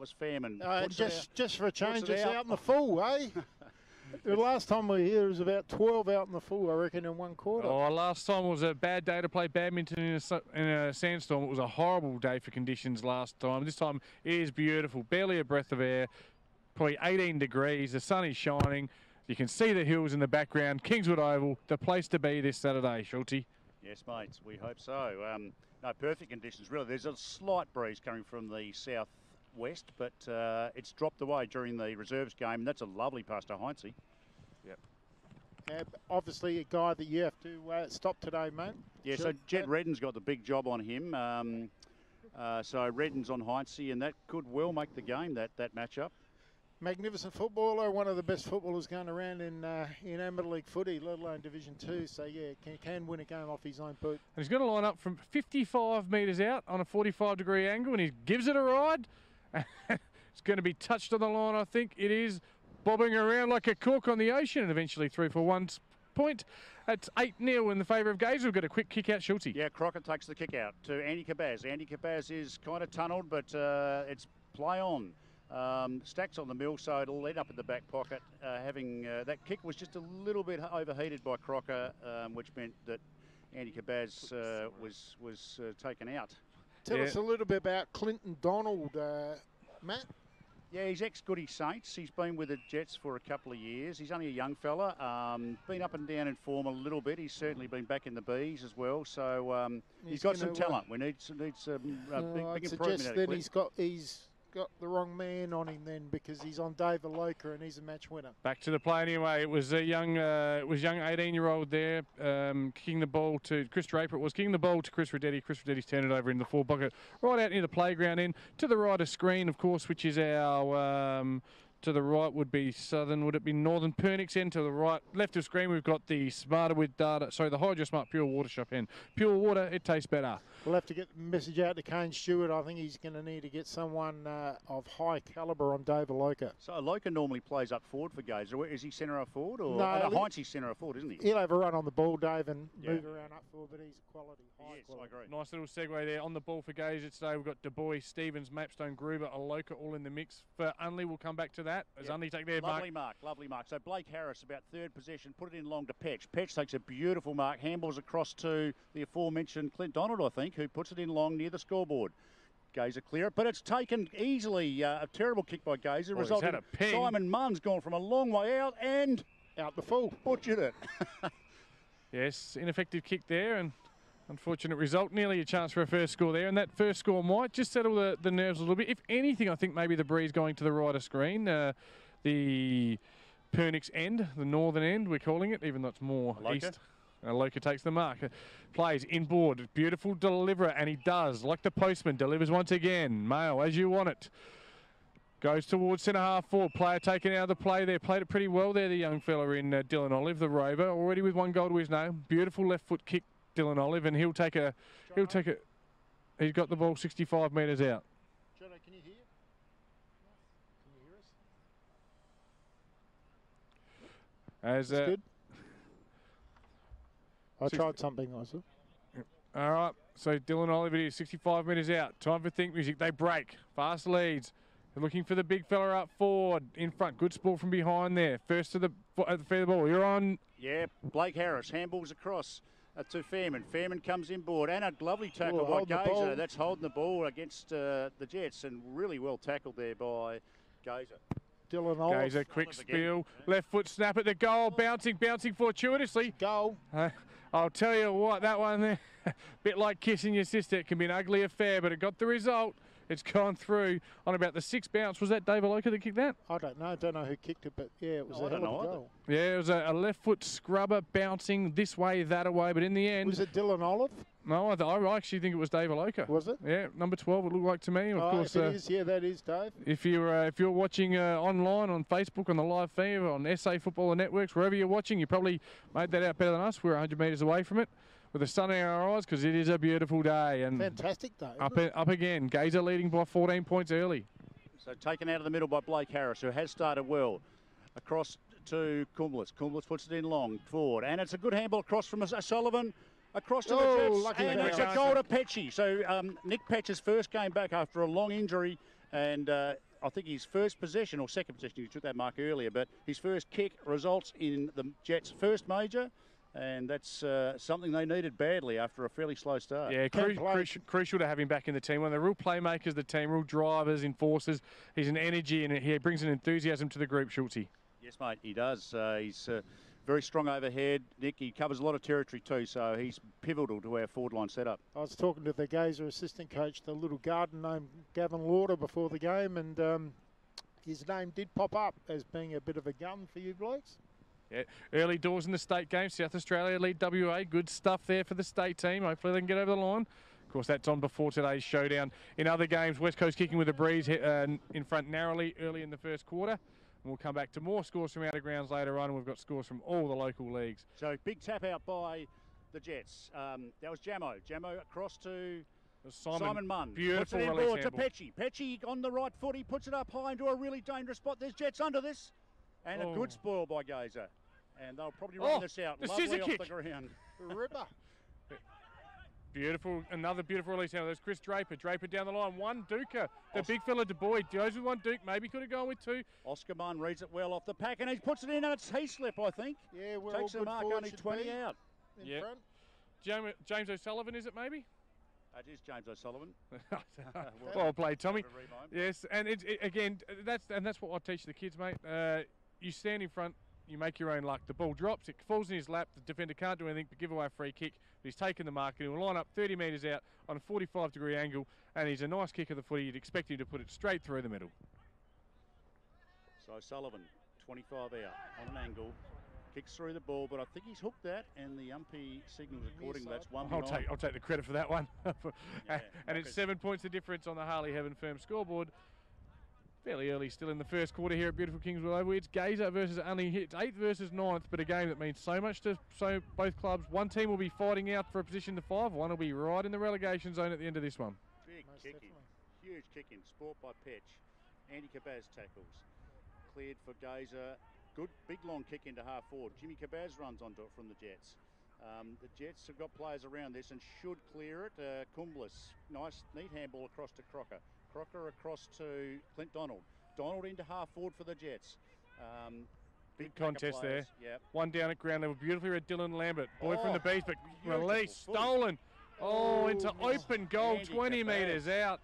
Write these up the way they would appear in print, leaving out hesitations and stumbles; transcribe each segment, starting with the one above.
was Fairman. Just for a change, it's out in the full, eh? The last time we were here, it was about 12 out in the full, I reckon, in one quarter. Oh, last time was a bad day to play badminton in a sandstorm. It was a horrible day for conditions last time. This time it is beautiful, barely a breath of air, probably 18 degrees. The sun is shining. You can see the hills in the background. Kingswood Oval, the place to be this Saturday, Schulte. Yes, mates, we hope so. No, perfect conditions, really. There's a slight breeze coming from the southwest, but it's dropped away during the reserves game, and that's a lovely pass to Heinze. Yep. Obviously a guy that you have to stop today, mate. Yeah, so Jed Redden's got the big job on him. So Redden's on Heinze, and that could well make the game, that matchup. Magnificent footballer, one of the best footballers going around in Amateur League footy, let alone Division 2. So, yeah, can win a game off his own boot. And he's going to line up from 55 metres out on a 45-degree angle, and he gives it a ride. It's going to be touched on the line, I think. It is bobbing around like a cork on the ocean, and eventually 3 for 1 point. It's 8-0 in the favour of Gaze. We've got a quick kick out, Schulte. Yeah, Crockett takes the kick out to Andy Cabaz. Andy Cabaz is kind of tunnelled, but it's play on. Stacks on the mill, so it'll end up in the back pocket. That kick was just a little bit overheated by Crocker, which meant that Andy Cabaz was taken out. Tell us a little bit about Clinton Donald, Matt. Yeah, he's ex-Goody Saints. He's been with the Jets for a couple of years. He's only a young fella. Been up and down in form a little bit. He's certainly been back in the Bs as well. So he's got some talent. We need some big improvement. Then he's got the wrong man on him then, because he's on David Loker and he's a match winner. Back to the play anyway. It was a young 18-year-old there, kicking the ball to Chris Draper. It was kicking the ball to Chris Radetti. Chris Radetti's turned it over in the full bucket, right out near the playground end. To the right of screen, of course, which is our... to the right would be Southern. Would it be Northern Pernix end? To the right, left of screen, we've got the Smarter with Data. Sorry, the Hydro Smart Pure Water Shop end. Pure water, it tastes better. We'll have to get the message out to Kane Stewart. I think he's going to need to get someone of high calibre on David Loker. So Loker normally plays up forward for Gazer. Is he centre or forward? Or no, Heinze's centre or forward, isn't he? He'll have a run on the ball, Dave, and move around up forward, but he's a quality, high quality. I agree. Nice little segue there. On the ball for Gazer today, we've got Du Bois, Stevens, Mapstone, Gruber, Aloka all in the mix. For Unley, we'll come back to that. As Unley take their lovely mark. Lovely mark. So Blake Harris, about third possession, put it in long to Petch. Petch takes a beautiful mark, handballs across to the aforementioned Clint Donald, I think, who puts it in long near the scoreboard. Gazer clear it, but it's taken easily. A terrible kick by Gazer, resulting in Simon Munn's gone from a long way out and out the full. Butchered it. Yes, ineffective kick there, and unfortunate result. Nearly a chance for a first score there, and that first score might just settle the nerves a little bit. If anything, I think maybe the breeze going to the right of screen. The Pernix end, the northern end, we're calling it, even though it's more east. Loka takes the mark. Plays inboard. Beautiful deliverer, and he does. Like the postman, delivers once again. Mail, as you want it. Goes towards centre half forward. Player taken out of the play there. Played it pretty well there, the young fella in Dylan Olive, the rover. Already with one goal to his name. Beautiful left foot kick, Dylan Olive, and he'll take a... He's got the ball 65 metres out. Jono, can you hear? Can you hear us? As good. I tried something, I said. All right, so Dylan Oliver is 65 metres out. Time for Think Music. They break. Fast leads. They're looking for the big fella up forward. In front. Good sport from behind there. First to the fair ball. You're on. Yeah, Blake Harris. Handballs across to Fairman. Fairman comes inboard. And a lovely tackle by Gazer. That's holding the ball against the Jets. And really well tackled there by Gazer. Dylan Oliver. Gazer, quick spiel. Left foot snap at the goal. Bouncing fortuitously. Goal. I'll tell you what, that one there, bit like kissing your sister. It can be an ugly affair, but it got the result. It's gone through on about the 6th bounce. Was that Dave Aloka that kicked that? I don't know. I don't know who kicked it, but yeah, it was a hell of a goal. Yeah, it was a left foot scrubber bouncing this way, that away, but in the end... Was it Dylan Olive? No, I actually think it was Dave Aloka. Was it? Yeah, number 12, it looked like to me. Of course, if it is, yeah, that is Dave. If you're watching online on Facebook, on the live feed, on SA Footballer Networks, wherever you're watching, you probably made that out better than us. We're 100 metres away from it, with the sun in our eyes, because it is a beautiful day. And fantastic day. Up again. Gazer leading by 14 points early. So taken out of the middle by Blake Harris, who has started well. Across to Kumlis. Kumlis puts it in long, forward. And it's a good handball across from Sullivan. Across to the Jets. And it's a goal to Petchy. So Nick Petch's first game back after a long injury. And I think his first possession or second possession, he took that mark earlier, but his first kick results in the Jets' first major, and that's something they needed badly after a fairly slow start. Yeah, crucial to have him back in the team. One of the real playmakers of the team, real drivers, enforcers. He's an energy and he brings an enthusiasm to the group, Schultzy. Yes, mate, he does. He's very strong overhead. Nick, he covers a lot of territory too, so he's pivotal to our forward line setup. I was talking to the Gazer assistant coach, the little garden named Gavin Lauder, before the game, and his name did pop up as being a bit of a gun for you blokes. Yeah, early doors in the state game. South Australia lead WA. Good stuff there for the state team. Hopefully they can get over the line. Of course, that's on before today's showdown. In other games, West Coast kicking with a breeze in front narrowly early in the first quarter. And we'll come back to more scores from out of grounds later on. And we've got scores from all the local leagues. So big tap out by the Jets. That was Jamo. Jamo across to Simon Munn. Beautiful puts it release to Pecci. Pecci on the right foot. He puts it up high into a really dangerous spot. There's Jets under this. And a good spoil by Gazer. And they'll probably run this out. Lovely off the ground. Ripper. Beautiful, another beautiful release now. There's Chris Draper. Draper down the line. One Duker. The big fella Du Bois goes with one Duke. Maybe could have gone with two. Oscar Munn reads it well off the pack and he puts it in and it's Heaslip, I think. Yeah, well, takes a mark, only 20 out. In front. James O'Sullivan, is it maybe? That is James O'Sullivan. Well played, Tommy. Yes, and again, that's what I teach the kids, mate. You stand in front. You make your own luck. The ball drops, it falls in his lap. The defender can't do anything but give away a free kick. But he's taken the mark and he'll line up 30 metres out on a 45-degree angle. And he's a nice kick of the footy. You'd expect him to put it straight through the middle. So Sullivan, 25 out on an angle. Kicks through the ball, but I think he's hooked that, and the umpy signals accordingly. That's one. I'll take the credit for that one. And it's 7 points the difference on the Harley Heaven Firm scoreboard. Fairly early still in the first quarter here at beautiful Kingswood Oval. It's Gazer versus Unley. It's 8th versus 9th, but a game that means so much to both clubs. One team will be fighting out for a position to 5. One will be right in the relegation zone at the end of this one. Big kicking, huge kicking. Sport by Petch. Andy Cabaz tackles. Cleared for Gazer. Good big long kick into half forward. Jimmy Cabaz runs onto it from the Jets. The Jets have got players around this and should clear it. Cumblis, nice neat handball across to Crocker. Crocker across to Clint Donald. Donald into half forward for the Jets. Big contest there. Yep. One down at ground level. Beautifully read Dylan Lambert. Boy from the Bees, but released, stolen. Into open goal, 20 metres out.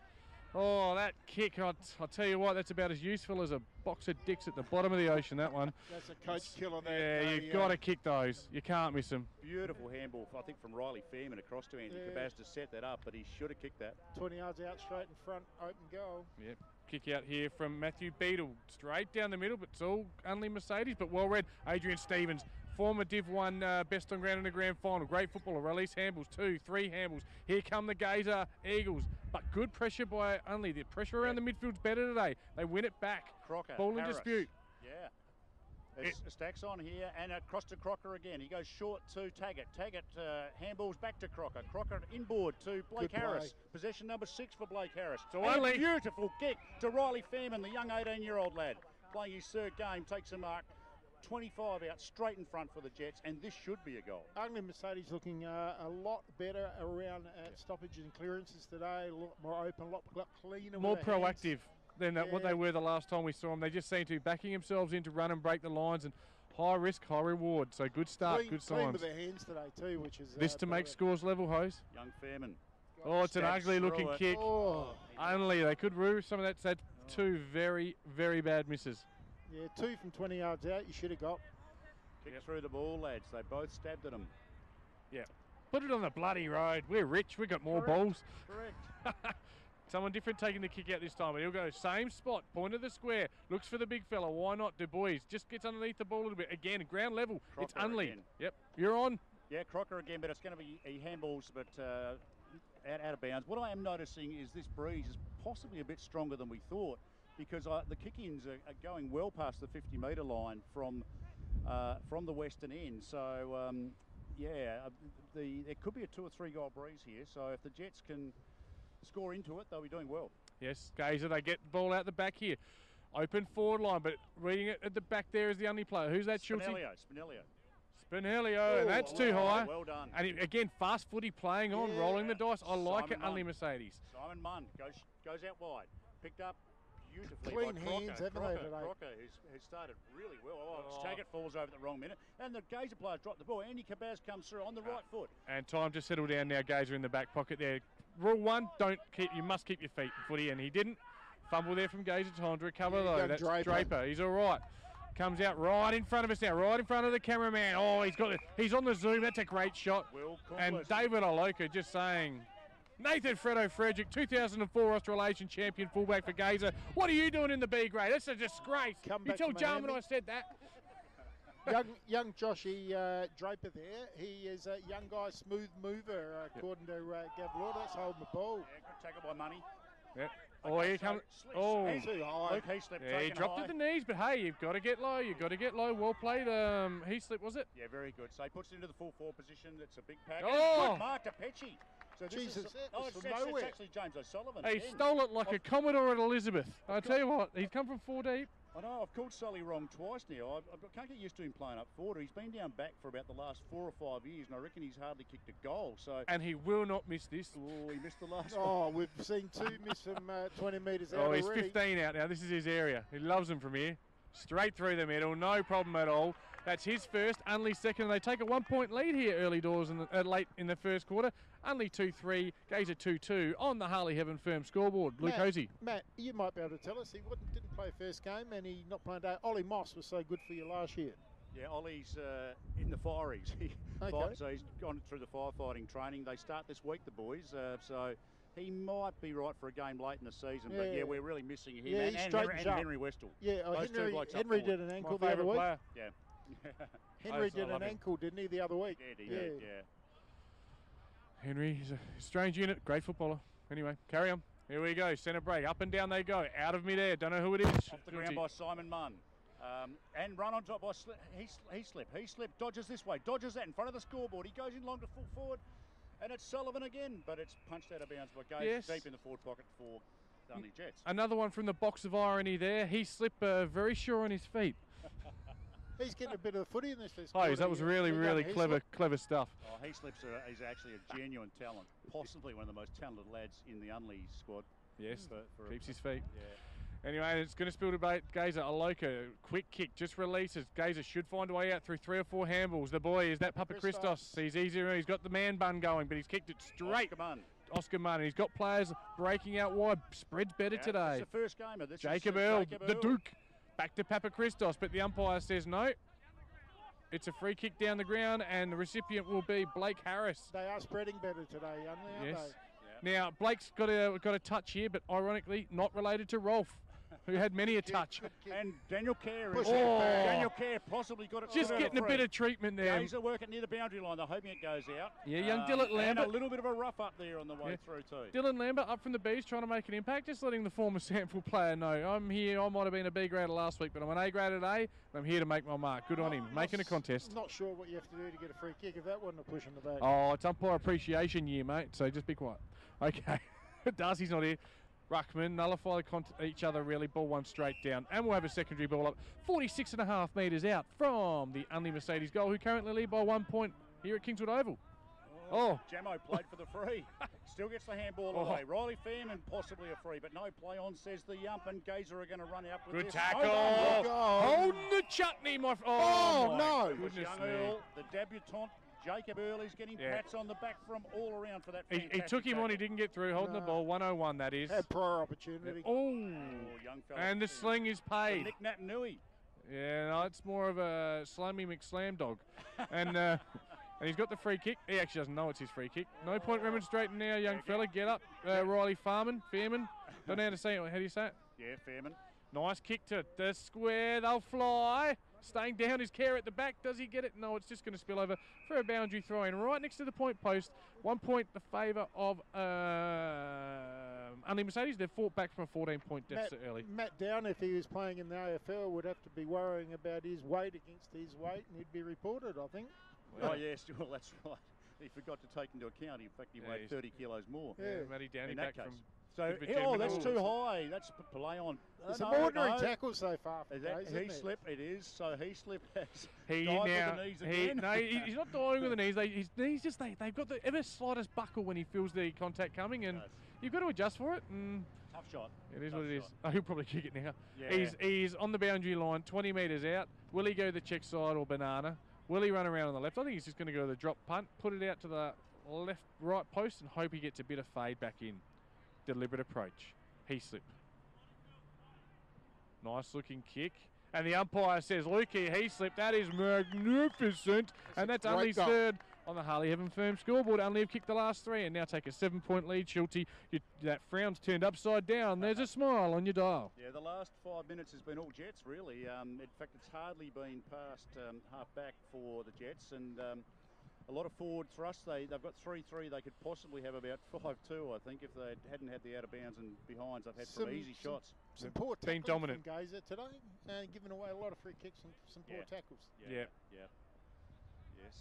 Oh, that kick, I'll tell you what, that's about as useful as a box of dicks at the bottom of the ocean, that one. That's a coach killer there. Yeah, you've got to kick those. You can't miss them. Beautiful handball, I think, from Riley Fairman across to Andy Cabaz to set that up, but he should have kicked that. 20 yards out, straight in front, open goal. Yep. Kick out here from Matthew Beadle. Straight down the middle, but it's all Unley Mercedes, but well read. Adrian Stevens, former Div 1 best on ground in the grand final. Great footballer. Release handballs, 2, 3 handballs. Here come the Gazer Eagles, but good pressure by Unley. The pressure around the midfield's better today. They win it back. Crocker, ball in Harris. dispute. Yeah. There's stacks on here and across to Crocker again. He goes short to Taggart. Taggart handballs back to Crocker. Crocker inboard to Blake Harris. Possession number 6 for Blake Harris. So a beautiful kick to Riley Fairman, the young 18-year-old lad. Playing his third game, takes a mark. 25 out, straight in front for the Jets, and this should be a goal. Unley Mercedes looking a lot better around stoppages and clearances today. A lot more open, a lot cleaner. More proactive than what they were the last time we saw them. They just seem to be backing themselves in to run and break the lines, and high risk, high reward. So good start, good signs. Clean with their hands today too, which is this to make scores level, Hose. Young Fairman. Oh, it's an ugly looking kick. Oh. Only they could rue some of that. That's 2 very, very bad misses. Yeah, 2 from 20 yards out, you should have got. Kick through the ball, lads. They both stabbed at him. Yeah. Put it on the bloody road. We're rich. We've got more balls. Correct. Someone different taking the kick out this time. But he'll go same spot, point of the square. Looks for the big fella. Why not? Du Bois just gets underneath the ball a little bit. Again, ground level. Crocker it's Unley. Again. Yep. You're on. Yeah, Crocker again, but it's going to be handballs, but out of bounds. What I am noticing is this breeze is possibly a bit stronger than we thought, because the kick-ins are going well past the 50-metre line from the western end. So, there could be a 2 or 3 goal breeze here. So if the Jets can score into it, they'll be doing well. Yes, Gazer, they get the ball out the back here. Open forward line, but reading it at the back there is the only player. Who's that, Schultz? Spinelli, and that's too high. Well done. And again, fast footy playing on, rolling the dice. I like it, Unley Mercedes. Simon Munn goes out wide. Picked up beautifully clean by hands, Crocker. haven't they, today? Crocker has started really well. Oh, Taggart falls over at the wrong minute. And the Gazer players drop the ball. Andy Cabaz comes through on the right foot. And time to settle down now. Gazer in the back pocket there. Rule 1, you must keep your feet in footy, and he didn't. Fumble there from Gazer. Time to recover though. That's Draper. He's all right. Comes out right in front of us now, right in front of the cameraman. Oh, he's on the zoom. That's a great shot. And David Aloka just saying, Nathan Fredo Frederick, 2004 Australasian champion fullback for Gazer. What are you doing in the B grade? That's a disgrace. You tell Jarman I said that. young Joshy Draper there. He is a young guy, smooth mover, according to Gav Lord. That's holding the ball. Yeah, good tackle by Money. Yep. Oh, here comes. Oh, Luke Heaslip. Yeah, he dropped at the knees, but hey, you've got to get low. You've got to get low. Well played, Heaslip, was it? Yeah, very good. So he puts it into the full forward position. It's a big pack. Oh! Good mark to Pecci. So this Jesus, it's actually James O'Sullivan. He again. stole it like a Commodore at Elizabeth. I tell you what, he's come from 4 deep. I know, I've called Sully wrong twice now. I can't get used to him playing up forward. He's been down back for about the last 4 or 5 years, and I reckon he's hardly kicked a goal. So And he will not miss this. Oh, he missed the last one. Oh, we've seen 2 miss from 20 metres out he's already. 15 out now. This is his area. He loves them from here. Straight through the middle, no problem at all. That's his first, Unley second, and they take a 1-point lead here early doors late in the first quarter. Unley 2-3, Gazer 2-2 on the Harley Heaven Firm scoreboard. Luke Hosey. Matt, you might be able to tell us. He didn't play first game, and he not playing today. Ollie Moss was so good for you last year. Yeah, Ollie's in the fireys. So he's gone through the firefighting training. They start this week, the boys. So he might be right for a game late in the season. But yeah, we're really missing him. Yeah, and Henry Westall. Yeah, Henry did an ankle the other week. Yeah. Henry did an ankle, didn't he, the other week? He did. Henry is a strange unit, great footballer. Anyway, carry on. Here we go, centre break, up and down they go, out of midair, don't know who it is. Off the ground by Simon Munn. And run on top by Heaslip, dodges this way, dodges that in front of the scoreboard. He goes in long to full forward, and it's Sullivan again, but it's punched out of bounds by Gaze deep in the forward pocket for Dundee Jets. Another one from the box of irony there. Heaslip very sure on his feet. He's getting a bit of footy in this first quarter. That was really clever stuff. Oh, Heaslip's he's actually a genuine talent, possibly one of the most talented lads in the Unley squad. Yes, keeps his feet. Yeah. Anyway, it's going to spill debate. Gazer, Aloka, quick kick, just releases. Gazer should find a way out through 3 or 4 handballs. The boy is that Papa Christos. He's easier. He's got the man bun going, but he's kicked it straight. Oscar Munn. He's got players breaking out wide. Spread's better today. It's the first gamer. Jacob Earl, the Duke. Back to Papa Christos, but the umpire says no. It's a free kick down the ground, and the recipient will be Blake Harris. They are spreading better today, aren't they? Yes. Now, Blake's got a touch here, but ironically not related to Rolf, who had many a touch. And Daniel Kerr Daniel Kerr possibly got it. Just getting a bit of treatment there. Gazer working near the boundary line. They're hoping it goes out. Yeah, young Dylan Lambert. And a little bit of a rough up there on the way through too. Dylan Lambert up from the Bs, trying to make an impact. Just letting the former sample player know, I'm here. I might have been a B grader last week, but I'm an A grader today, and I'm here to make my mark. Good on him, making a contest. Not sure what you have to do to get a free kick if that wasn't a push in the back. Oh, it's umpire appreciation year, mate, so just be quiet. Okay, Darcy's not here. Ruckman nullify each other really, ball one straight down, and we'll have a secondary ball up 46.5 metres out from the Unley Mercedes goal, who currently lead by 1 point here at Kingswood Oval. Jamo played for the free. Still gets the handball away. Riley Fairman possibly a free, but no play on, says the ump, and Gazer are going to run out with Good this. tackle. Holding the chutney, my no. Goodness young Earl, the debutant. Jacob Earl is getting pats on the back from all around for that. He took him on, he didn't get through, holding the ball, 101 that is. Had prior opportunity. Young fella. And the sling is paid. Nick Nat Nui. Yeah, no, it's more of a Slimy McSlam dog. And he's got the free kick. He actually doesn't know it's his free kick. No point remonstrating now, young fella. Get up, Riley Fairman. Don't know how to say it. How do you say it? Yeah, Fairman. Nice kick to the square. They'll fly. Staying down is Kerr at the back. Does he get it? No, it's just going to spill over for a boundary throw in right next to the point post. 1 point the favour of Unley Mercedes. They've fought back from a 14-point deficit early. Matt Down, if he was playing in the AFL, would have to be worrying about his weight against his weight, and he'd be reported, I think. Oh, yes, well, that's right. He forgot to take into account, in fact, he weighed 30 kilos more. Yeah, Matty Downey back case. from... So, that's too high. That's play on. It's an ordinary tackle so far. Heaslip, it is. So Heaslip has dived with the knees again. No, he's not diving with the knees. His knees they've got the ever slightest buckle when he feels the contact coming, and you've got to adjust for it. And Tough shot. It is Tough what it is. shot. Oh, he'll probably kick it now. Yeah. He's on the boundary line, 20 metres out. Will he go the check side or banana? Will he run around on the left? I think he's just going to go the drop punt, put it out to the right post and hope he gets a bit of fade back in. Deliberate approach. Heaslip. Nice looking kick. And the umpire says, Lukey Heaslip, that is magnificent. And that's Unley's third on the Harley Heaven Firm scoreboard. Unley have kicked the last 3 and now take a 7-point lead. Schulte, that frown's turned upside down. There's a smile on your dial. Yeah, the last 5 minutes has been all Jets, really. In fact, it's hardly been past half back for the Jets. And a lot of forward thrust. They've got 3-3. They could possibly have about 5-2, I think, if they hadn't had the out of bounds and behinds. They've had some easy shots. Some poor been tackling dominant from Gazer today, giving away a lot of free kicks and some poor tackles. Yeah. Yes.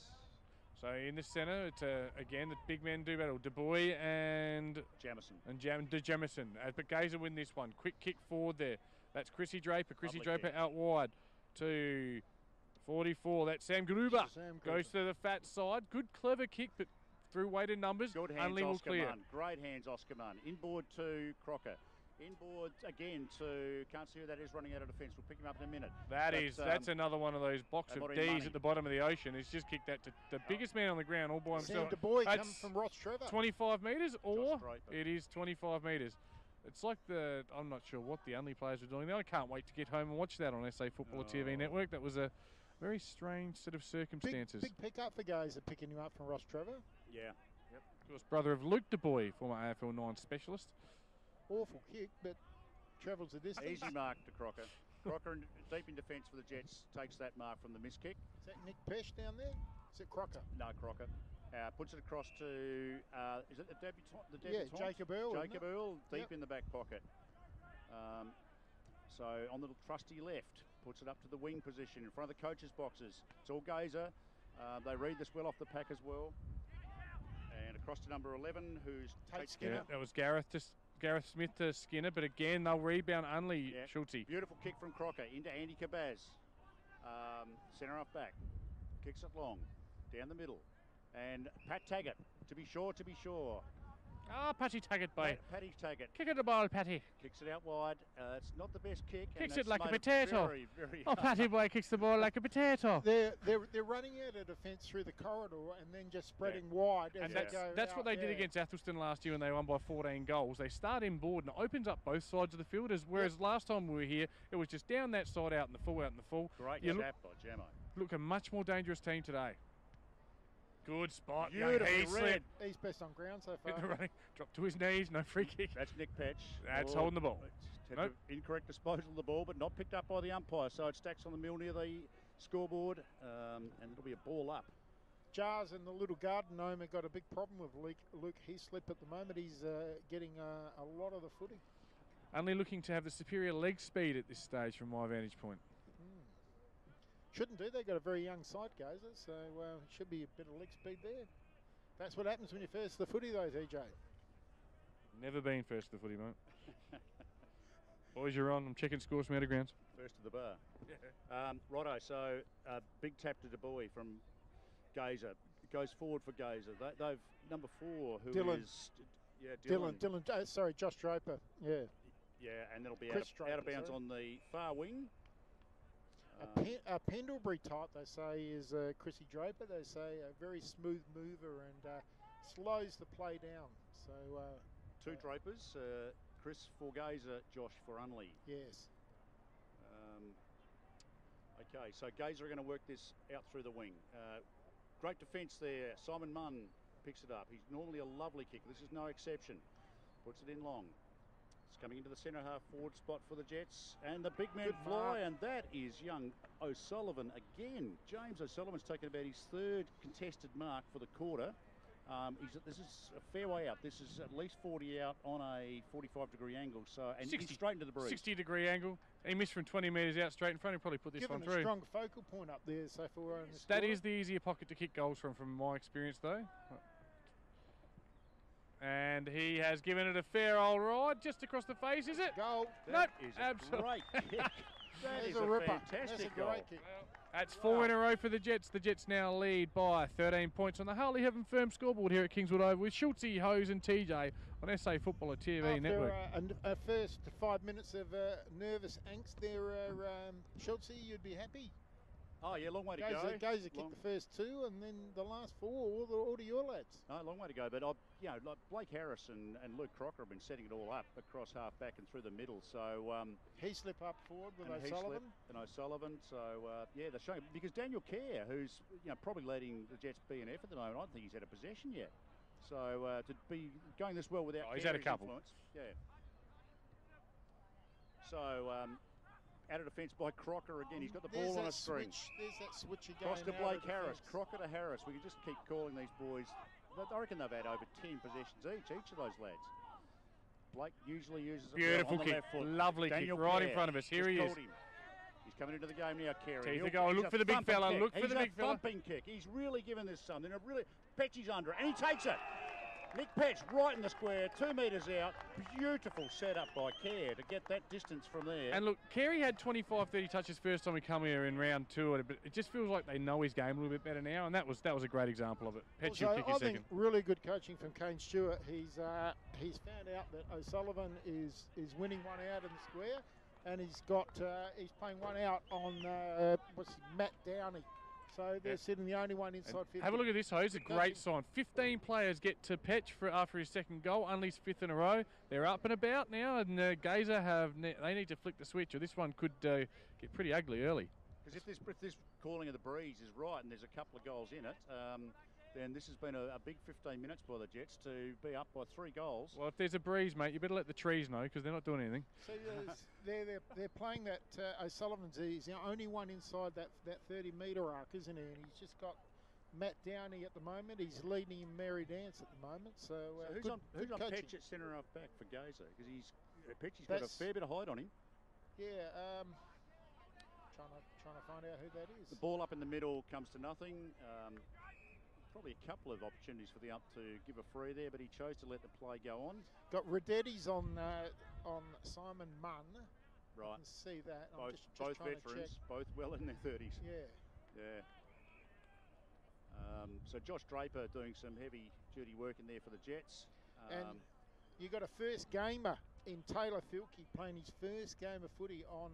So in the centre, it's again the big men do battle. Du Bois and Jamison. And Jamison. But Gazer win this one. Quick kick forward there. That's Chrissy Draper. Chrissy Draper out wide to 44. That's Sam Gruber. Goes to the fat side. Good, clever kick, but through weighted numbers, good hands, Unley will Oscar clear. Munn. Great hands, Oscar Munn. Inboard to Crocker. Inboard again to, can't see who that is running out of defence. We'll pick him up in a minute. That's another one of those box of D's at the bottom of the ocean. He's just kicked that to the biggest man on the ground all by himself. Sam Du Bois coming from Ross Trevor. 25 metres or it is 25 metres. It's like I'm not sure what the Unley players are doing. I can't wait to get home and watch that on SA Footballer TV Network. That was a very strange set of circumstances. Big pick up for Gazer picking him up from Ross Trevor. Yeah. Yep. Of course, brother of Luke Du Bois, former AFL 9 specialist. Awful kick, but travels the distance. Easy mark to Crocker. Crocker deep in defence for the Jets takes that mark from the miss kick. Is that Nick Pesh down there? Is it Crocker? No, Crocker. Puts it across to, is it the debutant? Yeah, Jacob Earl. Jacob Earl, deep in the back pocket. So on the trusty left, puts it up to the wing position in front of the coaches' boxes. It's all Gazer. They read this well off the pack as well. And across to number 11, who's Tate Skinner. Yeah, that was Gareth Smith to Skinner, but again, they'll rebound Unley, Schulte. Beautiful kick from Crocker into Andy Cabaz. Centre half back. Kicks it long. Down the middle. And Pat Taggart, to be sure. Ah, Patty Taggart, boy. Patty Taggart. Kick it the ball, Patty. Kicks it out wide. It's not the best kick. Kicks it like a potato. Very, very Patty boy kicks the ball like a potato. They're running out of defence through the corridor and then just spreading wide. And that's what they did against Athelston last year when they won by 14 goals. They start inboard and it opens up both sides of the field. Whereas last time we were here, it was just down that side, out in the full, Great tap by Jamo. Look, a much more dangerous team today. Good spot. Red. He's best on ground so far. Drop to his knees, no free kick. That's Nick Petch. That's holding the ball. Incorrect disposal of the ball, but not picked up by the umpire. So it stacks on the mill near the scoreboard, and it'll be a ball up. Jars in the little garden gnome have got a big problem with Luke Heaslip at the moment. He's getting a lot of the footy. Only looking to have the superior leg speed at this stage from my vantage point. Shouldn't do. They've got a very young side, Gazer, so should be a bit of leg speed there. That's what happens when you first the footy, though, TJ. Never been first to the footy, mate. Boys, you're on. I'm checking scores from out of grounds. First to the bar. Righto, so big tap to Du Bois from Gazer. Goes forward for Gazer. They've number 4, who Dylan. is... Dylan. Sorry, Josh Draper. Yeah. Yeah, and that'll be out of bounds on the far wing. A Pendlebury type, they say, is Chrissy Draper. They say a very smooth mover and slows the play down. So 2 Drapers, Chris for Gazer, Josh for Unley. Yes. Okay, so Gazer are going to work this out through the wing. Great defence there. Simon Munn picks it up. He's normally a lovely kicker. This is no exception. Puts it in long. It's coming into the centre half forward spot for the Jets. And the big man fly, and that is young O'Sullivan again. James O'Sullivan's taken about his 3rd contested mark for the quarter. This is a fair way out. This is at least 40 out on a 45-degree angle. And he's straight into the breeze. 60-degree angle. He missed from 20 metres out straight in front. He'll probably put this one through. Given a strong focal point up there so far. That is the easier pocket to kick goals from my experience, though. And he has given it a fair old ride just across the face, is it? Goal. That is a great kick. That is a fantastic goal. Great kick. That's 4 in a row for the Jets. The Jets now lead by 13 points on the Harley Heaven Firm scoreboard here at Kingswood Oval with Schultze, Hose and TJ on SA Footballer TV Network. After a first 5 minutes of nervous angst there, Schultze, you'd be happy? Oh, yeah, long way to go. Gazer kicked the first 2 and then the last 4, all to your lads. No, long way to go. But, like Blake Harris and Luke Crocker have been setting it all up across half-back and through the middle. So he slip up forward with O'Sullivan. So, yeah, they're showing. Because Daniel Kerr, who's probably leading the Jets B&F at the moment, I don't think he's had a possession yet. So to be going this well without he's had a couple. Influence, yeah. So... out of defence by Crocker again. He's got the ball on a string. There's that switch again. Cross to Blake Harris. Crocker to Harris. We can just keep calling these boys. I reckon they've had over 10 possessions each of those lads. Blake usually uses beautiful on the kick. left foot. Lovely Daniel kick right Kerr in front of us. Here he is. He's coming into the game now, Kerry. Teeth a go. Look for the big fella. Look for the big fella. Thumping kick. He's really given this something. Petchy's under it, and he takes it. Nick Petch right in the square, 2 metres out. Beautiful setup by Kerr to get that distance from there. And look, Carey had 25-30 touches first time we come here in round 2, but it just feels like they know his game a little bit better now, and that was a great example of it. Petch will kick his second. I think really good coaching from Kane Stewart. He's found out that O'Sullivan is winning one out in the square, and he's playing one out on Matt Downey. So they're sitting the only one inside 50. Have a look at this, Hose. A great sign. 15 players get to Petch after his second goal. Only his 5th in a row. They're up and about now, and Gazer they need to flick the switch, or this one could get pretty ugly early. Because if this calling of the breeze is right, and there's a couple of goals in it, then this has been a big 15 minutes by the Jets to be up by 3 goals. Well, if there's a breeze, mate, you better let the trees know because they're not doing anything. So they're playing that O'Sullivan's. He's the only one inside that 30-metre arc, isn't he? And he's just got Matt Downey at the moment. He's leading in Merry Dance at the moment. So who's on Petch at centre half back for Gazer? Because Petchy's got a fair bit of height on him. Yeah. Trying to find out who that is. The ball up in the middle comes to nothing. Probably a couple of opportunities for the ump to give a free there, but he chose to let the play go on. Got Redetti's on Simon Munn. Right. I can see that. Both veterans, both well in their 30s. Yeah. So Josh Draper doing some heavy duty work in there for the Jets. And you got a first gamer in Taylor Filkey playing his first game of footy on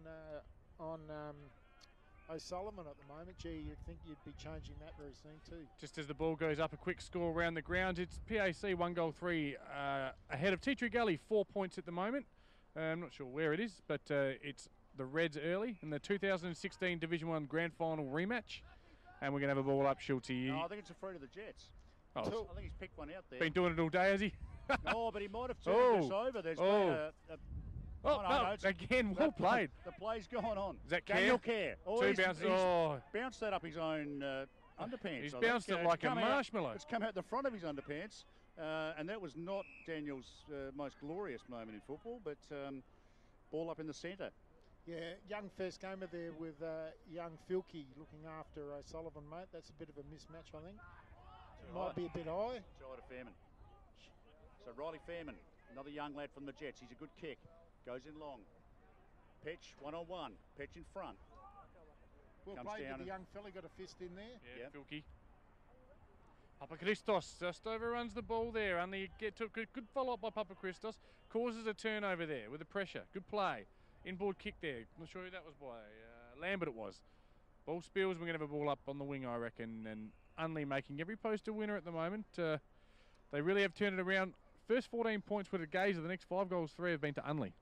O'Sullivan at the moment. Gee, you'd think you'd be changing that very soon too. Just as the ball goes up, a quick score around the ground. It's PAC 1 goal 3 ahead of Tea Tree Gully, 4 points at the moment. I'm not sure where it is, but it's the Reds early in the 2016 Division 1 Grand Final rematch. And we're going to have a ball up, Schultze. No, I think it's a free to the Jets. Oh. I think he's picked one out there. Been doing it all day, has he? No, but he might have turned this over. There's been no, again, well played. The play's gone on. Is that Daniel Kerr? Two bounces. Bounced that up his own underpants. He's bounced it like a marshmallow. It's come out the front of his underpants. And that was not Daniel's most glorious moment in football, but ball up in the centre. Yeah, young first gamer there with young Filkey looking after O'Sullivan, mate. That's a bit of a mismatch, I think. Might be a bit high. Riley Fairman. So Riley Fairman, another young lad from the Jets. He's a good kick. Goes in long. Petch, 1-on-1. Petch in front. Well played with the young fella, got a fist in there. Yeah, Filkey. Papa Christos just overruns the ball there. Only good follow-up by Papa Christos. Causes a turnover there with the pressure. Good play. Inboard kick there. Not sure who that was by. Lambert it was. Ball spills. We're going to have a ball up on the wing, I reckon. And Unley making every post a winner at the moment. They really have turned it around. First 14 points were to Gazer. The next 5 goals, 3 have been to Unley.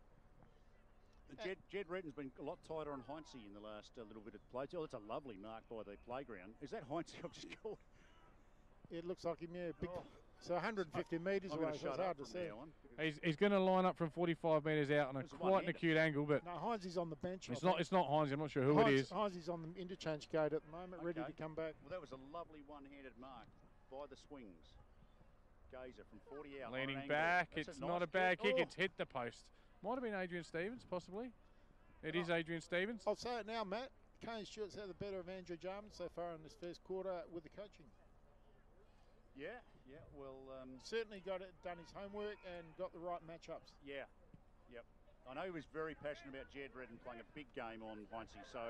Jed Redden's been a lot tighter on Heinze in the last little bit of play. Oh, that's a lovely mark by the playground. Is that Heinze I've just called? It looks like him, yeah. So 150 metres away, so it's hard to see. He's going to line up from 45 metres out on quite an acute angle, but no, Heinze's on the bench. It's not Heinze. I'm not sure who it is. Heinze's on the interchange gate at the moment, ready to come back. Well, that was a lovely one-handed mark by the swings. Gazer from 40 out. Leaning back. It's not a bad kick. It's hit the post. Might have been Adrian Stevens, possibly. It is Adrian Stevens. I'll say it now, Matt. Kane Stewart's had the better of Andrew Jarman so far in this first quarter with the coaching. Yeah, well... certainly done his homework and got the right matchups. Yeah, yep. I know he was very passionate about Jed Redden playing a big game on Heinze, so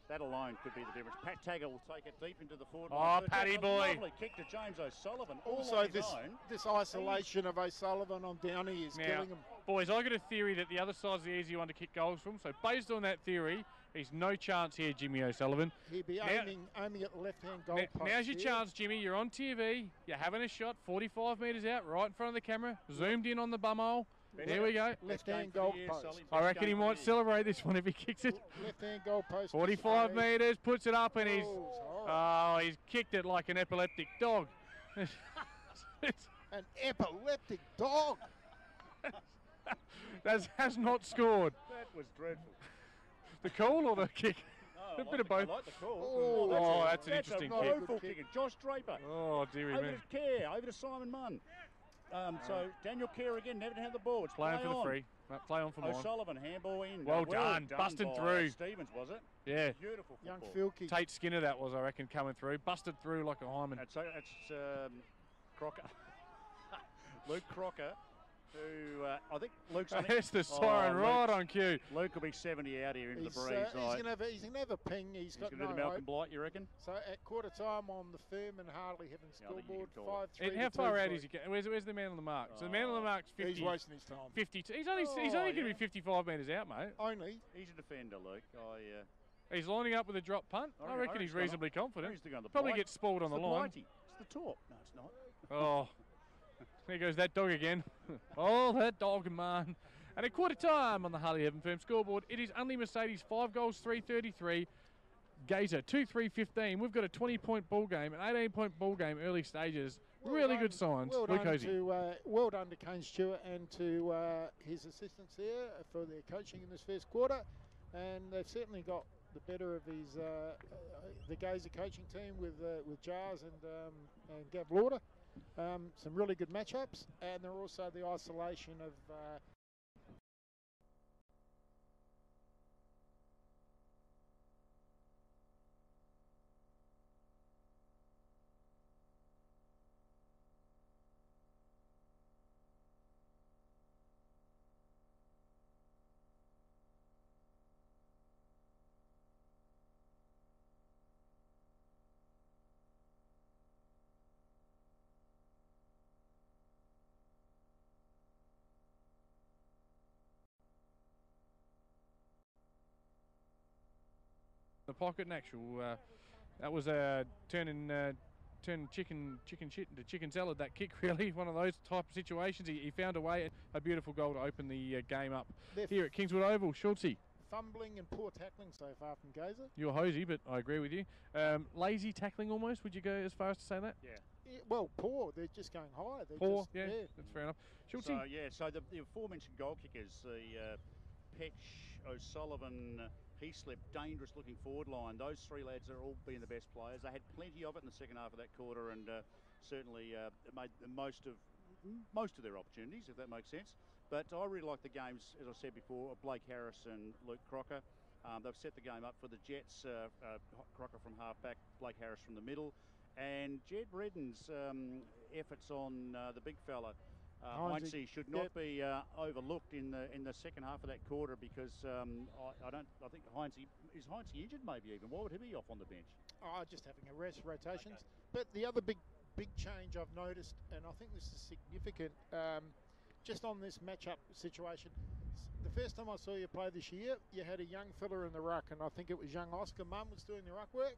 that alone could be the difference. Pat Taggart will take it deep into the forward line. Oh, Paddy boy. Lovely kick to James O'Sullivan. Also, this isolation of O'Sullivan on Downey is killing him. Boys, I got a theory that the other side's the easy one to kick goals from. So based on that theory, he's no chance here, Jimmy O'Sullivan. He'd be aiming at the left-hand goal post. Now's your chance, Jimmy. You're on TV. You're having a shot 45 metres out, right in front of the camera. Zoomed in on the bumhole. There we go. Left-hand goal post. I reckon he might celebrate this one if he kicks it. Left-hand goal post. 45 metres, puts it up, and he's kicked it like an epileptic dog. An epileptic dog. That has not scored. That was dreadful. The call or the kick? No, a bit of both. I like the call. That's an interesting kick. Josh Draper. Oh, dearie over me. to Kerr, over to Simon Munn. So Daniel Kerr again, never had the ball. It's playing play for on. the free. Play on for mine. O'Sullivan, handball in. Well done. Busted by through. Stevens, was it? Yeah. Beautiful Young football. Filkey. Tate Skinner that was, I reckon, coming through. Busted through like a hyman. That's Crocker. Luke Crocker, who I think Luke's on There's the siren right on cue. Luke will be 70 out here into the breeze. He's going to have a ping. He's got going no to do Malcolm hope. Blight, you reckon? So at quarter time on the firm and Harley having scoreboard 5-3. And how far out is he? Where's the man on the mark? So the man on the mark's 50. He's wasting his time. 52. He's only going to be 55 metres out, mate. Only. He's a defender, Luke. He's lining up with a drop punt. I reckon he's reasonably confident. Probably Probably gets spoiled on the line. It's the top. No, it's not. Oh, there goes that dog again. Oh, that dog, man. And at quarter time on the Harley Heaven Firm scoreboard, it is only Mercedes 5 goals, 333. Gazer 2-3-15. We've got a 20-point ball game, an 18-point ball game, early stages. Really good signs. Well done to Kane Stewart and to his assistants there for their coaching in this first quarter. And they've certainly got the better of his the Gazer coaching team with Jars and Gav Lauder. Some really good matchups, and they're also the isolation of the pocket and actual. That was a turn chicken shit into chicken salad. That kick, really, one of those type of situations. He found a way. A beautiful goal to open the game up here at Kingswood Oval. Schultze. Fumbling and poor tackling so far from Gazer. You're hosey, but I agree with you. Lazy tackling almost. Would you go as far as to say that? Yeah. Well, poor. They're just going high. Poor. Yeah, that's fair enough. Schultze. So the aforementioned goal kickers, the Petch, O'Sullivan, Heaslip, dangerous looking forward line. Those three lads are all being the best players. They had plenty of it in the second half of that quarter, and certainly made the most of their opportunities, if that makes sense. But I really like the games, as I said before, of Blake Harris and Luke Crocker. They've set the game up for the Jets. Crocker from half-back, Blake Harris from the middle. And Jed Redden's efforts on the big fella, Heinze, should not be overlooked in the second half of that quarter, because I think Heinze injured maybe even. Why would he be off on the bench? Just having a rest, rotations. But the other big change I've noticed, and I think this is significant, just on this matchup situation. The first time I saw you play this year, you had a young fella in the ruck, and I think it was young Oscar Munn was doing the ruck work.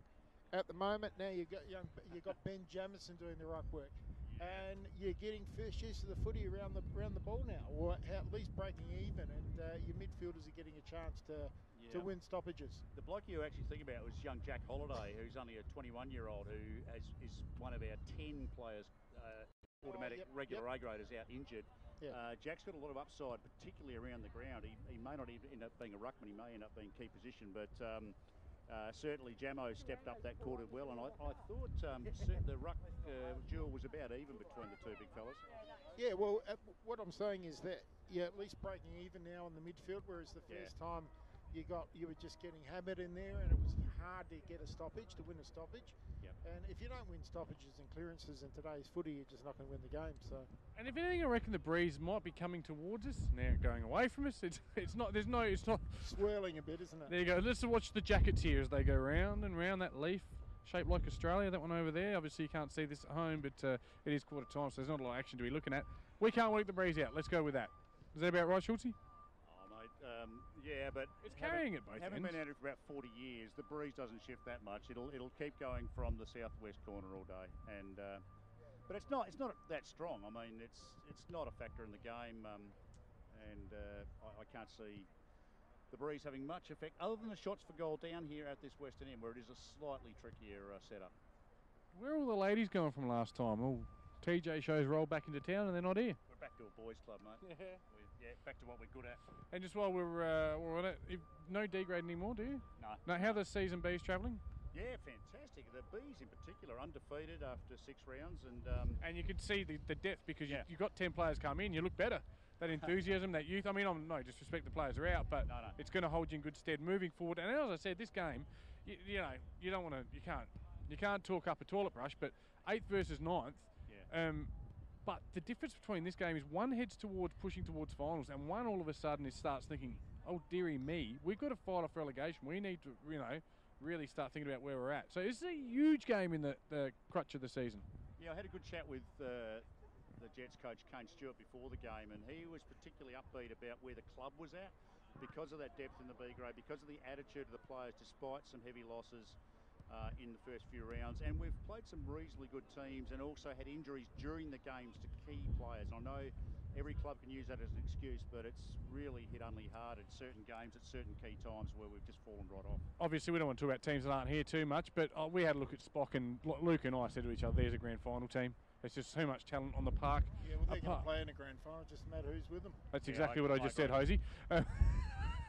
At the moment, now you got Ben Jamison doing the ruck work, and you're getting first use of the footy around the ball now, or at least breaking even, and your midfielders are getting a chance to win stoppages. The bloke you actually think about was young Jack Holliday, who's only a 21-year-old who is one of our 10 players, automatic regular A graders out injured. Jack's got a lot of upside, particularly around the ground. He may not even end up being a ruckman, he may end up being key position, but certainly Jamo stepped up that quarter well, and I thought the ruck duel was about even between the two big fellas. Yeah, well, what I'm saying is that you're at least breaking even now in the midfield, whereas the first time you were just getting hammered in there, and it was hard to get a stoppage, to win a stoppage. Yep. And if you don't win stoppages and clearances in today's footy, you're just not going to win the game. So. And if anything, I reckon the breeze might be coming towards us now, going away from us. It's not. There's no. It's not swirling a bit, isn't it? There you go. Let's watch the jackets here as they go round and round that leaf, shaped like Australia. That one over there. Obviously, you can't see this at home, but it is quarter time, so there's not a lot of action to be looking at. We can't work the breeze out. Let's go with that. Is that about right, Schultzy? Yeah, but it's carrying it both Having ends. been at it for about 40 years, the breeze doesn't shift that much. It'll keep going from the southwest corner all day, and but it's not that strong. I mean, it's not a factor in the game, and I can't see the breeze having much effect other than the shots for goal down here at this western end, where it is a slightly trickier setup. Where are all the ladies going from last time? All TJ shows roll back into town and they're not here. We're back to a boys' club, mate. Yeah, back to what we're good at. And just while we're on it, no D grade anymore, do you? No. How the season B's travelling? Yeah, fantastic. The Bees in particular, undefeated after 6 rounds, and you can see the depth because you've got 10 players come in. You look better. That enthusiasm, that youth. I mean, I'm no disrespect, the players are out, but it's going to hold you in good stead moving forward. And as I said, this game, you know, you don't want to, you can't talk up a toilet brush, but 8th versus 9th. Yeah. But the difference between this game is one heads towards pushing towards finals, and one all of a sudden starts thinking, oh dearie me, we've got to fight off relegation. We need to, really start thinking about where we're at. So this is a huge game in the crutch of the season. Yeah, I had a good chat with the Jets coach Kane Stewart before the game, and he was particularly upbeat about where the club was at because of that depth in the B grade, because of the attitude of the players despite some heavy losses in the first few rounds. And we've played some reasonably good teams and also had injuries during the games to key players. I know every club can use that as an excuse, but it's really hit only hard at certain games at certain key times where we've just fallen right off. Obviously, we don't want to talk about teams that aren't here too much, but we had a look at Spock, and Luke and I said to each other, there's a grand final team. There's just so much talent on the park. Yeah, well, they're going to play in a grand final. It doesn't matter who's with them. That's exactly what I just said, Hosey.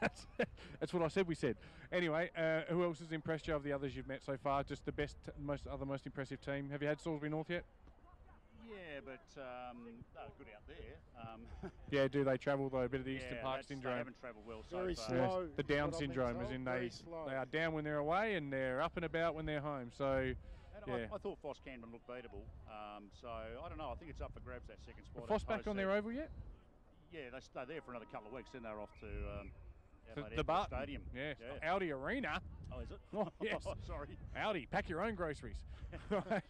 That's what I said we said. Anyway, who else has impressed you of the others you've met so far? Just the best, most impressive team. Have you had Salisbury North yet? Yeah, but they're good out there. Yeah, do they travel though? A bit of the Eastern Park syndrome. They haven't travelled well so Very far. slow. Yes, the Down syndrome, as in they are down when they're away and they're up and about when they're home. So, yeah. I thought Foss Canberra looked beatable. So I don't know. I think it's up for grabs, that second spot. Foss back on their oval yet? Yeah, they're there for another couple of weeks. Then they're off to the Barton Stadium. Yes, Audi Arena. Oh, is it? Oh, yes. Sorry. Audi, pack your own groceries.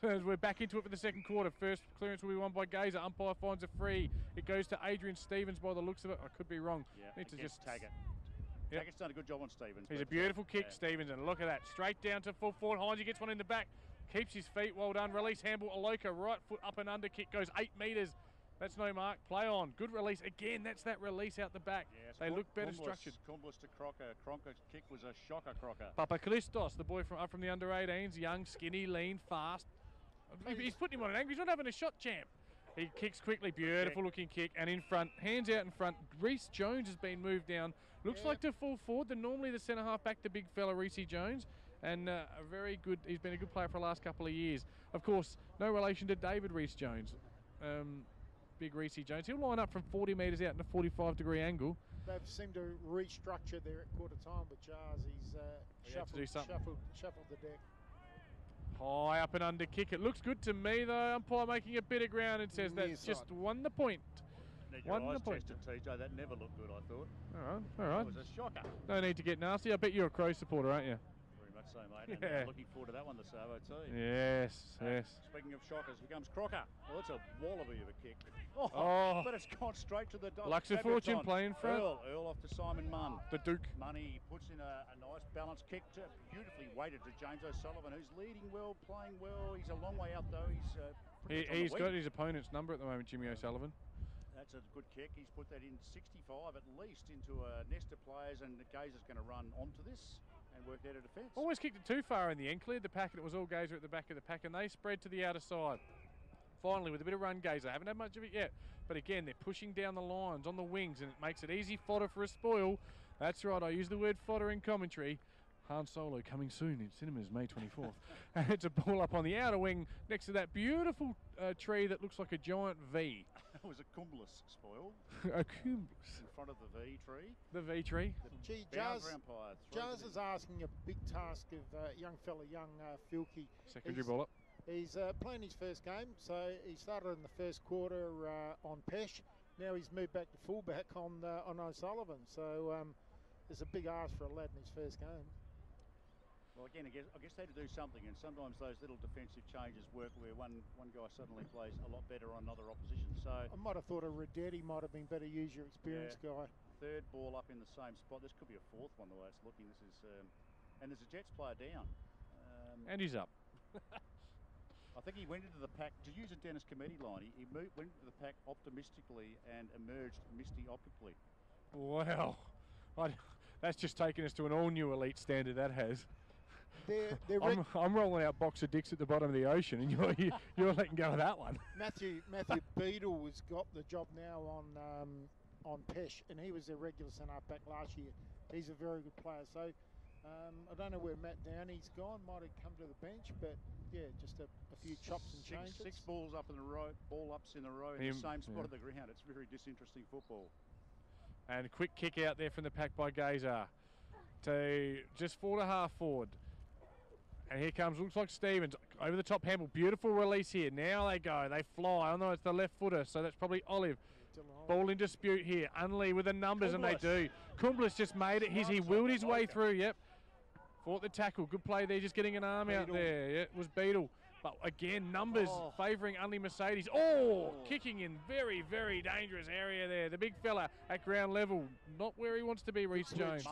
As we're back into it for the second quarter. First clearance will be won by Gazer. Umpire finds a free. It goes to Adrian Stevens by the looks of it. I could be wrong. Yeah, Need to just Taggart. Yep. Taggart's done a good job on Stevens. He's a beautiful kick, Stevens, and look at that. Straight down to full forward. Hines, he gets one in the back. Keeps his feet, well done. Release handball, Aloka, right foot up and under kick, goes 8 metres. That's no mark. Play on. Good release. Again, that's that release out the back. Yes, they look better structured. Kumblus to Crocker. Cronker's kick was a shocker, Crocker. Papa Callistos, the boy from the under 18s, young, skinny, lean, fast. He's putting him on an angle. He's not having a shot, champ. He kicks quickly. Beautiful looking kick. And in front, hands out in front. Reece Jones has been moved down. Looks like to full forward. Normally the centre half back, the big fella, Reece Jones. And a very good, he's been a good player for the last couple of years. Of course, no relation to David Reece Jones. Big Reece Jones. He'll line up from 40 metres out in a 45-degree angle. They've seemed to restructure there at quarter time, but Jars, he's shuffled the deck. High up and under kick. It looks good to me, though. Umpire making a bit of ground and says that's just won the point. Won the point. TJ, that never looked good, I thought. All right. That was a shocker. No need to get nasty. I bet you're a Crow supporter, aren't you? So, mate, and looking forward to that one, the Savo too. Yes. Speaking of shockers, here comes Crocker. Well, it's a wallaby of a kick. But it's gone straight to the dog. Lux of Fortune playing front. Earl off to Simon Munn. The Duke. Money puts in a nice balanced kick, beautifully weighted to James O'Sullivan, who's leading well, playing well. He's a long way out though. He's got his opponent's number at the moment, Jimmy O'Sullivan. That's a good kick. He's put that in 65 at least into a nest of players, and the Gazer's going to run onto this and work out a defence. Almost kicked it too far in the end, cleared the pack, and it was all Gazer at the back of the pack, and they spread to the outer side. Finally, with a bit of run, Gazer. Haven't had much of it yet, but again, they're pushing down the lines on the wings, and it makes it easy fodder for a spoil. That's right, I use the word fodder in commentary. Han Solo coming soon in cinemas, May 24th. And it's a ball up on the outer wing next to that beautiful tree that looks like a giant V. was a Cumulus spoil A cumulus. in front of the V tree. The V tree. Gee, Bounds Jazz, umpire. Jazz is asking a big task of young Filkey. Secondary ball up. He's playing his first game, so he started in the first quarter on Pesh. Now he's moved back to fullback on O'Sullivan. So there's a big ask for a lad in his first game. Well, again, I guess they had to do something, and sometimes those little defensive changes work where one guy suddenly plays a lot better on another opposition. So I might have thought a Radetti might have been better. Use your experienced guy. Third ball up in the same spot. This could be a fourth one the way it's looking. This is, and there's a Jets player down. And he's up. I think he went into the pack, to use a Dennis Cometti line, he went into the pack optimistically and emerged misty-optically. Wow. That's just taken us to an all-new elite standard, that has. I'm rolling out box of dicks at the bottom of the ocean, and you're letting go of that one. Matthew Beadle has got the job now on Pesh, and he was their regular centre back last year. He's a very good player. So I don't know where Matt Downey's gone. Might have come to the bench, but yeah, just a few chops and changes. Six balls up in a row, ball ups in a row in the same spot of the ground. It's very disinteresting football. And a quick kick out there from the pack by Gazer to just 4.5 forward. And here comes, looks like Stevens, over the top handball. Beautiful release here. Now they go, they fly. I know it's the left footer, so that's probably Olive. Ball in dispute here. Unley with the numbers, and they do. Kumblus just made it his. He willed his way through, yep. Fought the tackle. Good play there, just getting an arm out there. Yeah, it was Beadle. But again, numbers favouring Unley Mercedes. Kicking in very, very dangerous area there. The big fella at ground level. Not where he wants to be, Reece Jones.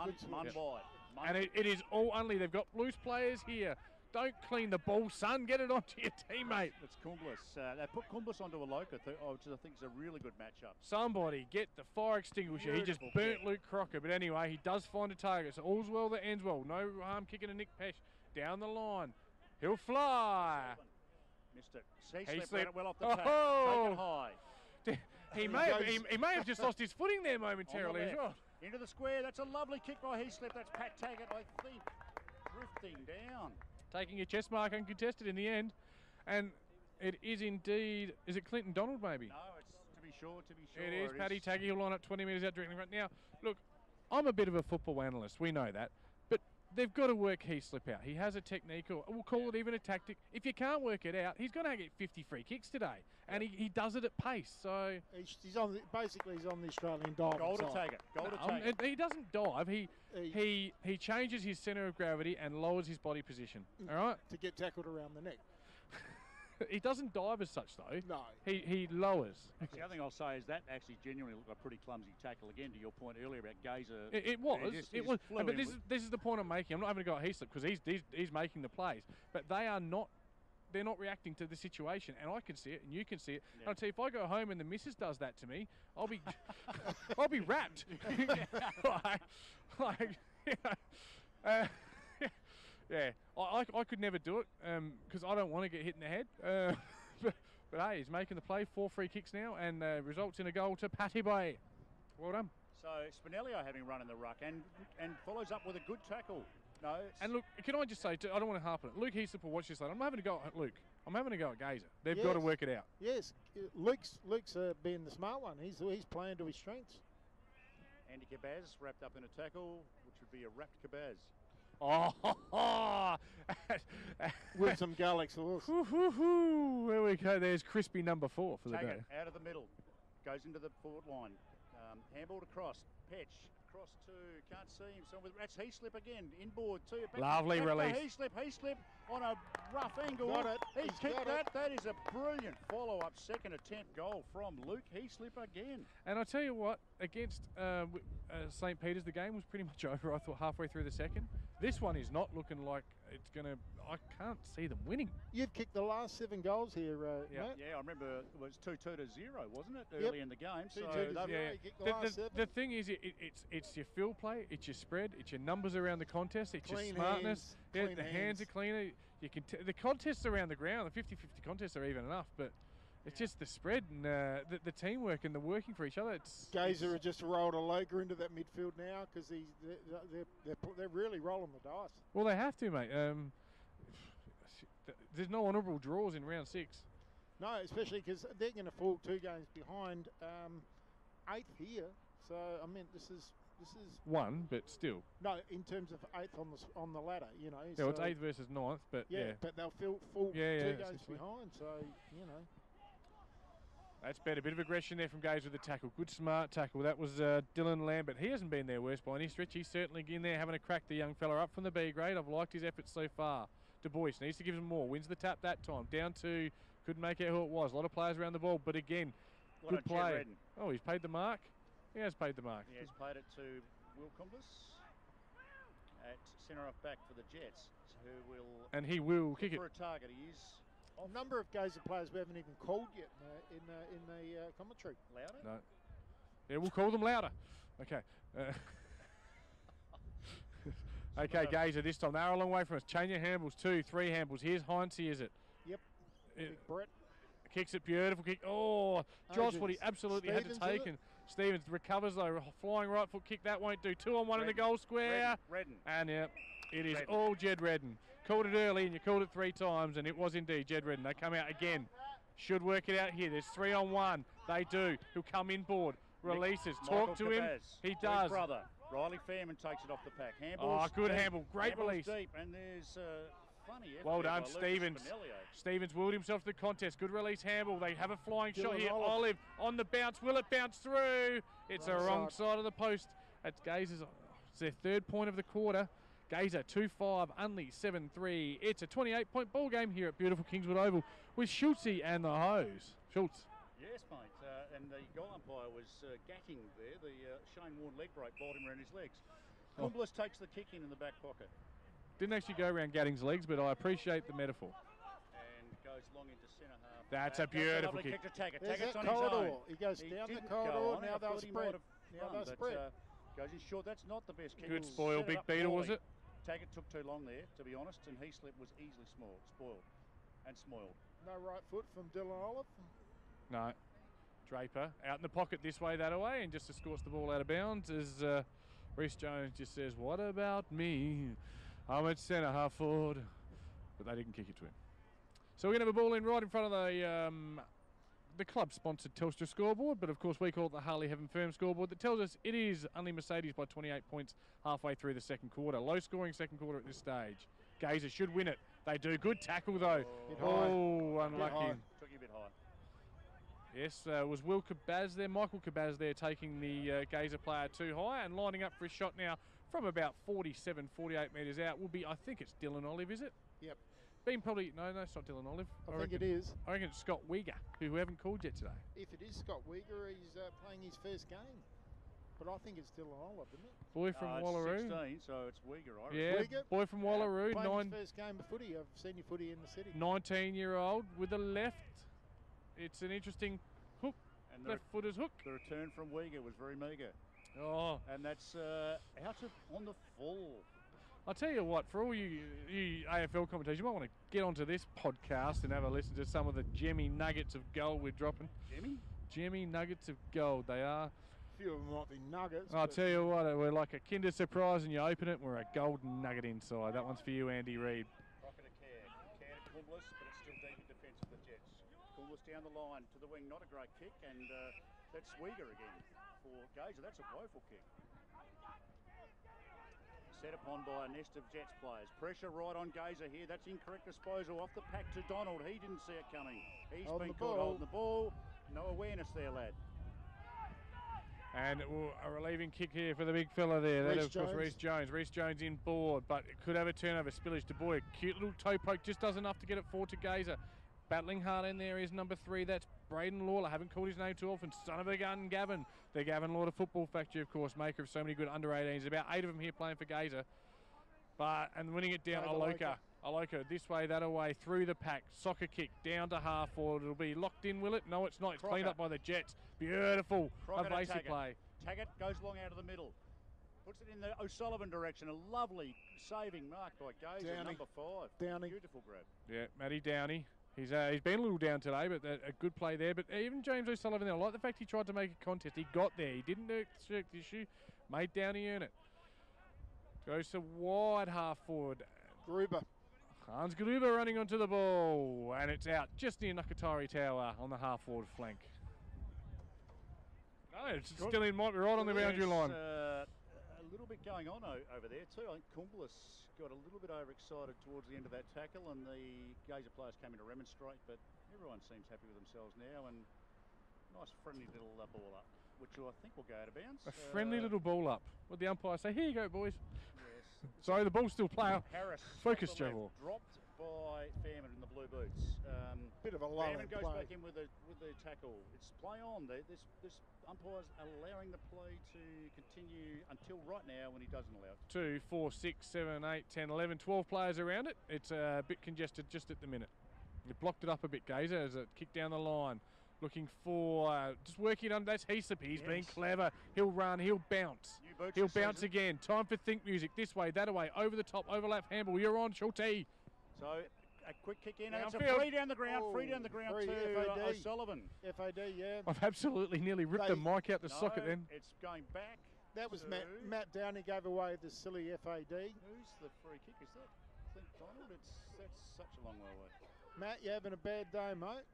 And it is all Unley. They've got loose players here. Don't clean the ball, son. Get it onto your teammate. It's Kumblus. They put Kumblus onto a Loka, which I think is a really good matchup. Somebody get the fire extinguisher. He just burnt Luke Crocker. But anyway, he does find a target. So all's well that ends well. No harm kicking a Nick Pesh down the line. He'll fly. Missed it. He slipped it well off the tack. Taken high. He may have just lost his footing there momentarily as well. Into the square. That's a lovely kick by Heaslip. That's Pat Taggart, I think, drifting down. Taking a chest mark uncontested in the end. And it is indeed, is it Clinton Donald maybe? No, it's to be sure. It is Paddy Taggart. He'll line up 20 metres out directly front. Now, look, I'm a bit of a football analyst. We know that. But they've got to work Heaslip out. He has a technique, or we'll call it even a tactic. If you can't work it out, he's going to get 50 free kicks today. And he does it at pace. So he's on the Australian dive. Goal to Taggart. Goal to Taggart. He doesn't dive. He changes his centre of gravity and lowers his body position. All right? To get tackled around the neck. He doesn't dive as such, though. No. He lowers. The other thing I'll say is that actually genuinely looked like a pretty clumsy tackle. Again, to your point earlier about Gazer. It was. But this is the point I'm making. I'm not having a go at Heaslip because he's making the plays. But they're not reacting to the situation, and I can see it, and you can see it. Yeah. And I'll tell you, if I go home and the missus does that to me, I'll be wrapped. Yeah, I could never do it because I don't want to get hit in the head. But hey, he's making the play. 4 free kicks now, and results in a goal to Patty Bay. Well done. So Spinellio having run in the ruck and follows up with a good tackle. No. And look, can I just say, I don't want to harp on it. Luke Heaslip will watch this later. I'm having a go at Luke. I'm having a go at Gazer. They've got to work it out. Yes, Luke's being the smart one. He's playing to his strengths. Andy Cabaz wrapped up in a tackle, which would be a wrapped Cabaz. With some garlic sauce. There we go. There's crispy number 4 for the day. Out of the middle. Goes into the forward line. Handballed across. Pitch. Across to, can't see him. That's Heaslip again. Inboard too. Lovely release. Heaslip on a rough angle. Got it. He's kicked that. That is a brilliant follow-up second attempt goal from Luke Heaslip again. And I'll tell you what, against St. Peter's, the game was pretty much over, I thought, halfway through the second. This one is not looking like it's going to, I can't see them winning. You've kicked the last 7 goals here, Matt. Yeah, I remember it was 2-2 to 0, wasn't it, early in the game? So the thing is, it's your field play, it's your spread, it's your numbers around the contest, it's clean your smartness. Hands, the hands are cleaner. You can the contests around the ground, the 50-50 contests are even enough, but it's just the spread and the teamwork and the working for each other. Gazer have just rolled a Loka into that midfield now because they're really rolling the dice. Well, they have to, mate. There's no honourable draws in round 6. No, especially because they're going to fall 2 games behind 8th here. So I mean, this is one, but still. No, in terms of 8th on the ladder, you know. Yeah, so it's 8th versus 9th, but yeah. But they'll fall 2 games behind, so you know. That's better. A bit of aggression there from Gaze with the tackle. Good, smart tackle. That was Dylan Lambert. He hasn't been their worst by any stretch. He's certainly in there having a crack the young fella up from the B grade. I've liked his efforts so far. Du Bois needs to give him more. Wins the tap that time. Down to, couldn't make out who it was. A lot of players around the ball, but again, good play. Oh, he's paid the mark. He has paid the mark. He has paid it to Will Cumbus at centre off back for the Jets, who will. And he will kick it for a target. He is. A number of Gazer players we haven't even called yet in the commentary. Louder? No. Yeah, we'll call them louder. Okay. Okay, Gazer this time. They're a long way from us. Change your handballs, 2, 3 handballs. Here's Heinze, is it? Yep. Big Brett. Kicks it, beautiful kick. Oh, Josh, what he absolutely had to take. And Stevens recovers though, flying right foot kick. That won't do. 2-on-1 in the goal square. Redden. And yeah, it is Redden. all Jed Redden. Called it early and you called it 3 times, and it was indeed Jed Redden. They come out again. Should work it out here. There's 3-on-1. They do. He'll come inboard. Releases. Talk to him. He does. His brother. Riley Fairman takes it off the pack. Oh, good handball. Great release. Deep, and there's funny effort. Well done, Stevens. Stevens willed himself to the contest. Good release, handball. They have a flying shot here. Olive on the bounce. Will it bounce through? It's a wrong side of the post. That's Gazer's. It's their 3rd point of the quarter. Gazer 2-5, Unley 7-3. It's a 28-point ball game here at beautiful Kingswood Oval with Schultze and the hose. Schultz. Yes, mate. And the goal umpire was gatting there. The Shane Warne leg break bowled him around his legs. Cumbus takes the kick in the back pocket. Didn't actually go around Gatting's legs, but I appreciate the metaphor. And goes long into centre half. That's a beautiful kick. To Taggart. There's Taggart's that on corridor. his own. He goes down the corridor. Now they'll spread. Goes in short. That's not the best kick. Good spoil. Big beater, was it? Taggart took too long there, to be honest, and Heaslip was easily spoiled and smoiled. No right foot from Dylan Olive. No. Draper out in the pocket this way, that away, and just escorts the ball out of bounds as Reece Jones just says, "What about me? I'm at centre half forward," but they didn't kick it to him. So we're going to have a ball in right in front of the club-sponsored Telstra scoreboard, but of course we call it the Harley Heaven Firm scoreboard that tells us it is only Mercedes by 28 points halfway through the 2nd quarter. Low-scoring 2nd quarter at this stage. Gazer should win it. They do. Good tackle though. Oh, unlucky. Took you a bit high. Yes, was Will Cabaz there, Michael Cabaz there, taking the Gazer player too high and lining up for a shot now from about 47, 48 metres out. Will be, I think it's Dylan Olive, is it? Yep. Been probably, no, it's not Dylan Olive. I think it is. I reckon it's Scott Uyghur, who we haven't called yet today. If it is Scott Uyghur, he's playing his first game. But I think it's Dylan Olive, isn't it? Boy from Wallaroo. 16, so it's Uyghur, I reckon. Yeah, boy from Wallaroo. Playing his first game of footy, of senior footy in the city. 19-year-old with a left. It's an interesting hook, and left footer's hook. The return from Uyghur was very meagre. Oh. And that's out on the full. I'll tell you what, for all you AFL commentators, you might want to get onto this podcast and have a listen to some of the gemmy nuggets of gold we're dropping. Gemmy? Gemmy nuggets of gold, they are. A few of them might be nuggets. I'll tell you what, we're like a Kinder Surprise and you open it and we're a golden nugget inside. That one's for you, Andy Reid. Pocket of care. Care to Cumbus, but it's still deep in defence of the Jets. Cumbus down the line to the wing, not a great kick, and that's Uyghur again for Gazer. That's a woeful kick. Set upon by a nest of Jets players. Pressure right on Gazer here. That's incorrect disposal off the pack to Donald. He didn't see it coming. He's been caught holding the ball. No awareness there, lad. And a relieving kick here for the big fella there. That, of course, Reece Jones. Reece Jones in board, but it could have a turnover. Spillage to Boy. Cute little toe poke. Just does enough to get it forward to Gazer. Battling hard in there is number 3. That's Braden Lawler. Haven't called his name too often. Son of a gun, Gavin. The Gavin Lawler Football Factory, of course, maker of so many good under-18s. About 8 of them here playing for Gazer. And winning it down, Aloka. Aloka this way, that away, through the pack. Soccer kick down to half forward. It'll be locked in, will it? No, it's not. It's cleaned up by the Jets. Beautiful. Evasive play. Taggart goes long out of the middle. Puts it in the O'Sullivan direction. A lovely saving mark by Gazer, number 5. Downey. Beautiful grab. Yeah, Matty Downey. He's been a little down today, but a good play there. But even James O'Sullivan there, I like the fact he tried to make a contest. He got there. He didn't exert the issue. Made Downey earn it. Goes to wide half forward. Gruber. Hans Galuba running onto the ball, and it's out just near Nakatari Tower on the half-forward flank. No, it's still in, might be right on the boundary line. A little bit going on over there too. I think Kumbalis got a little bit overexcited towards the end of that tackle, and the Gazer players came in to remonstrate, but everyone seems happy with themselves now, and nice friendly little ball up, which I think will go out of bounds. A friendly little ball up. What the umpire say? Here you go, boys. Yes. Sorry, the ball's still playing. Harris. Focus, Joe. Dropped by Fairman in the blue boots. Bit of a low Fairman goes play. back in with the tackle. It's play on. This umpire's allowing the play to continue until right now when he doesn't allow it. 2, 4, 6, 7, 8, 10, 11, 12 players around it. It's a bit congested just at the minute. It blocked it up a bit, Gazer, as it kicked down the line. Looking for, just working on, that's Heaslip. He's being clever. He'll run, he'll bounce. He'll bounce again. Time for think music. This way, that way, over the top, overlap handball. You're on, Schulte. So a quick kick in, and it's a free down the ground, to O'Sullivan. FAD, yeah. I've absolutely nearly ripped the mic out the socket then. It's going back. That was Matt Downey gave away the silly FAD. Who's the free kick? Is that Clint Donald? That's such a long way away. Matt, you having a bad day, mate?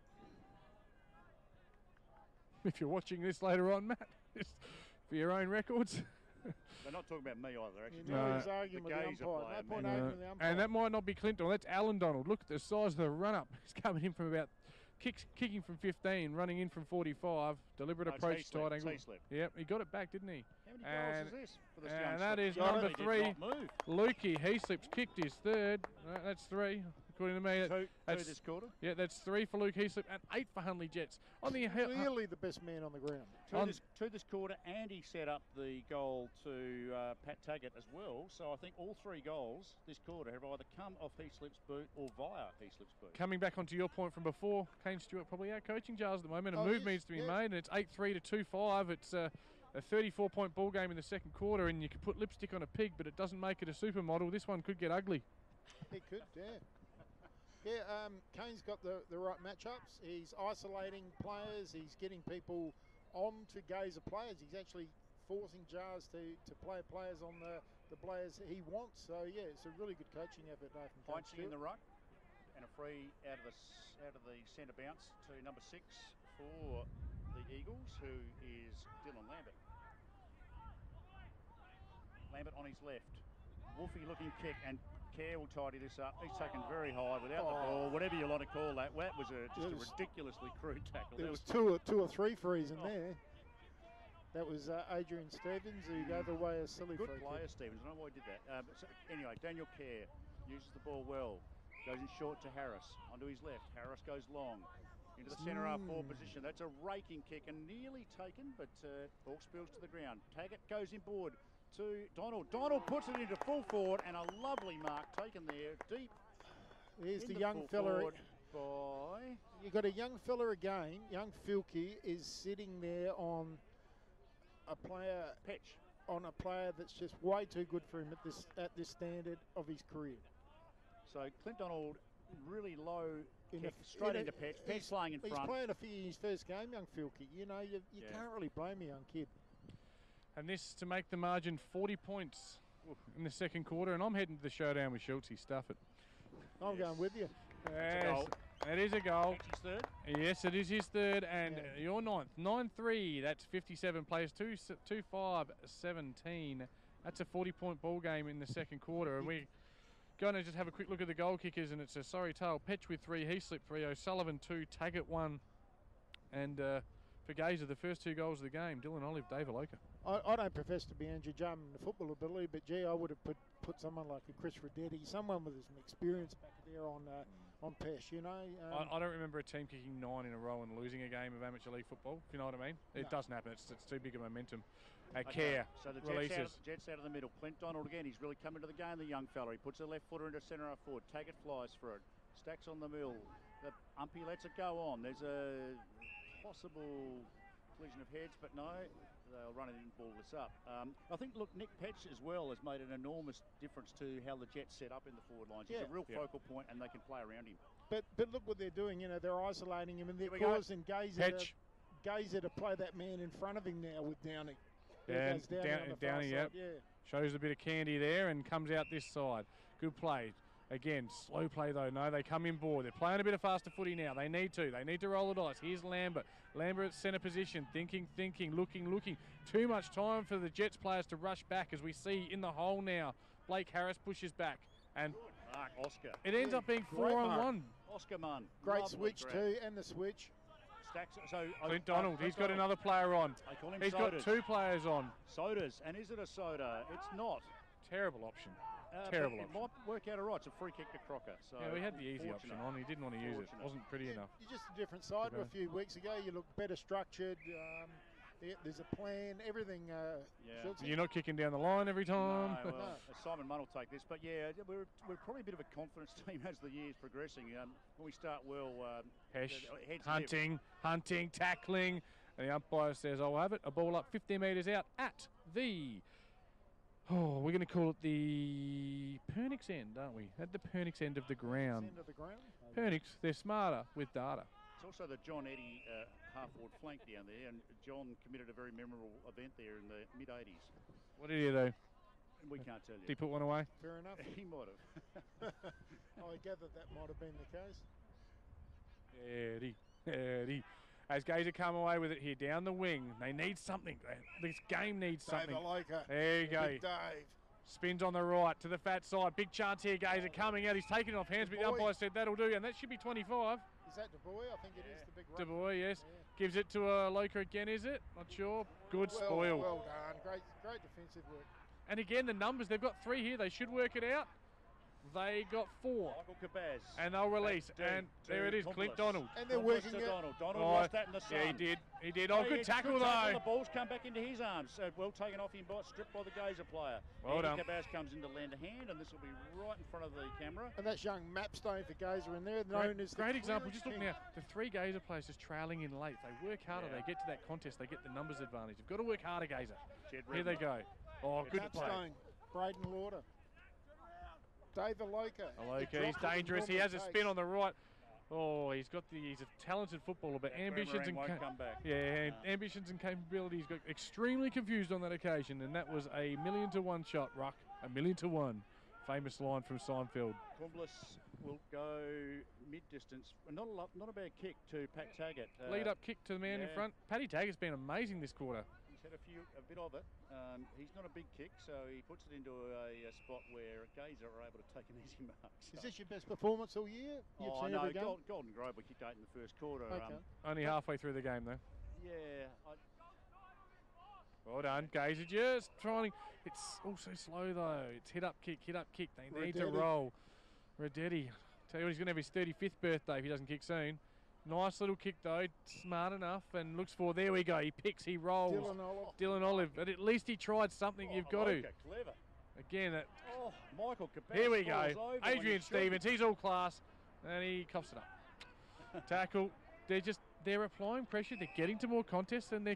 If you're watching this later on, Matt, just for your own records. They're not talking about me either, actually. No, he's arguing with the umpire. No point arguing with the umpire. And that might not be Clint Donald. That's Alan Donald. Look at the size of the run-up. He's coming in from about kicking from 15, running in from 45. Deliberate approach, tight angle. Yep, he got it back, didn't he? How many goals is this for this young And that is number 3. Lukey Heaslip's kicked his third. That's 3. According to me, that's this quarter. Yeah, that's 3 for Luke Heaslip and 8 for Hunley Jets. On the clearly the best man on the ground. To this quarter, Andy set up the goal to Pat Taggart as well. So I think all 3 goals this quarter have either come off Heaslip's boot or via Heaslip's boot. Coming back onto your point from before, Kane Stewart probably out coaching Jars at the moment. A move needs to be made, and it's 8-3 to 2-5. It's a 34-point ball game in the second quarter, and you could put lipstick on a pig, but it doesn't make it a supermodel. This one could get ugly. It could, yeah. Yeah, Kane's got the right matchups. He's isolating players. He's getting people on to Gazer players. He's actually forcing Jars to play players on the players he wants. So, yeah, it's a really good coaching effort there from Kane Stewart. In the ruck and a free out of the centre bounce to number 6 for the Eagles, who is Dylan Lambert. Lambert on his left. Wolfie looking kick, and Kerr will tidy this up. He's taken very high without the ball, whatever you like to call that. That was just a ridiculously crude tackle. There was two or three frees in there. That was Adrian Stevens who gave away a silly free. Good player, Stevens. I don't know why he did that. So anyway, Daniel Kerr uses the ball well. Goes in short to Harris. Onto his left. Harris goes long. Into the centre half-forward position. That's a raking kick and nearly taken, but ball spills to the ground. Taggart goes inboard to Donald. Donald puts it into full forward, and a lovely mark taken there, deep. Here's the young fella. By you got a young fella again. Young Filkey is sitting there on a player. Petch. On a player that's just way too good for him at this standard of his career. So Clint Donald really low. Straight into Petch. Petch playing in front. He's playing his first game, young Filkey. You know, you can't really blame a young kid. And this to make the margin 40 points in the second quarter. And I'm heading to the showdown with Schulte. Stuff it. I'm going with you. Yes, it is a goal. His third? Yes, it is his third. And your ninth. 9-3. That's 57 plays. 2-5, 17. That's a 40-point ball game in the second quarter. And we're going to just have a quick look at the goal kickers. And it's a sorry tale. Petch with 3. Heaslip 3. O'Sullivan 2. Taggart 1. And for Gazer, the first 2 goals of the game, Dylan Olive, Dave Aloka. I don't profess to be Andrew Jarman in the football ability, but gee, I would have put someone like a Chris Radetti, someone with some experience back there on Pesh, you know. I don't remember a team kicking 9 in a row and losing a game of amateur league football, if you know what I mean. It doesn't happen. It's too big a momentum. Kerr so the releases. Jets out of the middle. Clint Donald again. He's really coming to the game, the young fella. He puts the left footer into centre half forward. Taggart flies for it. Stacks on the mill. The umpy lets it go on. There's a possible collision of heads, but no, they'll run it in and ball this up. I think, look, Nick Petch as well has made an enormous difference to how the Jets set up in the forward lines. He's a real focal point, and they can play around him. But look what they're doing. You know, they're isolating him, and they're causing Gazer to play that man in front of him now with Downey. Yeah, Downey, yeah. Shows a bit of candy there and comes out this side. Good play. Again, slow play though. No, they come in board. They're playing a bit of faster footy now. They need to. They need to roll the dice. Here's Lambert. Lambert at centre position. Thinking, looking. Too much time for the Jets players to rush back, as we see in the hole now. Blake Harris pushes back. And Mark Oscar. it ends up being 4-on-1. Oscar Munn. Great switch too, and the switch. Stacks, so Clint Donald, he's got another player on. I call him He's Sodas. got 2 players on. Sodas, and is it a soda? It's not. Terrible option. But Terrible it option. might work out all right. It's a free kick to Crocker. So Yeah, we had the easy option fortunate. on. He didn't want to use it. Fortunate. Wasn't pretty enough. You're just a different side to a few weeks ago. You look better structured. There's a plan. Everything. You're not kicking down the line every time. No, well, Simon Munn will take this. But yeah, we're probably a bit of a confidence team as the year's progressing. When we start well, Hesh, heads hunting, tackling. And the umpire says, I'll have it. A ball up 15 metres out at the... Oh, we're going to call it the Pernix end, aren't we? At the Pernix end of the ground. End of the ground. Pernix, they're smarter with data. It's also the John Eddy half-forward flank down there, and John committed a very memorable event there in the mid-80s. What did he do? We can't tell you. Did he put one away? Fair enough. He might have. I gather that might have been the case. Eddie. As Gazer come away with it here down the wing. They need something. This game needs something. Loker. There you go. Big Dave. Spins on the right to the fat side. Big chance here, Gazer coming out. He's taking it off hands, but the umpire said that'll do, and that should be 25. Is that Du Bois? I think it is the big Du run. Bois, yes. Yeah. Gives it to Loker again, is it? Not sure. Good spoil. Well done. Great defensive work. And again, the numbers, they've got 3 here. They should work it out. They got 4. Michael Cabaz. And they'll release. And there it is, Clint Donald. And they're working it. Donald lost that in the sun. Yeah, he did. Oh, good tackle, though. The ball's come back into his arms. So well taken off him, stripped by the Gazer player. Well done. Cabaz comes in to lend a hand, and this will be right in front of the camera. And that's young Mapstone for Gazer in there, known as the Great example. Just look king. now. The 3 Gazer players just trailing in late. They work harder. Yeah. They get to that contest. They get the numbers advantage. You've got to work harder, Gazer. Jed Here they go. Oh, good play. Mapstone, Braden Lauder. David Loker. Loker, he's dangerous. He has a spin on the right. Oh, he's a talented footballer, but ambitions and come back. ambitions and capabilities got extremely confused on that occasion, and that was a 1,000,000-to-1 shot, Ruck. 1,000,000-to-1. Famous line from Seinfeld. Kumblis will go mid-distance. Not a bad kick to Pat Taggart. Lead up kick to the man in front. Paddy Taggart's been amazing this quarter. He's had a bit of it. He's not a big kick, so he puts it into a spot where Gazer are able to take an easy mark. So. Is this your best performance all year? You've seen every game? Golden Grove, we kicked 8 in the first quarter. Okay. Only halfway through the game, though. Yeah. Well done, Gazer just trying. It's also slow, though. It's hit up kick. They need to roll. Radetti. Tell you what, he's going to have his 35th birthday if he doesn't kick soon. Nice little kick, though. Smart enough and looks for. There we go. He picks, he rolls. Dylan Olive. But at least he tried something. You've got to. Clever. Again, that. Oh, Michael Cabaz. Here we go. Adrian Stevens. He's all class. And he coughs it up. Tackle. They're applying pressure. They're getting to more contests and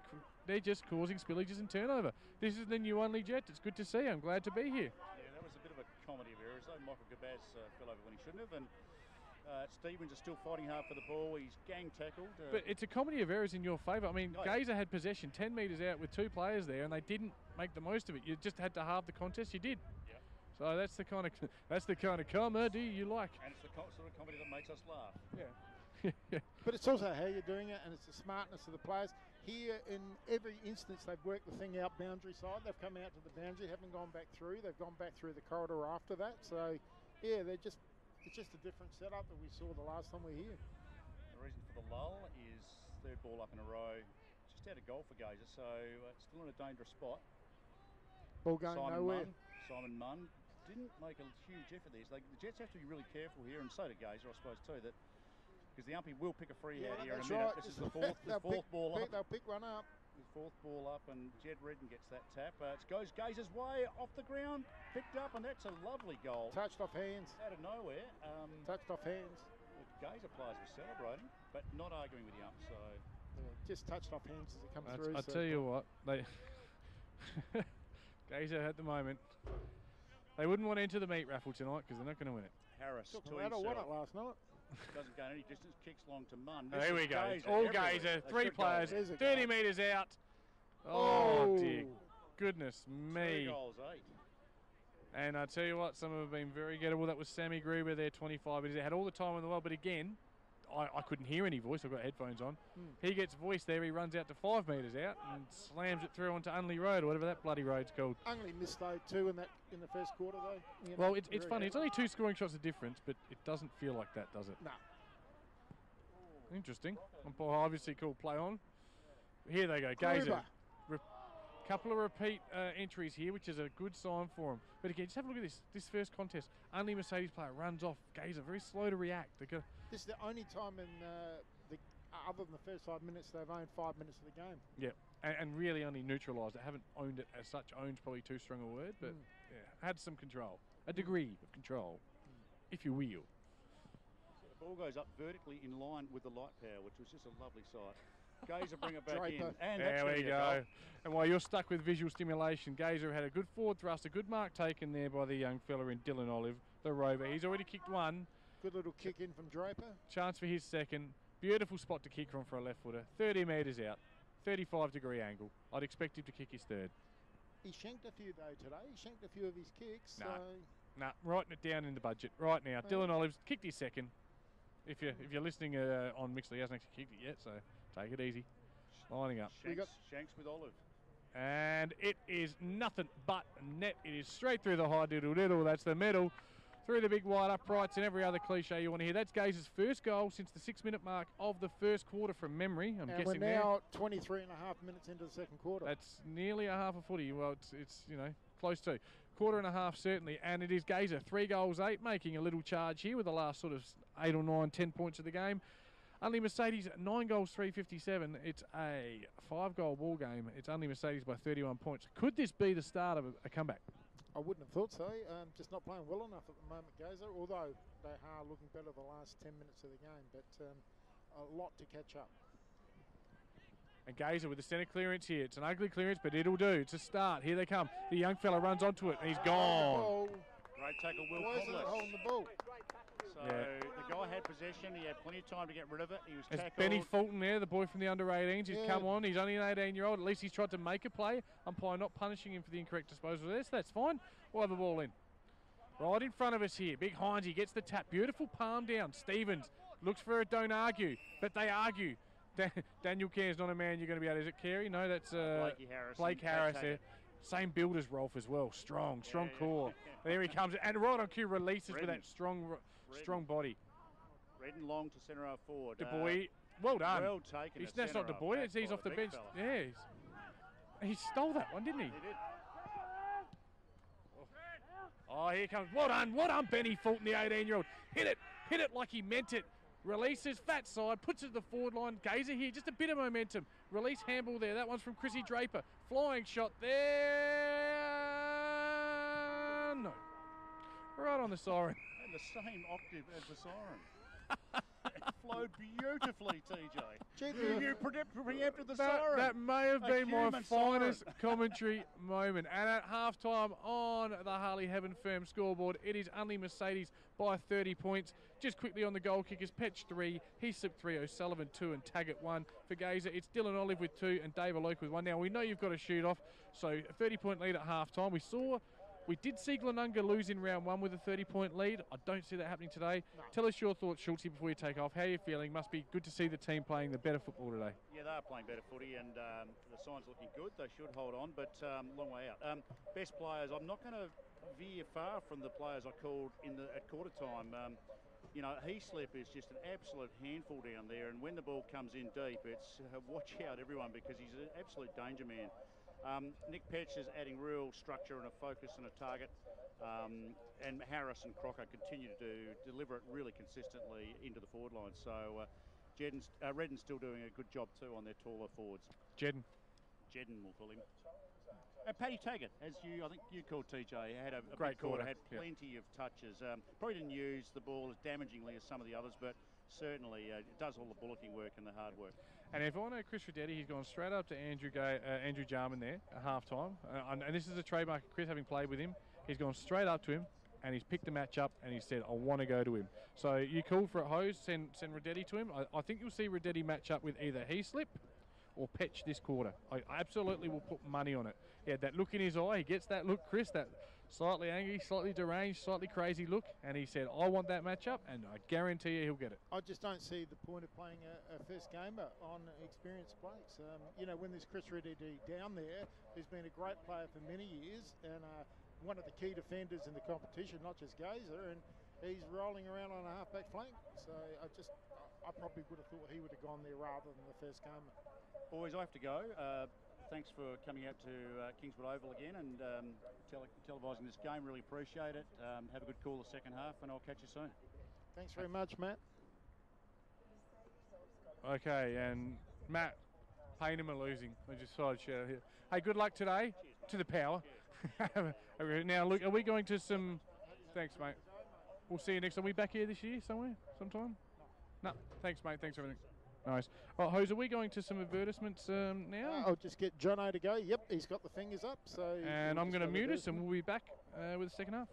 they're just causing spillages and turnover. This is the new Only Jet. It's good to see. I'm glad to be here. Yeah, that was a bit of a comedy of errors, though. Michael Cabaz fell over when he shouldn't have. And Stevens is still fighting hard for the ball. He's gang tackled. But it's a comedy of errors in your favour. I mean, Gazer had possession 10 metres out with 2 players there, and they didn't make the most of it. You just had to halve the contest. You did. Yeah. So that's the kind of comedy you like. And it's the sort of comedy that makes us laugh. Yeah. But it's also how you're doing it, and it's the smartness of the players. Here, in every instance, they've worked the thing out boundary side. They've come out to the boundary, haven't gone back through. They've gone back through the corridor after that. So, yeah, it's just a different setup that we saw the last time we were here. The reason for the lull is 3rd ball up in a row. Just out of goal for Gazer, so still in a dangerous spot. Ball going nowhere. Simon Munn didn't make a huge effort there. The Jets have to be really careful here, and so do Gazer, I suppose, too, that because the umpy will pick a free out here in a minute. Right. This is the fourth ball up. They'll pick one up. The 4th ball up, and Jed Redden gets that tap. It goes Gazer's way off the ground, picked up, and that's a lovely goal. Touched off hands. Out of nowhere. Touched off hands. The Gazer players were celebrating, but not arguing with the ump. So just touched off hands as it comes through. I'll tell you what, Gazer at the moment, they wouldn't want to enter the meat raffle tonight because they're not going to win it. Harris Took to won it last night. Doesn't go any distance, kicks long to Munn. There we go. Gazer, all everywhere. Gazer, 3 players, 30 goal. metres out. Oh, dear goodness 3 me. goals, 8. And I tell you what, some of them have been very gettable. That was Sammy Gruber there, 25 minutes. He had all the time in the world, but again, I couldn't hear any voice. I've got headphones on. He gets voice there. He runs out to 5 metres out and slams it through onto Unley Road, or whatever that bloody road's called. Unley missed though too in the first quarter though. You know, well, it's funny. It's only 2 scoring shots of difference, but it doesn't feel like that, does it? No. Interesting. Umpire obviously called play on. Here they go. Gazer. Couple of repeat entries here, which is a good sign for him. But again, just have a look at this first contest. Only Mercedes player runs off. Gazer very slow to react. This is the only time in other than the first 5 minutes they've owned 5 minutes of the game. Yeah, and really only neutralised it. Haven't owned it as such. Owned's probably too strong a word, but yeah, had some control, a degree of control, if you will. So the ball goes up vertically in line with the light power, which was just a lovely sight. Gazer bring it back in. And there we go. And while you're stuck with visual stimulation, Gazer had a good forward thrust, a good mark taken there by the young fella in Dylan Olive, the rover. He's already kicked one. Good little kick in from Draper. Chance for his second. Beautiful spot to kick from for a left footer. 30 metres out, 35-degree angle. I'd expect him to kick his third. He shanked a few though today. He shanked a few of his kicks. Nah, writing it down in the budget right now. Dylan Olive's kicked his second. If you're listening on Mixlr, he hasn't actually kicked it yet, so take it easy. Lining up. Shanks with Olive. And it is nothing but net. It is straight through the high diddle. That's the medal. Through the big wide uprights and every other cliche you want to hear. That's Gazer's first goal since the 6-minute mark of the first quarter from memory. I'm guessing we're now 23 and a half minutes into the second quarter. That's nearly a half a footy. Well, it's close to. Quarter and a half certainly. And it is Gazer, 3 goals, 8, making a little charge here with the last sort of 8 or 9, 10 points of the game. Only Mercedes, 9 goals, 357. It's a 5-goal ball game. It's only Mercedes by 31 points. Could this be the start of a comeback? I wouldn't have thought so. Just not playing well enough at the moment, Gazer, although they are looking better the last 10 minutes of the game, but a lot to catch up. And Gazer with the centre clearance here. It's an ugly clearance, but it'll do. It's a start. Here they come. The young fella runs onto it, and he's gone. Great tackle, Will Why isn't it holding the ball? So the guy had possession. He had plenty of time to get rid of it. He was tackled. Benny Fulton there, the boy from the under-18s. He's come on. He's only an 18-year-old. At least he's tried to make a play. Umpire not punishing him for the incorrect disposal of this. That's fine. We'll have a ball in. Right in front of us here. Big Hines, he gets the tap. Beautiful palm down. Stevens looks for it. Don't argue. But they argue. Daniel Cairn's not a man you're going to be able to... Is it Carey? No, that's Blake Harris there. Same build as Rolf as well. Strong core. There he comes. And right on cue, releases with that strong body. Redden long to centre half forward. Du Bois, well done. Well taken. That's not Du Bois, he's off the bench. Yeah, he stole that one, didn't he? He did. Oh, here comes. Well done, Benny Fulton, the 18-year-old. Hit it like he meant it. Releases, fat side, puts it to the forward line. Gazer here, just a bit of momentum. Release handball there. That one's from Chrissy Draper. Flying shot there. No. Right on the siren. And the same octave as the siren. It flowed beautifully, TJ. You preempted the siren. That may have been my finest commentary moment. And at halftime on the Harley Heaven Firm scoreboard, it is only Mercedes by 30 points. Just quickly on the goal kickers, Petch 3, Heaslip 3, O'Sullivan 2 and Taggart 1. For Gazer, it's Dylan Olive with 2 and Dave Aloke with 1. Now, we know you've got to shoot off, so a 30-point lead at halftime. We did see Glenunga lose in round 1 with a 30-point lead. I don't see that happening today. No. Tell us your thoughts, Schultze, before you take off. How are you feeling? Must be good to see the team playing the better football today. Yeah, they are playing better footy, and the sign's looking good. They should hold on, but long way out. Best players, I'm not going to veer far from the players I called at quarter time. Heaslip is just an absolute handful down there, and when the ball comes in deep, it's watch out, everyone, because he's an absolute danger man. Nick Petch is adding real structure and a focus and a target, and Harris and Crocker continue to deliver it really consistently into the forward line. So Redden's still doing a good job too on their taller forwards. Jedden we'll call him. And Paddy Taggart, as I think you called TJ, had a great quarter, had plenty of touches. Probably didn't use the ball as damagingly as some of the others, but certainly it does all the bullocking work and the hard work. And if I know Chris Radetti, he's gone straight up to Andrew Jarman there at half-time. And this is a trademark of Chris, having played with him. He's gone straight up to him, and he's picked a match up, and he said, I want to go to him. So you call for it, Hose, send Radetti to him. I think you'll see Radetti match up with either Heaslip or Petch this quarter. I absolutely will put money on it. He had that look in his eye. He gets that look, Chris, that slightly angry, slightly deranged, slightly crazy look, and he said, I want that matchup, and I guarantee you he'll get it. I just don't see the point of playing a first gamer on experienced blokes. You know, when there's Chris Reddy down there, who's been a great player for many years, and one of the key defenders in the competition, not just Gazer, and he's rolling around on a halfback flank. So I probably would have thought he would have gone there rather than the first gamer. Boys, I have to go. Thanks for coming out to Kingswood Oval again and televising this game. Really appreciate it. Have a good call the second half, and I'll catch you soon. Thanks very much, Matt. Okay, and Matt, pain or losing. I just thought I'd share here. Hey, good luck today. Cheers. To the power. Now, look, are we going to some... Thanks, mate. We'll see you next time. Are we back here this year somewhere, sometime? No. Thanks, mate. Thanks for everything. Nice. All right, Hose, are we going to some advertisements now? I'll just get Jono to go. Yep, he's got the fingers up. So. And I'm going to mute us, and we'll be back with the second half.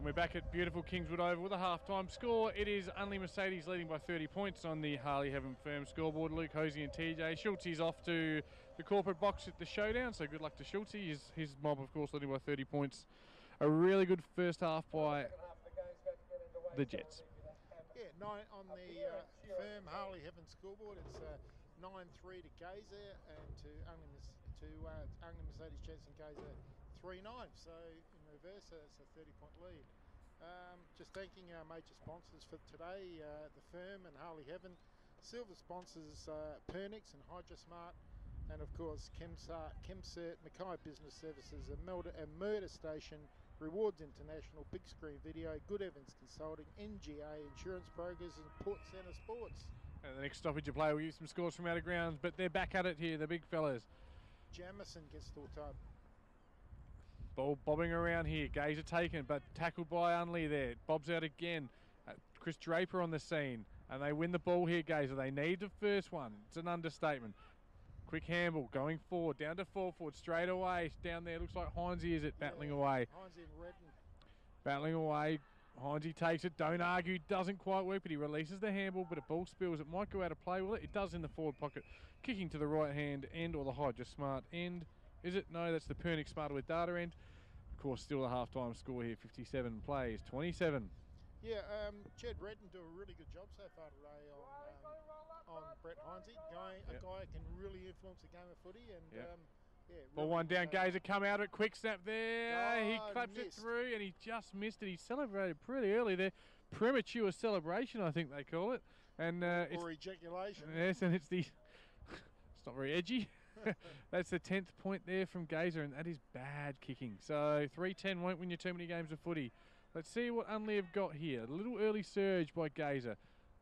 We're back at beautiful Kingswood Oval with a half-time score. It is Unley Mercedes leading by 30 points on the Harley Heaven Firm scoreboard. Luke Hosey and TJ. Schultze's off to the corporate box at the showdown, so good luck to Schultze. His mob, of course, leading by 30 points. A really good first half by the Jets. Yeah, 9 on the Firm Harley Heaven scoreboard. It's 9-3 to Gazer and to Unley Mercedes Jensen Gazer 3-9. So in reverse, it's a 30-point lead. Just thanking our major sponsors for today, the Firm and Harley Heaven. Silver sponsors Pernix and HydroSmart, and of course ChemCert, Mackay Business Services, and Murder Station, Rewards International, Big Screen Video, Good Evans Consulting, NGA Insurance Brokers, and Port Centre Sports. And the next stoppage of play, we'll use some scores from out of grounds, but they're back at it here, the big fellas. Jamison gets to a top. Ball bobbing around here. Gazer taken, but tackled by Unley there. Bobs out again. Chris Draper on the scene. And they win the ball here, Gazer. They need the first one. It's an understatement. Quick handball going forward. Down to forward. Straight away. Down there. Looks like Heinze is it. Battling away. Heinze and Redden. Battling away. Heinze takes it. Don't argue. Doesn't quite work, but he releases the handball, but a ball spills. It might go out of play. Well, it does in the forward pocket. Kicking to the right hand end or the HydroSmart end. Is it? No, that's the Pernix Smarter with data end. Of course, still a half-time score here. 57 plays, 27. Yeah, Jed Redden do a really good job so far today on Brett Heinze. A guy who can really influence the game of footy. And Ball one down, Gazer come out of it. Quick snap there. He claps it through and he just missed it. He celebrated pretty early there. Premature celebration, I think they call it. And or ejaculation. Yes, and it's it's not very edgy. That's the 10th point there from Gazer, and that is bad kicking. So 3-10 won't win you too many games of footy. Let's see what Unley have got here. A little early surge by Gazer.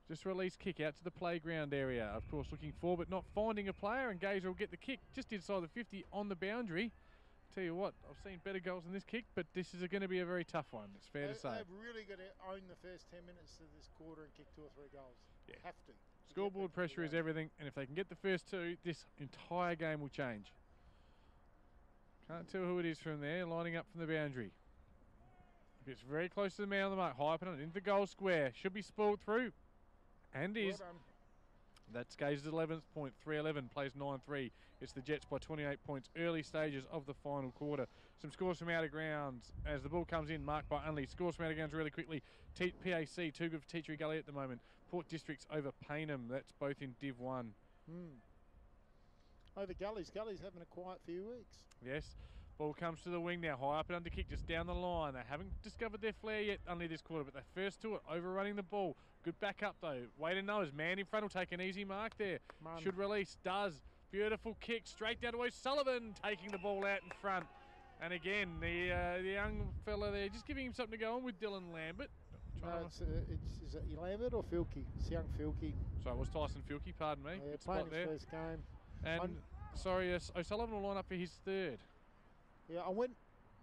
Just release kick out to the playground area. Of course, looking forward, but not finding a player, and Gazer will get the kick just inside the 50 on the boundary. Tell you what, I've seen better goals than this kick, but this is going to be a very tough one. It's fair to say. They've really got to own the first 10 minutes of this quarter and kick 2 or 3 goals. Yeah. Have to. Scoreboard pressure is everything, and if they can get the first 2, this entire game will change. Can't tell who it is from there, lining up from the boundary. Gets very close to the man on the mark, high up and into the goal square. Should be spoiled through, and is. Well done. That's Gazer's 11th point, 3-11, plays 9-3. It's the Jets by 28 points, early stages of the final quarter. Some scores from out of grounds as the ball comes in, marked by Unley. Scores from out of grounds really quickly. PAC, too good for Teachery Gully at the moment. Port Districts over Paynham, that's both in Div 1. Over Gullies. Gullies having a quiet few weeks. Yes. Ball comes to the wing now, high up and under kick, just down the line. They haven't discovered their flair yet, Unley this quarter, but they're first to it, overrunning the ball. Good backup though. Way to know, his man in front will take an easy mark there. Should release, does. Beautiful kick, straight down to O'Sullivan, taking the ball out in front. And again, the young fella there, just giving him something to go on with Dylan Lambert. No, is it Lambert or Filkey? It's young Filkey. So it was Tyson Filkey, pardon me. Yeah, playing his first game. And sorry, O'Sullivan will line up for his 3rd. Yeah, I went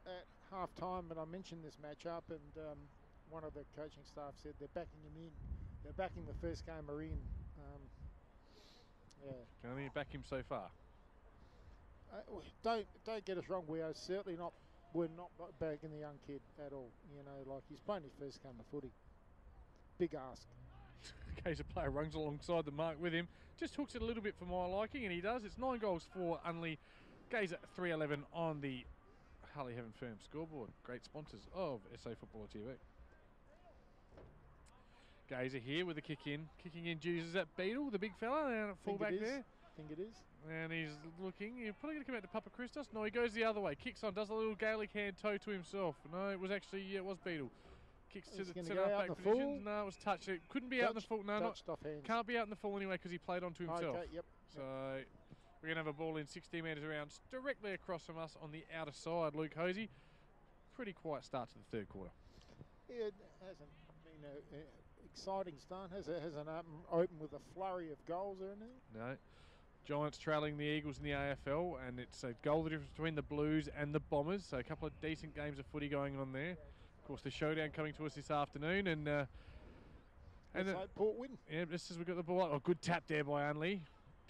at half time and I mentioned this matchup, and one of the coaching staff said they're backing him in. They're backing the first gamer in. Can only back him so far. Don't get us wrong. We're not backing the young kid at all. You know, like he's playing his first game of footy. Big ask. Gazer player runs alongside the mark with him. Just hooks it a little bit for my liking, and he does. It's 9 goals for Unley. Gazer 3-11 on the Harley Heaven Firm scoreboard. Great sponsors of SA Footballer TV. Gazer here with a kick in. Kicking in duties. Is that Beadle, the big fella, down at fullback there? I think it is. And he's looking. He's probably going to come out to Papa Christos. No, he goes the other way. Kicks on, does a little Gaelic hand toe to himself. No, it was actually, it was Beadle. Kicks to the halfback position. No, it was touched. It couldn't be out in the full. No, can't be out in the full anyway because he played onto himself. Okay, yep. So we're going to have a ball in 16 metres around, directly across from us on the outer side. Luke Hosey. Pretty quiet start to the 3rd quarter. Yeah, it hasn't been an exciting start. Hasn't opened with a flurry of goals or anything. No. Giants trailing the Eagles in the AFL, and it's a goal difference between the Blues and the Bombers. So a couple of decent games of footy going on there. Of course, the showdown coming to us this afternoon, and Port win. Yeah, just as we got the ball. Oh, good tap there by Unley,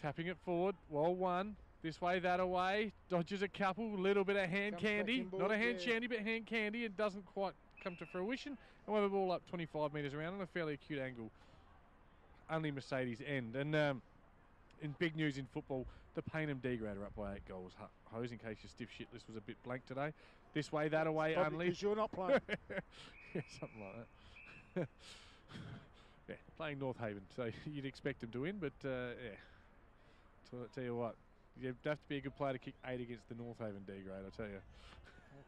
tapping it forward. Well won. This way, that away. Dodges a couple. Little bit of hand candy. Not a hand shandy, but hand candy, and doesn't quite come to fruition, and we'll have a ball up 25 metres around on a fairly acute angle. Only Mercedes end. And in big news in football, the Payneham D grade are up by 8 goals. Hose, in case your stiff shit list was a bit blank today. This way, that away, only. Because you're not playing. Yeah, something like that. Yeah, playing North Haven, so you'd expect them to win, but yeah. So I tell you what, you'd have to be a good player to kick 8 against the North Haven D grade, I tell you.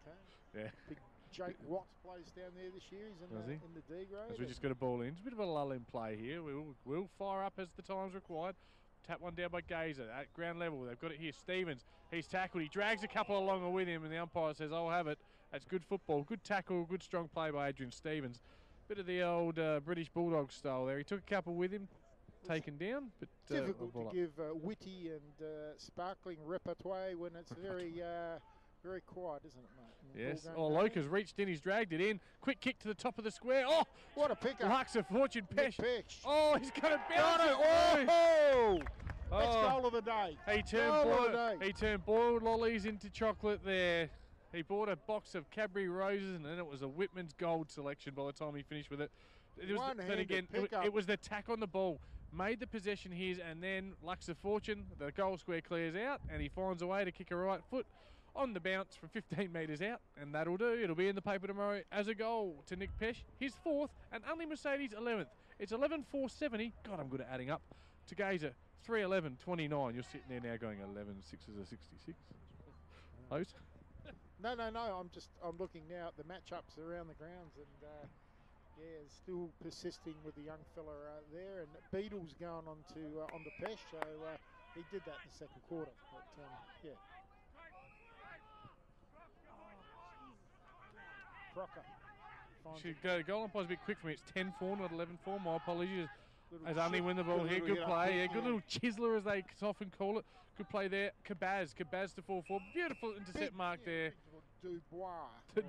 Okay. Yeah. Big Jake Watts plays down there this year. He's in the D grade. As we just got a ball in. It's a bit of a lull in play here. We'll fire up as the time's required. Tap one down by Gazer at ground level. They've got it here. Stevens, he's tackled. He drags a couple along with him, and the umpire says, I'll have it. That's good football. Good tackle, good strong play by Adrian Stevens. Bit of the old British Bulldog style there. He took a couple with him, taken down. But difficult to give witty and sparkling repertoire when it's very very quiet, isn't it, mate? Yes. Oh, Loka's reached in. He's dragged it in. Quick kick to the top of the square. Oh, what a pickup. Lux of Fortune Pesh. Oh, he's going to bounce it. Oh! That's goal of the day. He turned boiled lollies into chocolate there. He bought a box of Cadbury Roses, and then it was a Whitman's Gold selection by the time he finished with it. But again, it was the tack on the ball. Made the possession his, and then Lux of Fortune, the goal square clears out, and he finds a way to kick a right foot on the bounce from 15 metres out, and that'll do. It'll be in the paper tomorrow as a goal to Nick Pesh, his 4th, and only Mercedes 11th. It's 11.470. God, I'm good at adding up. To Gazer, 3:11.29. You're sitting there now going 11.6 is a 66. Hose? No. I'm looking now at the matchups around the grounds, and yeah, still persisting with the young fella there, and Beadle's going onto Pesh, so he did that in the second quarter. But yeah. Crocker. Should go to goal umpire's a bit quick for me. It's 10-4, not 11-4. My apologies. As only win the ball here. Good play. Yeah, good little chiseler, as they often call it. Good play there. Cabaz to 4-4. Beautiful intercept mark there. Dubois.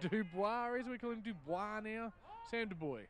Dubois, as we call him, Dubois now. Sam Dubois.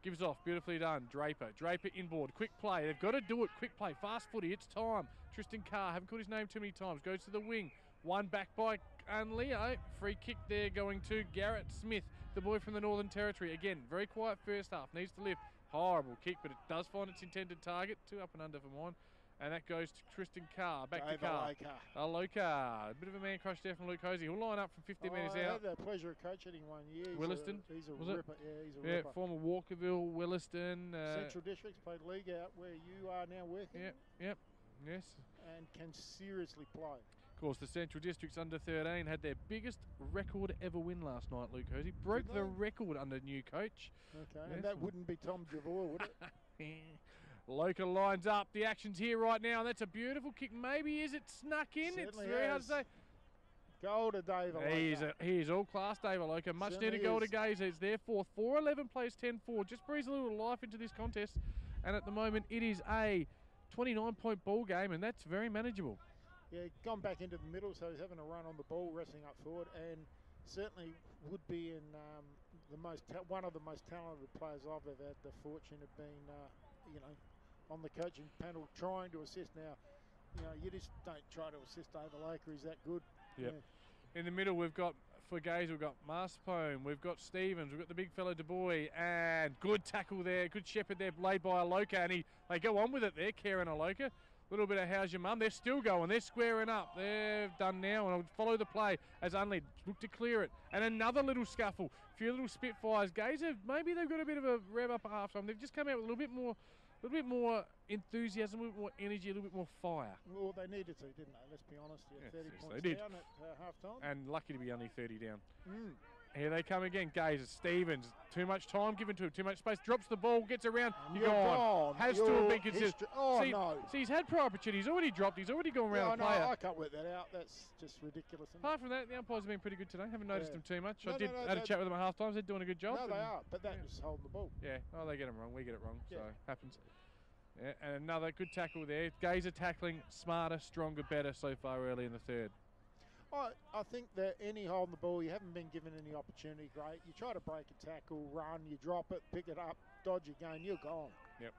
Gives off. Beautifully done. Draper inboard. Quick play. They've got to do it. Quick play. Fast footy. It's time. Tristan Carr. Haven't called his name too many times. Goes to the wing. One back by Leo. Free kick there going to Garrett Smith, the boy from the Northern Territory. Again, very quiet first half. Needs to lift. Horrible kick, but it does find its intended target. 2 up and under for mine. And that goes to Tristan Carr. Back to Carr. Loka. A bit of a man crush there from Luke Hosey. He'll line up from 50 metres out. I had the pleasure of coaching him one year. Williston. He's a ripper. Yeah, he's a ripper. Former Walkerville, Williston. Central Districts, played league out where you are now working. Yep. Yes. And can seriously play. Of course, the Central Districts under 13 had their biggest record ever win last night, Luke Hosey. Broke the record under new coach. Okay, yes. And that wouldn't be Tom Javoy, would it? Loka lines up. The action's here right now, and that's a beautiful kick. Maybe is it snuck in? Certainly it's very hard to say. Goal to Dave Aloka. He is all class, Dave Aloka. Much needed goal to Gaze. It's their 4th. 4-11 plays 10-4. Just breathes a little life into this contest. And at the moment, it is a 29-point ball game, and that's very manageable. Yeah, gone back into the middle, so he's having a run on the ball, wrestling up forward, and certainly would be in one of the most talented players I've ever had the fortune of being, on the coaching panel trying to assist. Now, you just don't try to assist Dave Aloka. He's that good. Yep. Yeah. In the middle, we've got, for Gaze, we've got Masterpone, we've got Stevens, we've got the big fella Dubois, and good tackle there, good shepherd there, laid by Aloka, and they go on with it there, Karen Aloka. Little bit of how's your mum. They're still going. They're squaring up. They've done now, and I'll follow the play as Unley look to clear it. And another little scuffle. A few little spitfires. Gazer, maybe they've got a bit of a rev up at half time. They've just come out with a little bit more enthusiasm, a little bit more energy, a little bit more fire. Well, they needed to, didn't they? Let's be honest. Yeah, 30 points down at half time. And lucky to be only 30 down. Here they come again. Gazer, Stevens. Too much time given to him. Too much space. Drops the ball. Gets around. You're gone. Has to have been considered. No. See, he's had prior opportunities. He's already dropped. He's already gone around the player. I can't work that out. That's just ridiculous. Apart from that, the umpires have been pretty good today. Haven't noticed them too much. I had a chat with them at half time. They're doing a good job. No, they are. But that was holding the ball. Yeah. Oh, they get them wrong. We get it wrong. So happens. Yeah, and another good tackle there. Gazer tackling smarter, stronger, better so far early in the third. I think that any holding the ball, you haven't been given any opportunity, great. You try to break a tackle, run, you drop it, pick it up, dodge again, you're gone. Yep.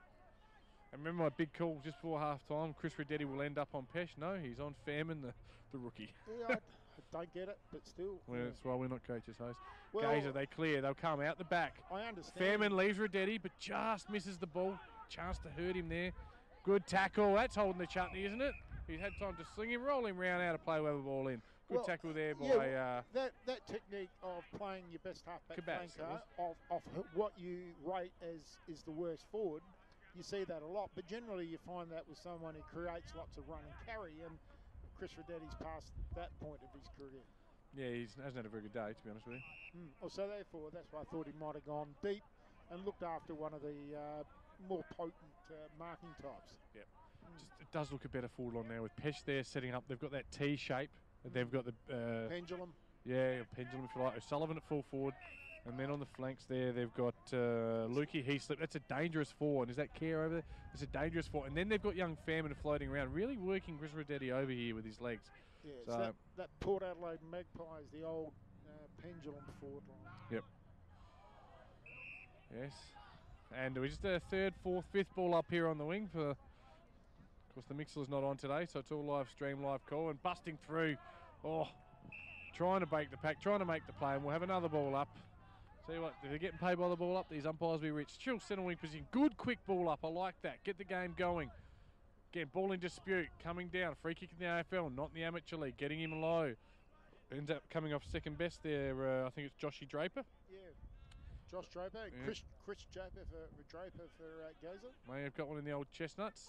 And remember my big call just before half time, Chris Redetti will end up on Pesh. No, he's on Fairman, the rookie. Yeah, don't get it, but still. Well, that's why we're not coaches, host. Well, Gazer, they clear. They'll come out the back. I understand. Fairman leaves Radetti, but just misses the ball. Chance to hurt him there. Good tackle. That's holding the chutney, isn't it? He's had time to sling him, roll him round out of play, Webb Oval in. Good tackle there by... that technique of playing your best halfback Gepps, flanker, of what you rate as is the worst forward, you see that a lot. But generally you find that with someone who creates lots of run and carry, and Chris Radetti's past that point of his career. Yeah, he hasn't had a very good day, to be honest with you. Well, so therefore, that's why I thought he might have gone deep and looked after one of the more potent marking types. Yep. It does look a better forward line now with Pesh there setting up. They've got that T shape. They've got the pendulum. Yeah, pendulum if you like. O'Sullivan at full forward. And then on the flanks there, they've got Lukey Heaslip. That's a dangerous four. And is that Kerr over there? It's a dangerous four. And then they've got young Fairman floating around, really working Chris Radetti over here with his legs. Yeah, so that Port Adelaide Magpies, the old pendulum forward line. Yep. Yes. And we're just a third, fourth, fifth ball up here on the wing for... Of course, the mixer's not on today, so it's all live stream, live call, and busting through. Oh, trying to break the pack, trying to make the play, and we'll have another ball up. See what, if they're getting paid by the ball up, these umpires will be rich. Chill centre wing position, good quick ball up, I like that. Get the game going. Again, ball in dispute, coming down, free kick in the AFL, not in the amateur league, getting him low. Ends up coming off second best there, I think it's Joshy Draper. Yeah, Josh Draper, yeah. Chris Draper for Gazer. May have got one in the old chestnuts.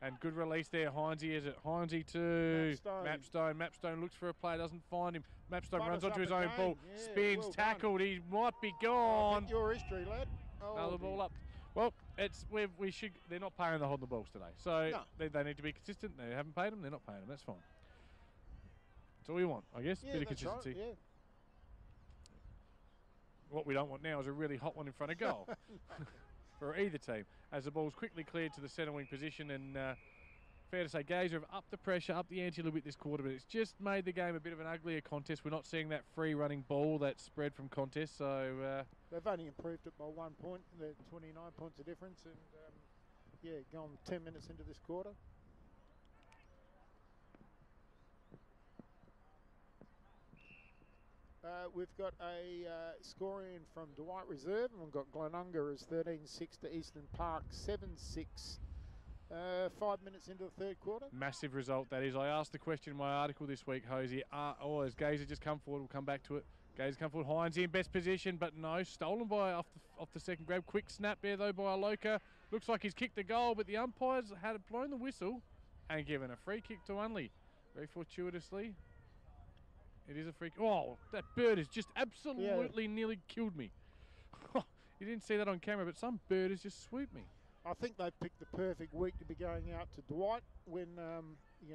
And good release there, Heinze is it? Heinze to Mapstone. Mapstone looks for a play, doesn't find him. Mapstone runs onto his own ball, spins, tackled. He might be gone. Your history, lad. Another ball up. Well, we should. They're not paying the holding the balls today, so they need to be consistent. They haven't paid them. They're not paying them. That's fine. That's all you want, I guess. Bit of consistency. Right, yeah. What we don't want now is a really hot one in front of goal. For either team, as the ball's quickly cleared to the centre wing position, and fair to say Gazer have upped the pressure, upped the ante a little bit this quarter, but it's just made the game a bit of an uglier contest. We're not seeing that free running ball that spread from contest, so... They've only improved it by 1 point. They're 29 points of difference, and yeah, gone 10 minutes into this quarter. We've got a scoring from Dwight Reserve, and we've got Glenunga as 13-6 to Eastern Park, 7-6, 5 minutes into the third quarter. Massive result, that is. I asked the question in my article this week, Hosey, has Gazer just come forward? We'll come back to it. Gazer come forward, Heinze in best position, but no, stolen by off the second grab. Quick snap there, though, by Aloka. Looks like he's kicked the goal, but the umpires had blown the whistle and given a free kick to Unley, very fortuitously. It is a free kick. Oh, that bird has just absolutely nearly killed me. You didn't see that on camera, but some bird has just swooped me. I think they picked the perfect week to be going out to Dwight when they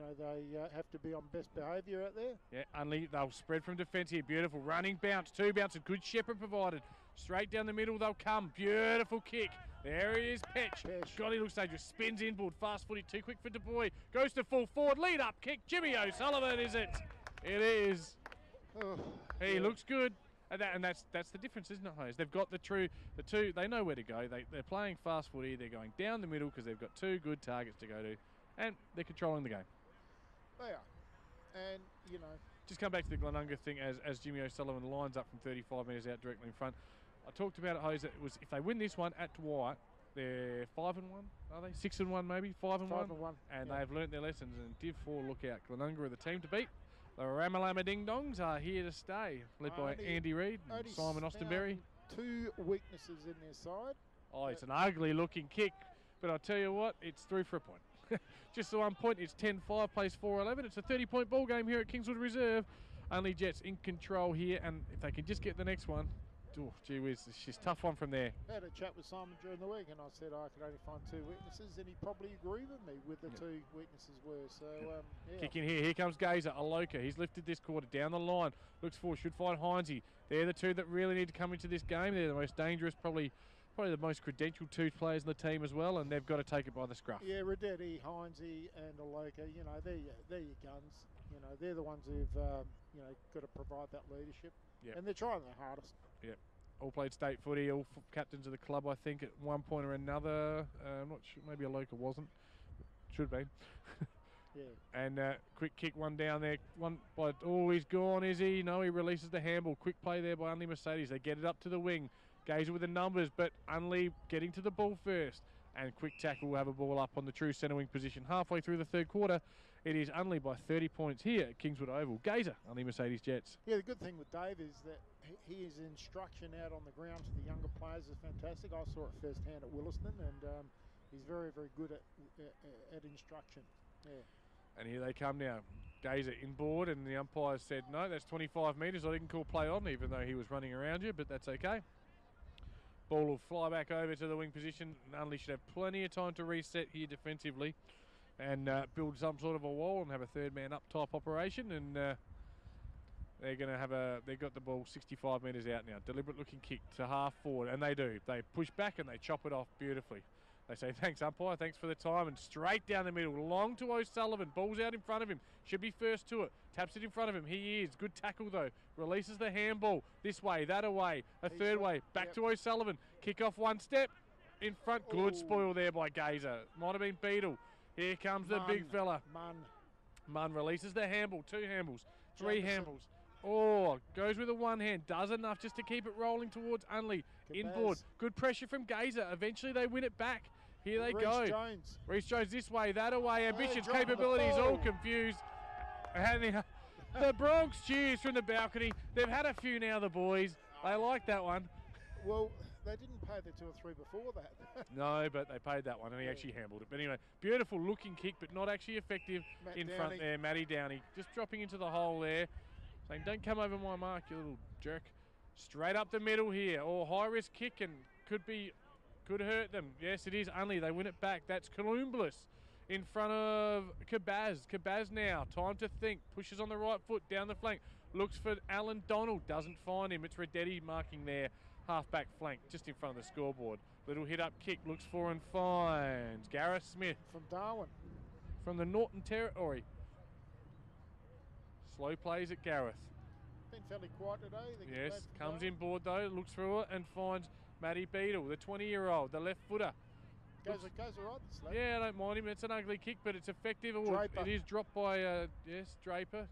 have to be on best behaviour out there. Yeah, Unley, they'll spread from defence here. Beautiful running bounce, two bounces, good shepherd provided. Straight down the middle they'll come. Beautiful kick. There he is, Petch. God, he looks dangerous. Spins inboard, fast footy, too quick for Du Bois. Goes to full forward, lead up kick. Jimmy O'Sullivan, is it? It is. He looks good, and that's the difference, isn't it, Hose? They've got the two. They know where to go. They're playing fast footy. They're going down the middle because they've got two good targets to go to, and they're controlling the game. They are, and just come back to the Glenunga thing as Jimmy O'Sullivan lines up from 35 metres out directly in front. I talked about it, Hose. It was if they win this one at Dwight, they're 5-1. Are they 6-1 maybe? 5-1. 5-1. And they've learnt their lessons. And Div 4, look out. Glenunga are the team to beat. The Ramalama Ding Dongs are here to stay, led by Andy Reid and Simon Austenberry. Two weaknesses in their side. Oh, it's an ugly looking kick, but I'll tell you what, it's through for a point. Just the 1 point, it's 10-5, plays 4-11. It's a 30-point ball game here at Kingswood Reserve. Only Jets in control here, and if they can just get the next one, oh, gee whiz, she's a tough one from there. I had a chat with Simon during the week, and I said I could only find two weaknesses, and he probably agreed with me with the two weaknesses were. So, Kick in here. Here comes Gazer. Aloka. He's lifted this quarter down the line. Looks forward. Should find Heinze. They're the two that really need to come into this game. They're the most dangerous, probably the most credentialed two players in the team as well, and they've got to take it by the scruff. Yeah, Radetti, Heinze, and Aloka. They're your guns. They're the ones who've got to provide that leadership, and they're trying their hardest. Yep. All played state footy, all captains of the club, I think, at one point or another. I'm not sure, maybe Aloka wasn't. Should be. Yeah. And quick kick, one down there. One by, oh, he's gone, is he? No, he releases the handball. Quick play there by Unley Mercedes. They get it up to the wing. Gazer with the numbers, but Unley getting to the ball first. And quick tackle will have a ball up on the true centre wing position. Halfway through the third quarter, it is Unley by 30 points here at Kingswood Oval. Gazer, Unley Mercedes Jets. Yeah, the good thing with Dave is that his instruction out on the ground to the younger players is fantastic. I saw it firsthand at Williston, and he's very, very good at instruction. Yeah. And here they come now. Gazer inboard, and the umpire said, no, that's 25 metres. I didn't call play on, even though he was running around you, but that's okay. Ball will fly back over to the wing position. Unley should have plenty of time to reset here defensively and build some sort of a wall and have a third man up type operation. And they're going to have they've got the ball 65 metres out now. Deliberate looking kick to half forward, and they do. They push back and they chop it off beautifully. They say, thanks, umpire, thanks for the time, and straight down the middle, long to O'Sullivan. Ball's out in front of him, should be first to it. Taps it in front of him, he is. Good tackle, though. Releases the handball, this way, that away, a third way, back to O'Sullivan. Kick off one step, in front, good spoil there by Gazer. Might have been Beadle. Here comes the big fella. Munn releases the handball, 2 handballs, 3 handballs. Oh, goes with a one hand, does enough just to keep it rolling towards Unley. Inboard, good pressure from Gazer. Eventually they win it back. Here they go. Reece Jones this way, that away. Ambitions, capabilities, all confused. And the Bronx cheers from the balcony. They've had a few now, the boys. They like that one. Well, they didn't pay the 2 or 3 before that. No, but they paid that one, and he actually handled it. But anyway, beautiful looking kick, but not actually effective front there. Matty Downey just dropping into the hole there, saying, don't come over my mark, you little jerk. Straight up the middle here. Oh, high risk kick, and could hurt them. Yes, it is Unley. They win it back. That's Columbus in front of Cabaz. Cabaz now. Time to think. Pushes on the right foot down the flank. Looks for Alan Donald. Doesn't find him. It's Redetti marking there. Half-back flank just in front of the scoreboard. Little hit-up kick. Looks for and finds Gareth Smith. From Darwin. From the Norton Territory. Slow plays at Gareth. Been fairly quiet today. Yes, comes in board though. Looks through it and finds Matty Beadle, the 20-year-old, the left footer. Goes all right, this lad. Yeah, I don't mind him. It's an ugly kick, but it's effective. It is dropped by, Draper.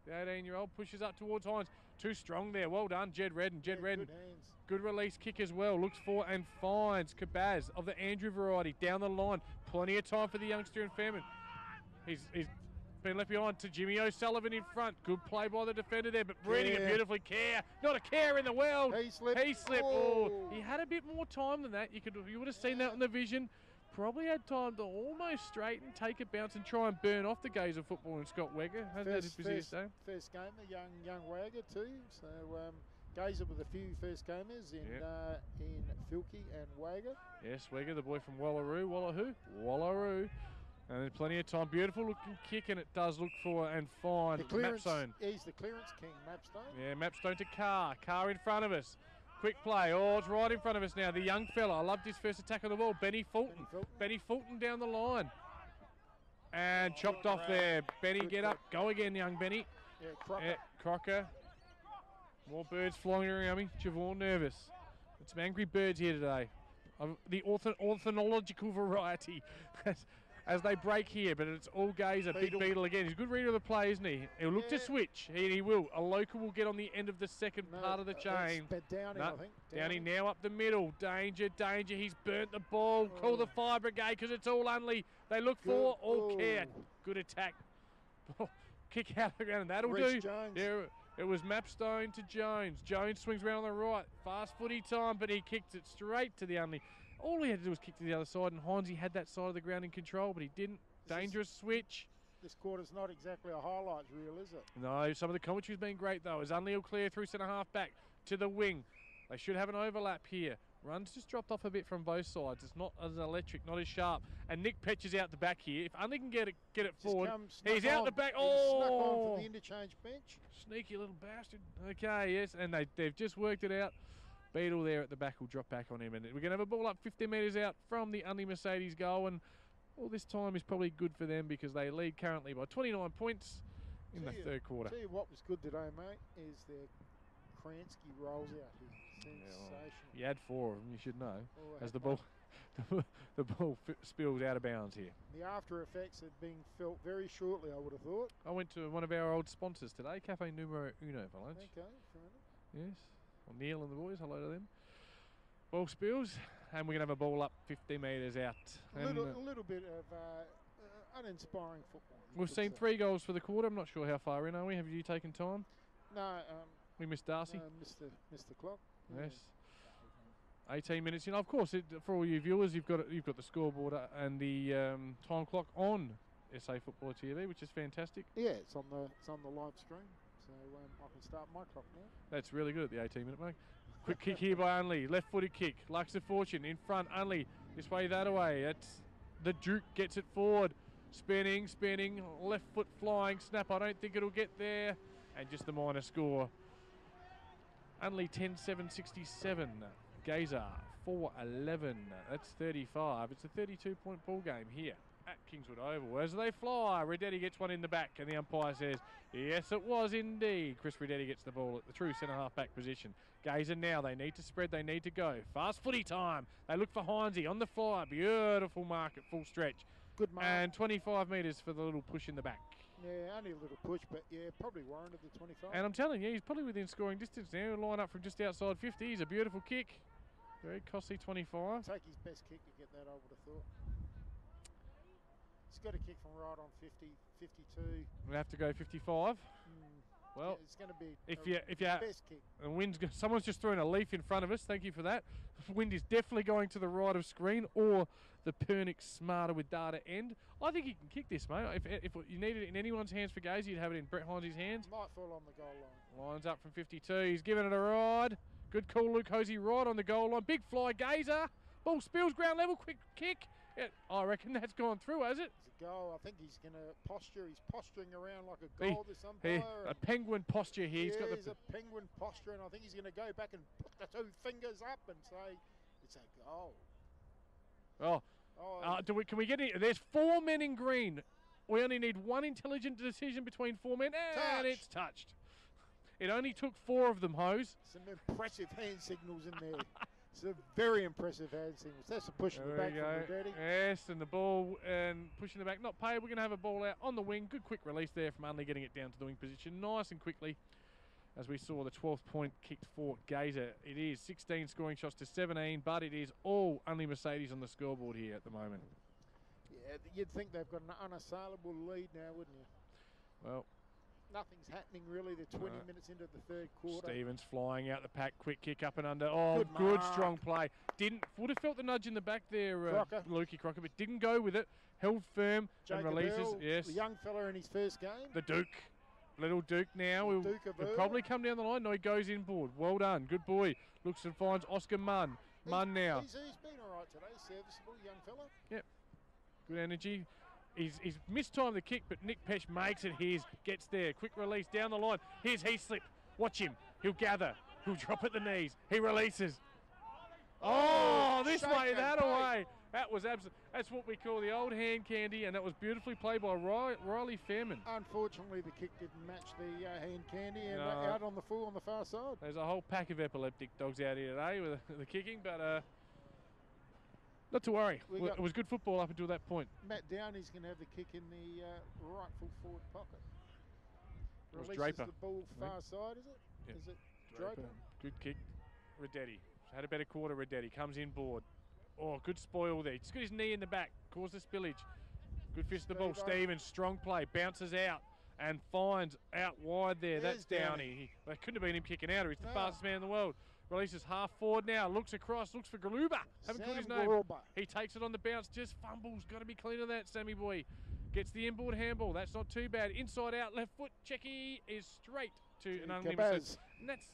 The 18-year-old pushes up towards Hines. Too strong there. Well done, Jed Redden. Jed Redden. Good release kick as well. Looks for and finds Cabaz of the Andrew variety down the line. Plenty of time for the youngster in Fairman. He's been left behind to Jimmy O'Sullivan in front. Good play by the defender there, but reading it beautifully. Care, not a care in the world. He slipped. Oh, he had a bit more time than that. You would have seen that on the vision. Probably had time to almost straighten, take a bounce, and try and burn off the gaze of football in Scott Wegger. First game, the young Wagger too. So Gazer with a few first gamers in Filkey and Wagger. Yes, Wegger, the boy from Wallaroo. And there's plenty of time. Beautiful looking kick, and it does look for and find Mapstone. He's the clearance king, Mapstone. Yeah, Mapstone to Carr. Carr in front of us. Quick play. Oh, it's right in front of us now. The young fella. I loved his first attack on the ball. Benny Fulton. Benny Fulton down the line. And chopped off there. Benny, get up. Go again, young Benny. Yeah, Crocker. Yeah, Crocker. More birds flying around me. Javon nervous. Got some angry birds here today. The ornithological variety. As they break here, but it's all Gazer. Big Beadle again. He's a good reader of the play, isn't he? He'll look to switch. He will. A local will get on the end of the second part of the chain. Downing, I think. Downing now up the middle. Danger. He's burnt the ball. Call the fire brigade because it's all Unley. They look for all care. Good attack. Kick out of the ground, and that'll do. Yeah, it was Mapstone to Jones. Jones swings around on the right. Fast footy time, but he kicked it straight to the Unley. All he had to do was kick to the other side, and Heinze had that side of the ground in control, but he didn't. Dangerous switch. This quarter's not exactly a highlights reel, is it? No, some of the commentary has been great, though. As Unley will clear through centre half back to the wing. They should have an overlap here. Runs just dropped off a bit from both sides. It's not as electric, not as sharp. And Nick Petch is out the back here. If Unley can get it forward, he's out the back. Snuck on from the interchange bench. Sneaky little bastard. Okay, yes, and they've just worked it out. Beadle there at the back will drop back on him, and we're going to have a ball up 15 metres out from the Unley Mercedes goal, and all this time is probably good for them because they lead currently by 29 points in the third quarter. Tell you what was good today, mate, is their Kransky rolls out here. Sensational. You had 4 of them, you should know. As the ball the ball spills out of bounds here. The after effects are being felt very shortly, I would have thought. I went to one of our old sponsors today, Cafe Numero Uno for lunch. Okay, fair enough. Yes. Well, Neil and the boys, hello to them. Ball spills, and we're going to have a ball up 50 metres out. A little bit of uninspiring football. We've seen 3 goals for the quarter. I'm not sure how far in are we. Have you taken time? No. We missed Darcy. Missed the clock. Yes. 18 minutes in. Of course, for all you viewers, you've got the scoreboard and the time clock on SA Footballer TV, which is fantastic. Yeah, it's on the live stream, so I can start my clock now. That's really good at the 18-minute mark. Quick kick here by Unley, left-footed kick. Lux of Fortune in front. Unley this way, that away. It's the Duke gets it forward, spinning, left foot flying snap. I don't think it'll get there, and just the minor score. Unley 10-7-67. Gazer 4-11. That's 35. It's a 32-point ball game here at Kingswood Oval. As they fly, Redetti gets one in the back, and the umpire says, yes, it was indeed. Chris Redetti gets the ball at the true centre half back position. Gazer now, they need to spread, they need to go. Fast footy time. They look for Heinze on the fly. Beautiful mark at full stretch. Good mark. And 25 metres for the little push in the back. Yeah, only a little push, but yeah, probably warranted the 25. And I'm telling you, he's probably within scoring distance now. He'll line up from just outside 50. He's a beautiful kick. Very costly 25. Take his best kick to get that, I would have thought. He's got a kick from right on 50, 52. We'll have to go 55. Well, yeah, it's going to be if you best kick. The wind's someone's just thrown a leaf in front of us. Thank you for that. The wind is definitely going to the right of screen or the Pernick Smarter with data end. I think he can kick this, mate. If you needed it in anyone's hands for Gaze, you'd have it in Brett Heinze's hands. Might fall on the goal line. Lines up from 52. He's giving it a ride. Good call, Luke Hosey, right on the goal line. Big fly, Gazer. Ball spills ground level. Quick kick. Yeah, I reckon that's gone through, has it? It's a goal. I think he's going to posture. He's posturing around like a goal, this umpire. A penguin posture here. Yeah, he's a penguin posture, and I think he's going to go back and put the 2 fingers up and say, it's a goal. Can we get it? There's 4 men in green. We only need one intelligent decision between 4 men, and it's touched. It only took 4 of them, Hose. Some impressive hand signals in there. Some very impressive hand signals. That's a push in the back from Redetti. Yes, and the ball and pushing the back. Not paid. We're going to have a ball out on the wing. Good quick release there from Unley, getting it down to the wing position nice and quickly. As we saw the 12th point kicked for Gazer. It is 16 scoring shots to 17, but it is all Unley Mercedes on the scoreboard here at the moment. Yeah, you'd think they've got an unassailable lead now, wouldn't you? Well, nothing's happening really. They're 20 minutes into the 3rd quarter. Stevens flying out the pack, quick kick up and under. Oh, good strong play. Would have felt the nudge in the back there, Lukey Crocker, but didn't go with it. Held firm and releases. Earl, yes, the young fella in his first game. The Duke, little Duke now. Will probably come down the line. No, he goes inboard. Well done, good boy. Looks and finds Oscar Munn. Munn now. He's been all right today. Serviceable young fella. Yep. Good energy. He's mistimed the kick, but Nick Pesh makes it his. Gets there. Quick release down the line. Here's Heaslip. Watch him. He'll gather. He'll drop at the knees. He releases. Oh, this way, that away. That was that's what we call the old hand candy, and that was beautifully played by Riley Fairman. Unfortunately, the kick didn't match the hand candy, and out on the full on the far side. There's a whole pack of epileptic dogs out here today with the kicking, but not to worry. It was good football up until that point. Matt Downey's going to have the kick in the right full forward pocket. It was Releases Draper. The ball far side, is it? Yep. Is it Draper? Good kick. Redetti. Had a better quarter, Redetti. Comes inboard. Oh, good spoil there. Just got his knee in the back. Caused the spillage. Good fist of the ball. Stevens, strong play. Bounces out and finds out wide there. That's Downey. That couldn't have been him kicking out. He's the fastest man in the world. Releases half forward now. Looks across. Looks for Glenunga. Haven't caught his name. He takes it on the bounce. Just fumbles. Got to be clean of that, Sammy boy. Gets the inboard handball. That's not too bad. Inside out. Left foot. Checky is straight to an unlimited. And that's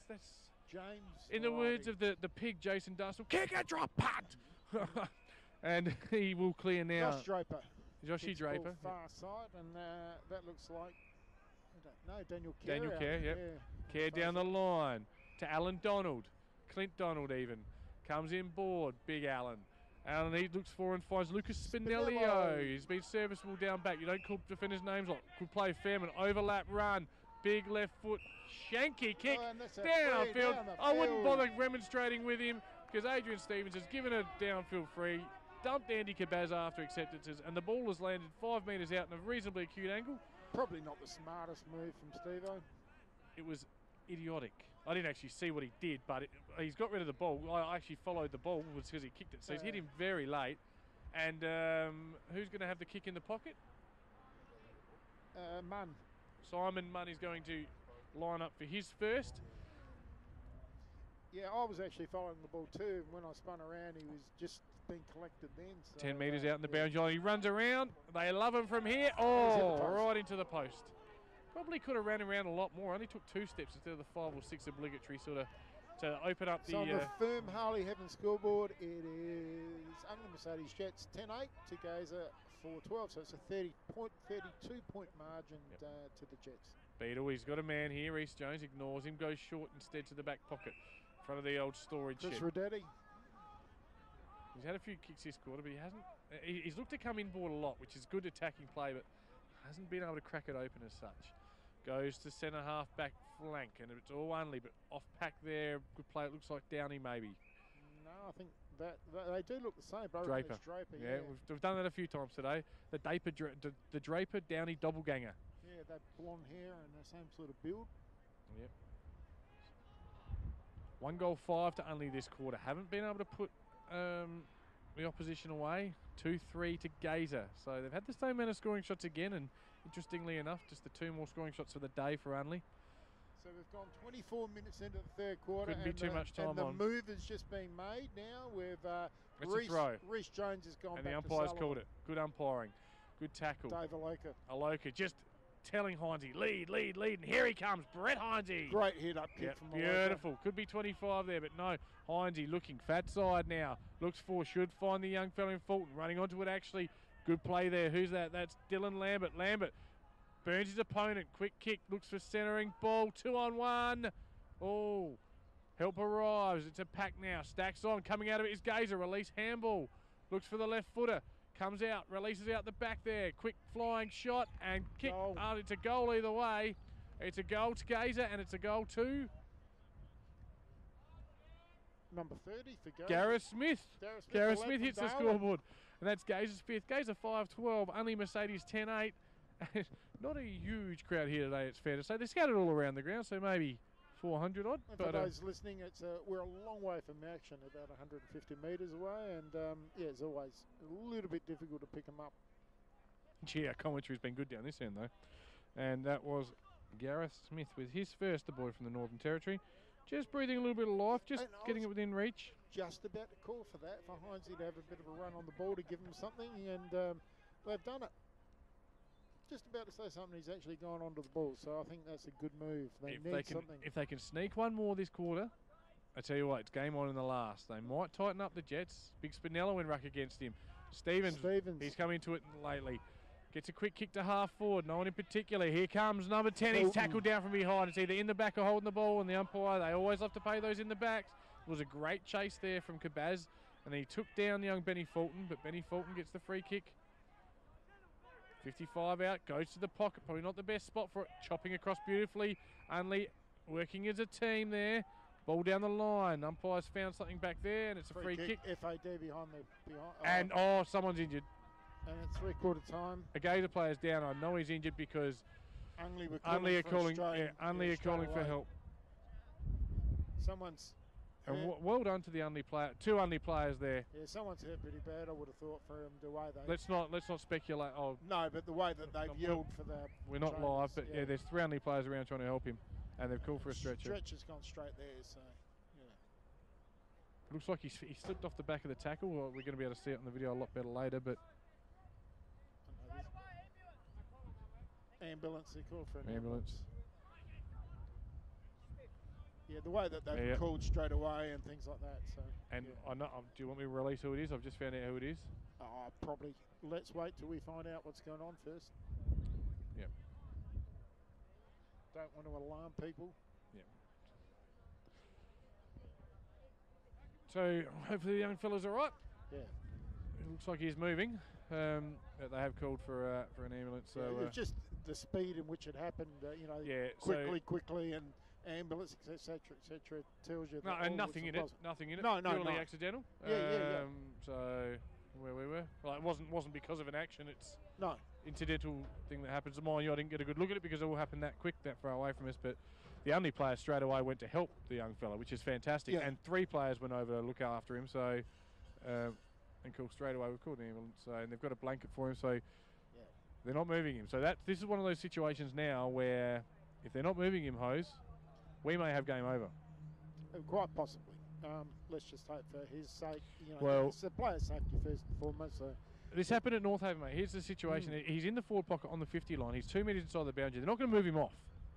James. In the words of the pig, Jason Dussel, kick a drop punt. And he will clear now. Josh Draper. Joshy Draper. Far side, and that looks like, I don't know, Daniel Kerr. Daniel Kerr, yep. Kerr down the line to Alan Donald. Clint Donald even. Comes in board, big Alan. Alan he looks for and finds Lucas Spinellio. He's been serviceable down back. You don't call defenders' names like good play Fairman. Overlap run. Big left foot. Shanky kick downfield. I wouldn't bother remonstrating with him. because Adrian Stevens has given a downfield free, dumped Andy Cabaz after acceptances, and the ball has landed 5 metres out in a reasonably acute angle. Probably not the smartest move from Steve-O. It was idiotic. I didn't actually see what he did, but he's got rid of the ball. I actually followed the ball because he kicked it, so he's hit him very late. And who's going to have the kick in the pocket? Munn. Simon Munn is going to line up for his first. Yeah, I was actually following the ball too, and when I spun around, he was just being collected then. So, 10 metres out in the boundary line. He runs around. They love him from here. Oh, right into the post. Probably could have ran around a lot more. Only took 2 steps instead of the 5 or 6 obligatory sort of to open up the... So on the firm Harley Heaven scoreboard, it is Unley Mercedes Jets 10-8 to Gazer 4-12. So it's a 32-point margin to the Jets. Beadle, he's got a man here. Reece Jones ignores him, goes short instead to the back pocket in front of the old storage Chris shed. Rodetti. He's had a few kicks this quarter, but he hasn't... He's looked to come inboard a lot, which is good attacking play, but hasn't been able to crack it open as such. Goes to centre half back flank, and it's all Unley, but off pack there. Good play. It looks like Downey maybe. No, I think that they do look the same. But Draper. it's Draper. Yeah, we've done that a few times today. The Draper Downey doppelganger. Yeah, that blonde hair and the same sort of build. Yep. 1 goal 5 to Unley this quarter. Haven't been able to put the opposition away. 2-3 to Gazer. So they've had the same amount of scoring shots again, and interestingly enough, just the 2 more scoring shots for the day for Unley. So we've gone 24 minutes into the third quarter. Couldn't be too much time and on. the move has just been made now with Reece Jones has gone and back the to umpire's Sullivan. called it. Good umpiring. Good tackle. Dave Aloka. Aloka just telling Heinze, lead, and here he comes, Brett Heinze. Great hit up kick from Aloka. Beautiful. Could be 25 there, but no. Heinze looking fat side now. Looks for, should find the young fellow in Fulton. Running onto it actually. Good play there. Who's that? That's Dylan Lambert. Lambert burns his opponent. Quick kick. Looks for centering. Ball 2-on-1. Oh. Help arrives. It's a pack now. Stacks on. Coming out of it is Gazer. Release handball. Looks for the left footer. Comes out. Releases out the back there. Quick flying shot and kick. Oh, it's a goal either way. It's a goal to Gazer and it's a goal to number 30 for Gazer. Gareth Smith. Gareth Smith hits the scoreboard. And that's Gazer's 5th. Gazer 5-12. Unley Mercedes 10-8. Not a huge crowd here today, it's fair to say. They're scattered all around the ground, so maybe 400 odd. And for those listening, we're a long way from action, about 150 metres away, and yeah, it's always a little bit difficult to pick them up. Gee, our commentary's been good down this end though. And that was Gareth Smith with his first, the boy from the Northern Territory. Just breathing a little bit of life, just getting it within reach. Just about to call for that, for Heinze to have a bit of a run on the ball to give him something, and they've done it. Just about to say something, he's actually gone onto the ball, so I think that's a good move. If they can sneak one more this quarter, I tell you what, it's game on in the last. They might tighten up the Jets. Big Spinello in ruck against him. Stevens, he's come into it lately. Gets a quick kick to half forward, no one in particular. Here comes number 10, he's tackled down from behind. It's either in the back or holding the ball, and the umpire, they always love to pay those in the backs. It was a great chase there from Cabaz, and he took down young Benny Fulton, but Benny Fulton gets the free kick. 55 out, goes to the pocket, probably not the best spot for it. Chopping across beautifully. Unley working as a team there. Ball down the line. Umpire's found something back there, and it's a free kick. FAD behind. And someone's injured. And it's 3/4 time. A Gazer player's down. I know he's injured because Unley are calling for help. Someone's. And well done to the Unley player. 2 Unley players there. Yeah, someone's hurt pretty bad. I would have thought for him the way they. Let's not speculate. Oh, no, but the way that they've yelled for the. We're not live, but yeah, there's 3 Unley players around trying to help him, and they've called for a stretcher. Stretcher's gone straight there, so yeah. Looks like he slipped off the back of the tackle. Well, we're going to be able to see it on the video a lot better later, but. Ambulance, they called for an ambulance. Yeah, the way that they've called straight away and things like that. So. And I know. Do you want me to release who it is? I've just found out who it is. Probably. Let's wait till we find out what's going on first. Yep. Don't want to alarm people. Yep. So hopefully the young fella's all right. Yeah. It looks like he's moving. But they have called for an ambulance. So it's just the speed in which it happened. Yeah, quickly, and ambulance, etc., etc. Tells you. No, that and nothing in it. Nothing in it. No, Purely no. accidental. Yeah. So where we were, well, it wasn't because of an action. It's No. incidental thing that happens. Mind you, I didn't get a good look at it because it all happened that quick, that far away from us. But the only player straight away went to help the young fella, which is fantastic. Yeah. And 3 players went over to look after him. So, and cool, straight away we called an ambulance. So, and they've got a blanket for him. So, they're not moving him. So this is one of those situations now where if they're not moving him, Hose, we may have game over. Quite possibly. Let's just hope for his sake. You know, Well, it's the player's safety first and foremost. So. This happened at North Haven, mate. Here's the situation. He's in the forward pocket on the 50 line. He's 2 metres inside the boundary. They're not going to move him off.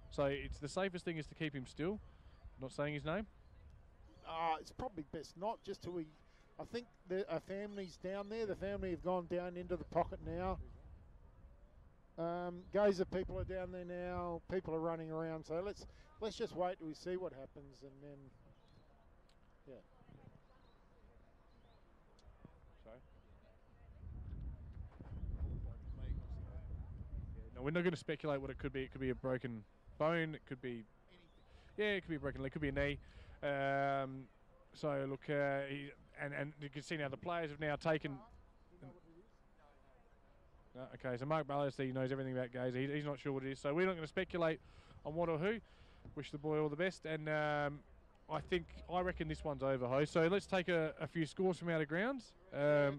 So it's the safest thing is to keep him still. Not saying his name. It's probably best not, just till we. I think our family's down there. The family have gone down into the pocket now. Gazer people are down there now. People are running around. So let's just wait till we see what happens, and then No, we're not going to speculate what it could be. It could be a broken bone. It could be, it could be a broken leg. It could be a knee. So look, and you can see now the players have now taken. Okay, so Mark Ballas, he knows everything about Gazer. He's not sure what it is. So we're not going to speculate on what or who. Wish the boy all the best. And I reckon this one's over, Ho. So let's take a few scores from out of grounds. Because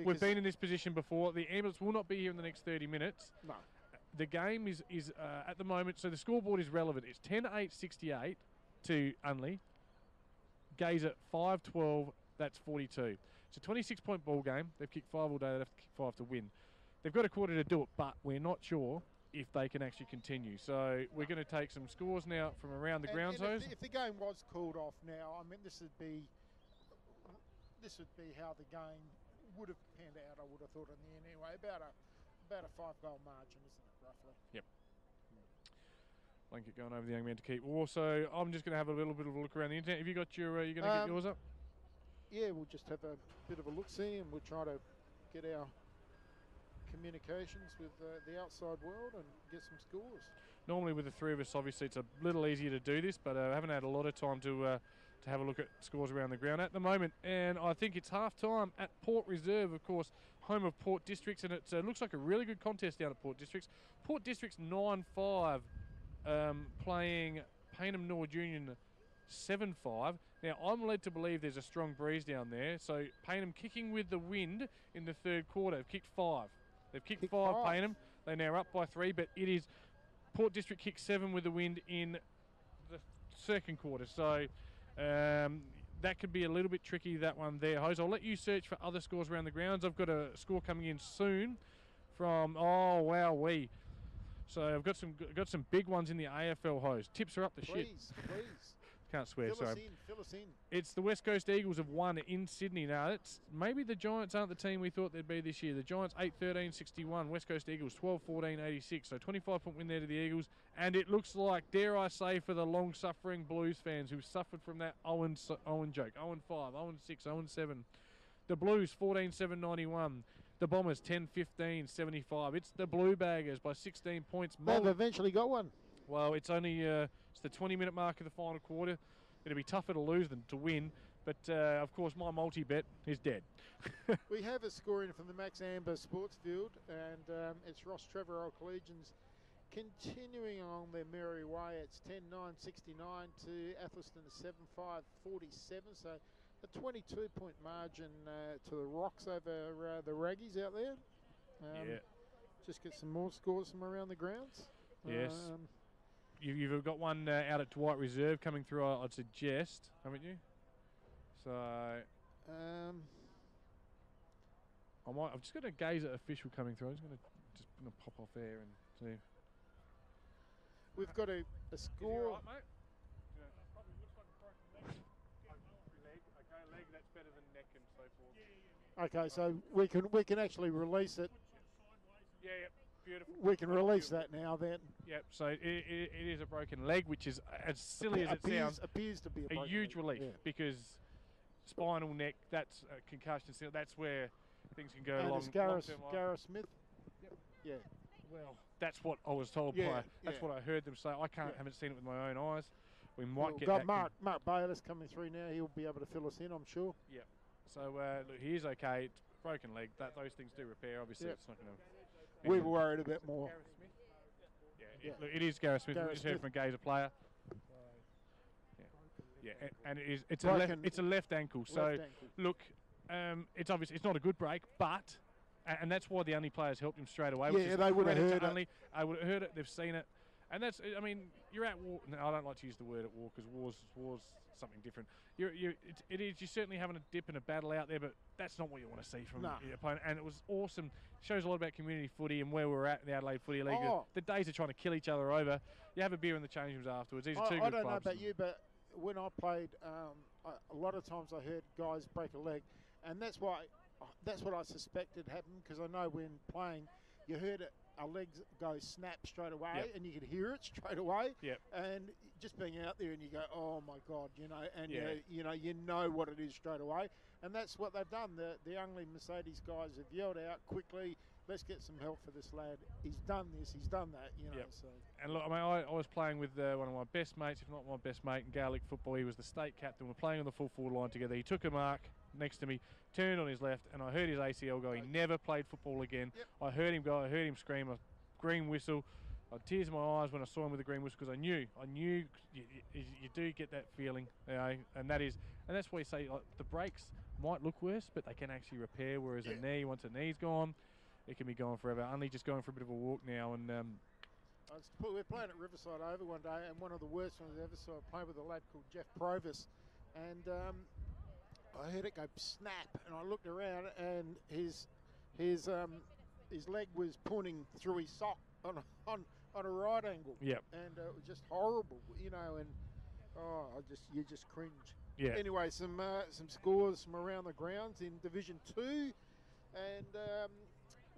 we've been in this position before. The ambulance will not be here in the next 30 minutes. No. The game is at the moment, so the scoreboard is relevant. It's 10-8-68 to Unley. Gazer 5-12, that's 42. It's a 26-point ball game. They've kicked 5 all day. They have to kick 5 to win. They've got a quarter to do it, but we're not sure if they can actually continue. So we're going to take some scores now from around the grounds. If the game was called off now, I mean, this would be how the game would have panned out. I would have thought in the end anyway. About a 5-goal margin, isn't it, roughly? Yep. Blanket going over the young man to keep. Also, I'm just going to have a little bit of a look around the internet. Have you got your? You're going to get yours up? Yeah, we'll just have a bit of a look-see, and we'll try to get our communications with the outside world and get some scores. Normally with the 3 of us, obviously, it's a little easier to do this, but I haven't had a lot of time to have a look at scores around the ground at the moment. And I think it's half-time at Port Reserve, of course, home of Port Districts, and it looks like a really good contest down at Port Districts. Port Districts 9-5, playing Payneham Norwood Union 7-5. Now, I'm led to believe there's a strong breeze down there, so Payneham kicking with the wind in the 3rd quarter. They've kicked 5. They've kicked 5, Payneham. They're now up by 3, but it is Port District kicked 7 with the wind in the 2nd quarter. So that could be a little bit tricky, that one there, Hose. I'll let you search for other scores around the grounds. I've got a score coming in soon from, so I've got some big ones in the AFL, Hose. Tips are up the shit. Please. Can't swear, Fill us in. It's the West Coast Eagles have won in Sydney. Now, maybe the Giants aren't the team we thought they'd be this year. The Giants 8-13-61, West Coast Eagles 12-14-86. So 25-point win there to the Eagles. And it looks like, dare I say, for the long-suffering Blues fans who've suffered from that Owen joke. 0-5, 0-6, 0-7. The Blues 14-7-91. The Bombers 10-15-75. It's the Blue Baggers by 16 points. They've eventually got one. Well, it's only it's the 20-minute mark of the final quarter. It'll be tougher to lose than to win. But, of course, my multi-bet is dead. We have a score in from the Max Amber Sports Field, and it's Ross Trevorrow Collegians continuing along their merry way. It's 10-9-69 to Athelston 7-5-47. So a 22-point margin to the Rocks over the Raggies out there. Just get some more scores from around the grounds. Yes. You've got one out at Dwight Reserve coming through, I'd suggest, haven't you? So I've just got a Gazer official coming through. I'm just going to pop off there and see. We've got a score. Is he all right, mate? Yeah. Probably looks like a broken leg. Okay, leg. That's better than neck and so forth. Okay, so we can actually release it. Yeah. Beautiful. We can release that now then. Yep, so it is a broken leg, which is, as silly as it sounds, appears to be a huge relief, because spinal, neck, that's concussion, that's where things can go and long. It's Gareth Smith. Yep. Yeah. Well, that's what I was told. Yeah, That's yeah. what I heard them say. I haven't seen it with my own eyes. We might we've get got that. Mark Bayless coming through now. He'll be able to fill us in, I'm sure. Yeah. So look, he is okay. It's broken leg. Those things do repair. Obviously, Yep. it's not going to. We were worried a bit more. Yeah. Look, it is Gareth Smith. Gareth We just heard Smith. from Gazer player. Yeah, and it's a left ankle. So Left ankle. look, it's obvious it's not a good break, but and that's why the Unley players helped him straight away. Yeah, they would have heard it. I would have heard it. They've seen it, and that's. I mean, you're at war. No, I don't like to use the word at war because war's something different. You're certainly having a dip and a battle out there, but that's not what you want to see from your opponent. And it was awesome. Shows a lot about community footy and where we're at in the Adelaide Footy League. The days of trying to kill each other over. You have a beer in the change rooms afterwards. These are two good clubs. I don't know about you, but when I played, a lot of times I heard guys break a leg, and that's what I suspected happened, because I know when playing, you heard it, a leg go snap straight away, and you could hear it straight away. Yep. And just being out there and you go, oh my God, and you know what it is straight away, and that's what they've done. The Unley Mercedes guys have yelled out quickly, let's get some help for this lad. He's done this, he's done that, So. And look, I mean, I was playing with one of my best mates, if not my best mate in Gaelic football. He was the state captain. We're playing on the full forward line together. He took a mark next to me, turned on his left, and I heard his ACL go. He never played football again. Yep. I heard him go. I heard him scream. A green whistle. I had tears in my eyes when I saw him with a green whistle, because I knew you do get that feeling, and that's why you say, like, the breaks might look worse, but they can actually repair. Whereas a knee, once a knee's gone, it can be gone forever. Only just going for a bit of a walk now, and we're playing at Riverside Oval one day, and one of the worst ones I ever saw. I played with a lad called Jeff Provis, and I heard it go snap, and I looked around, and his leg was pointing through his sock on a right angle. Yep. And it was just horrible, and you just cringe. Yeah. Anyway, some scores from around the grounds in Division 2, and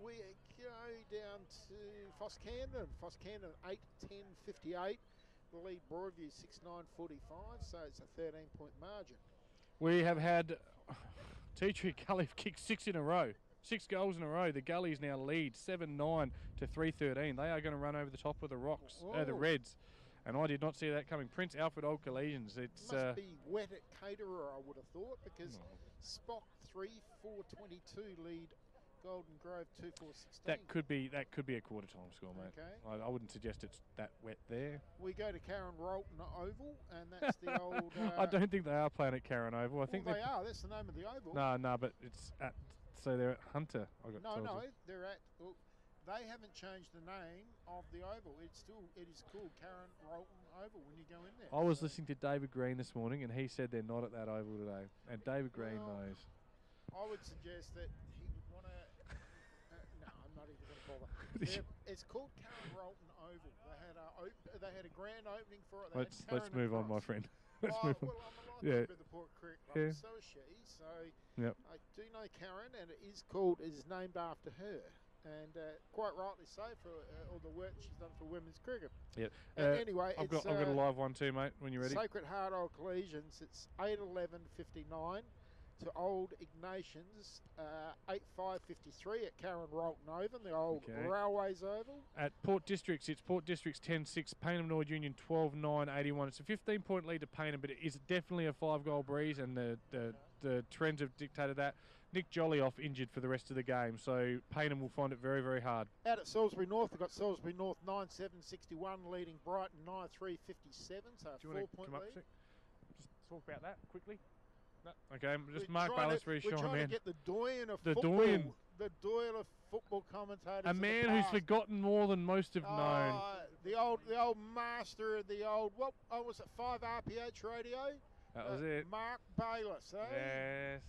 we go down to Foss-Camden. Foss-Camden 8-10-58. The lead Broadview 6-9-45, so it's a 13-point margin. We have had Tea Tree Gully kicked 6 in a row. 6 goals in a row. The Gullies now lead 7-9 to 3-13. They are going to run over the top of the Rocks, the Reds. And I did not see that coming. Prince Alfred Old Collegians. It's must be wet at Caterer, I would have thought, because Spock 3-4-22 lead Golden Grove 2-4-16. That could be a quarter time score, mate. Okay. I wouldn't suggest it's that wet there. We go to Karen Rolton Oval, and that's the old. I don't think they are playing at Karen Oval. I think they are. That's the name of the oval. No, but it's at. So they're at Hunter. They're at. Well, they haven't changed the name of the oval. It is called Karen Rolton Oval when you go in there. I was listening to David Green this morning, and he said they're not at that oval today. And David Green knows. I would suggest that he would want to. No, I'm not even going to bother. It's called Karen Rolton Oval. They had a grand opening for it. Let's move on, my friend. Let's move on. Well, I'm a life member of the Port Creek Club, so is she. So I do know Karen, and it is named after her. And quite rightly so, for all the work she's done for women's cricket. Yeah. Anyway, I've got a live one too, mate, when you're ready. Sacred Heart Old Collegians, it's 8-11-59 to Old Ignatians, 8-5-53 at Karen Rolton Oval, the old Railways Oval. At Port Districts, it's Port Districts 10-6, Payneham Norwood Union 12-9-81. It's a 15-point lead to Payneham, but it is definitely a 5-goal breeze, and the trends have dictated that. Nick Jollyoff injured for the rest of the game, so Payneham will find it very, very hard. Out at Salisbury North, they've got Salisbury North 9-7-61, leading Brighton 9-3-57, so a 4-point lead. Just talk about that quickly. No. Okay, just Mark Ballas for his shine, man. We're trying to get the doyen of the football. The doyen of football commentators. A man who's forgotten more than most have known. The old master of the old, what was it, 5 RPH radio? That was it. Mark Ballas, eh? Yes.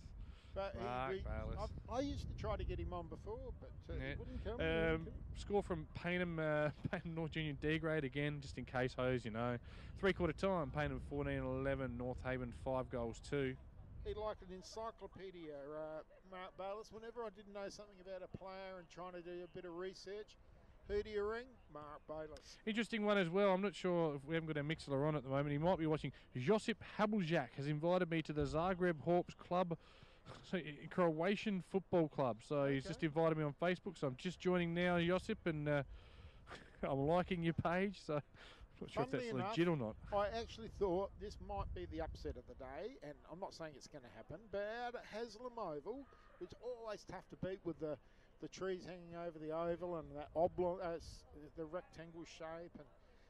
But Ballas. I used to try to get him on before, but he wouldn't come. Score from Payneham North Union D grade again, just in case, hose, 3/4 time, Payneham 14-11, North Haven 5 goals 2. He liked an encyclopedia, Mark Ballas. Whenever I didn't know something about a player and trying to do a bit of research, who do you ring? Mark Ballas. Interesting one as well. I'm not sure if we haven't got our Mixler on at the moment. He might be watching. Josip Habuljak has invited me to the Zagreb Hawks Club, Croatian football club. So he's just invited me on Facebook. So I'm just joining now, Josip, and I'm liking your page, so I'm not sure if Funnily that's enough, legit or not. I actually thought this might be the upset of the day, and I'm not saying it's going to happen, but out at Haslam Oval, which always tough to beat with the trees hanging over the oval and that oblong, the rectangle shape,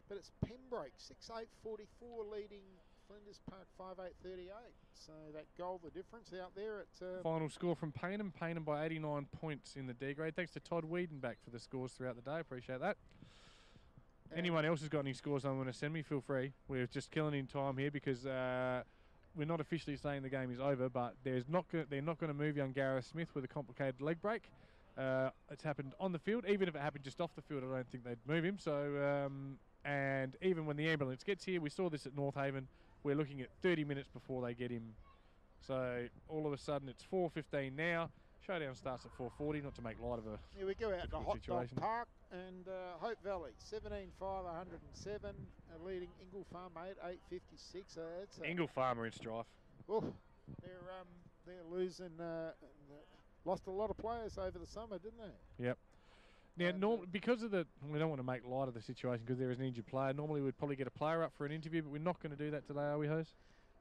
but it's Pembroke 6.8.44 leading Flinders Park 5.8.38. So that goal, the difference out there at Final score from Paynham. Paynham by 89 points in the D grade. Thanks to Todd Wiedenbach for the scores throughout the day. Appreciate that. Anyone else has got any scores they want to send me, feel free. We're just killing in time here because we're not officially saying the game is over, but they're not going to move young Gareth Smith with a complicated leg break. It's happened on the field. Even if it happened just off the field, I don't think they'd move him. So, and even when the ambulance gets here, we saw this at North Haven. We're looking at 30 minutes before they get him. So all of a sudden it's 4:15 now. Showdown starts at 4:40. Not to make light of a here we go out to Hot situation. Dog Park and Hope Valley 17.5.107, leading Ingle Farm 8.8.56. Ingle Farmer in strife. Oh, they're losing. Lost a lot of players over the summer, didn't they? Yep. Now, because of we don't want to make light of the situation because there is an injured player. Normally, we'd probably get a player up for an interview, but we're not going to do that today, are we, Hose?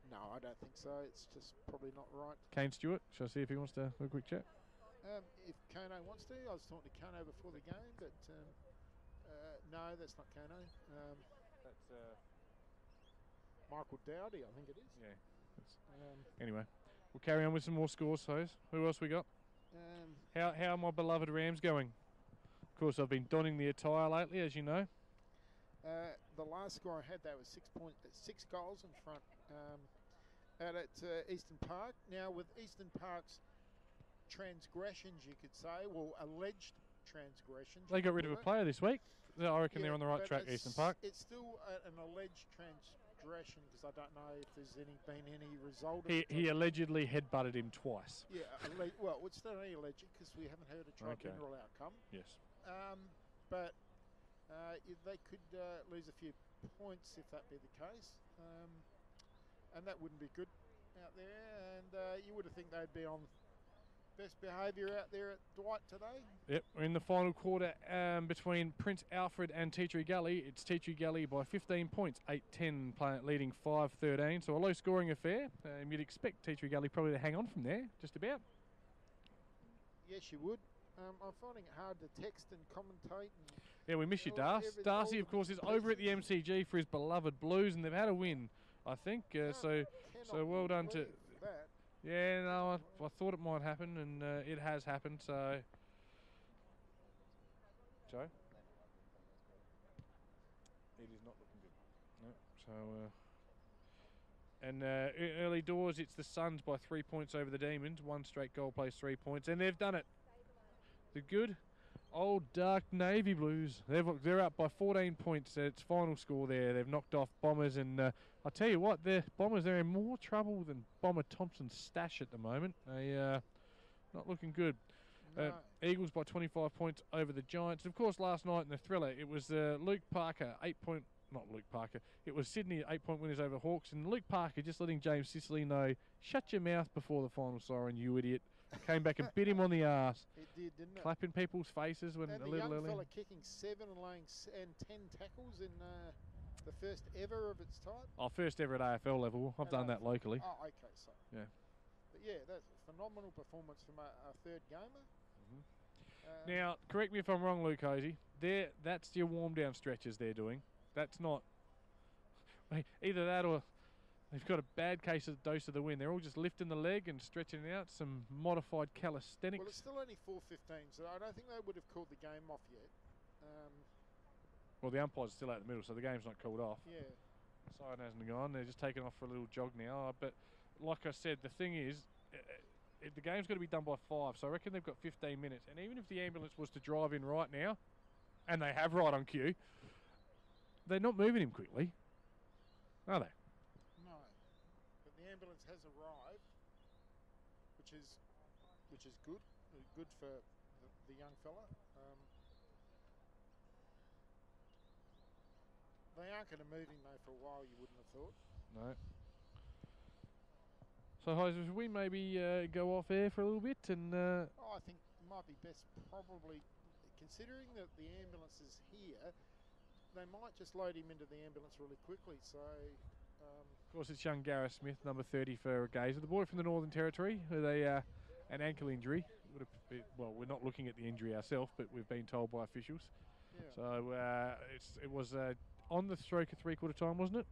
No, I don't think so. It's just probably not right. Kane Stewart, shall I see if he wants to have a quick chat? If Kano wants to, I was talking to Kano before the game, but no, that's not Kano. That's Michael Dowdy, I think it is. Yeah. Anyway, we'll carry on with some more scores, Hose. Who else we got? How are my beloved Rams going? Of course, I've been donning the attire lately, as you know. The last score I had, that was 6 goals in front out at Eastern Park. Now, with Eastern Park's transgressions, you could say, well, alleged transgressions. They got rid of a player this week. I reckon they're on the right track, Eastern Park. It's still an alleged transgression because I don't know if there's been any result. He allegedly headbutted him twice. Yeah, well, it's not only alleged because we haven't heard a tribunal outcome. Yes. But they could lose a few points if that be the case, and that wouldn't be good out there. And you would have think they'd be on best behaviour out there at Dwight today. Yep, we're in the final quarter between Prince Alfred and Tea Tree Gully. It's Tea Tree Gully by 15 points, 8-10, leading 5-13. So a low-scoring affair. You'd expect Tea Tree Gully probably to hang on from there, just about. Yes, you would. I'm finding it hard to text and commentate. Yeah, we miss you, Darcy, of course, is over at the MCG for his beloved Blues, and they've had a win, I think. So well done to... That. Yeah, no, I thought it might happen, and it has happened, so... Joe? It is not looking good. No, so... And early doors, it's the Suns by 3 points over the Demons. One straight goal plays 3 points, and they've done it. The good old dark navy blues. They're up by 14 points. It's final score there. They've knocked off Bombers, and I'll tell you what, the Bombers, they're in more trouble than Bomber Thompson's stash at the moment. They not looking good. No. Eagles by 25 points over the Giants. Of course, last night in the thriller, it was Luke Parker, it was Sydney 8-point winners over Hawks, and Luke Parker just letting James Sicily know, shut your mouth before the final siren, you idiot. Came back and bit him on the arse. It did, didn't it? Clapping people's faces when and a the little young early. fella kicking 7 and 10 tackles in the first ever of its type. Oh, first ever at AFL level. I've done that locally. Oh, okay, so. Yeah. But yeah, that's a phenomenal performance from a third gamer. Mm-hmm. Now, correct me if I'm wrong, Luke Hosey. That's your warm down stretches they're doing. That's not either that or they've got a bad dose of the wind. They're all just lifting the leg and stretching it out, some modified calisthenics. Well, it's still only 4:15, so I don't think they would have called the game off yet. Well, the umpire's still out in the middle, so the game's not called off. Yeah. Siren hasn't gone. They're just taking off for a little jog now. But like I said, the thing is, the game's got to be done by 5, so I reckon they've got 15 minutes. And even if the ambulance was to drive in right now, and they have right on cue, they're not moving him quickly, are they? No, but the ambulance has arrived, which is good for the young fella. They aren't going to move him though for a while. You wouldn't have thought. No. So, Hose, should we maybe go off air for a little bit and? I think it might be best, probably, considering that the ambulance is here. they might just load him into the ambulance really quickly. So. Of course, it's young Gareth Smith, number 30 for Gazer, the boy from the Northern Territory, with an ankle injury. Well, we're not looking at the injury ourselves, but we've been told by officials. Yeah. So it was on the stroke at 3/4 time, wasn't it?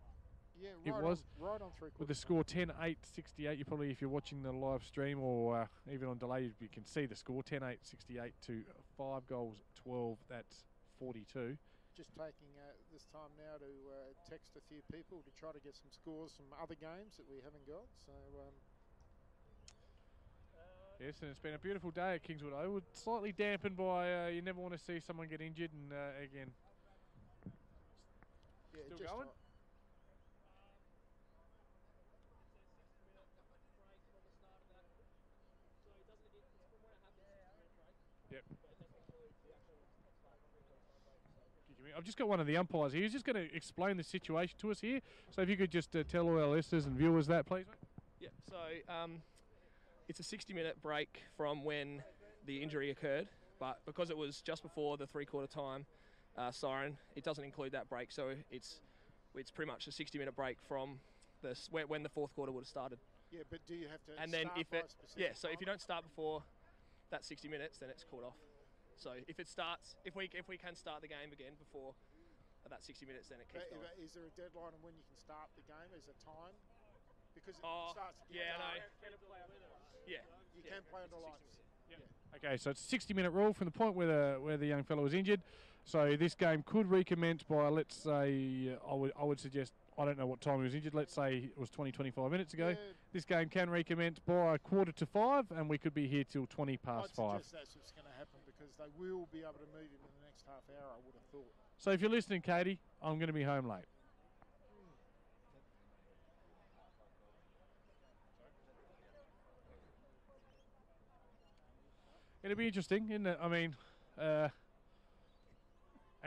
Yeah, it was right on 3/4. With the score 10-8-68. You probably, if you're watching the live stream or even on delay, you can see the score 10-8-68 to 5 goals 12. That's 42. Just taking this time now to text a few people to try to get some scores from other games that we haven't got. So. Yes, and it's been a beautiful day at Kingswood Oval. Slightly dampened by you never want to see someone get injured, and again, yeah, still just going. Yep. I've just got one of the umpires here. He's just going to explain the situation to us here. So if you could just tell all our listeners and viewers that, please, mate. Yeah, so it's a 60-minute break from when the injury occurred, but because it was just before the 3/4 time siren, it doesn't include that break. So it's pretty much a 60-minute break from when the 4th quarter would have started. Yeah, but do you have to? And then so if you don't start before that 60 minutes, then it's called off. So if we can start the game again before that 60 minutes, then it keeps going. Is there a deadline on when you can start the game? Is it time? Because it starts. You can play under lights. Yeah. Okay, so it's a 60-minute rule from the point where the young fellow was injured. So this game could recommence by, let's say, I would suggest, I don't know what time he was injured. Let's say it was 20-25 minutes ago. Yeah. This game can recommence by 4:45, and we could be here till 5:20. I'd suggest that's what's going to happen because they will be able to move him in the next half hour, I would have thought. So if you're listening, Katie, I'm going to be home late. It'll be interesting, isn't it? I mean, an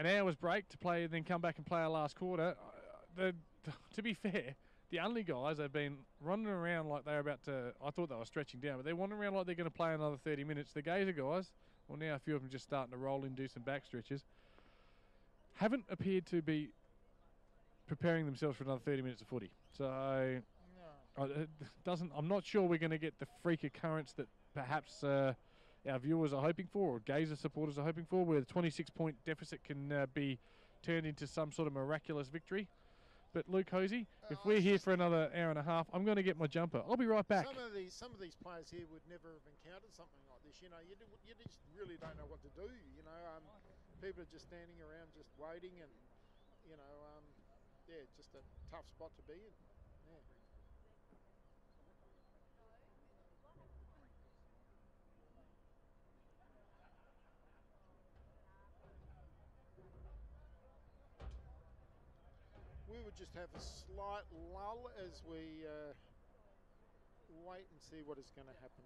hour's break to play, then come back and play our last quarter. To be fair, the Unley guys have been running around like they're about to. I thought they were stretching down, but they're wandering around like they're going to play another 30 minutes. The Gazer guys, well, now a few of them just starting to roll in, do some back stretches, haven't appeared to be preparing themselves for another 30 minutes of footy. So, it doesn't. I'm not sure we're going to get the freak occurrence that perhaps our viewers are hoping for, or Gazer supporters are hoping for, where the 26-point deficit can be turned into some sort of miraculous victory. But Luke Hosey, if we're here for another hour and a half, I'm going to get my jumper. I'll be right back. Some of these players here would never have encountered something like this. You know, you just really don't know what to do. You know, people are just standing around, just waiting, and you know, just a tough spot to be in. Yeah. We would just have a slight lull as we wait and see what is going to happen.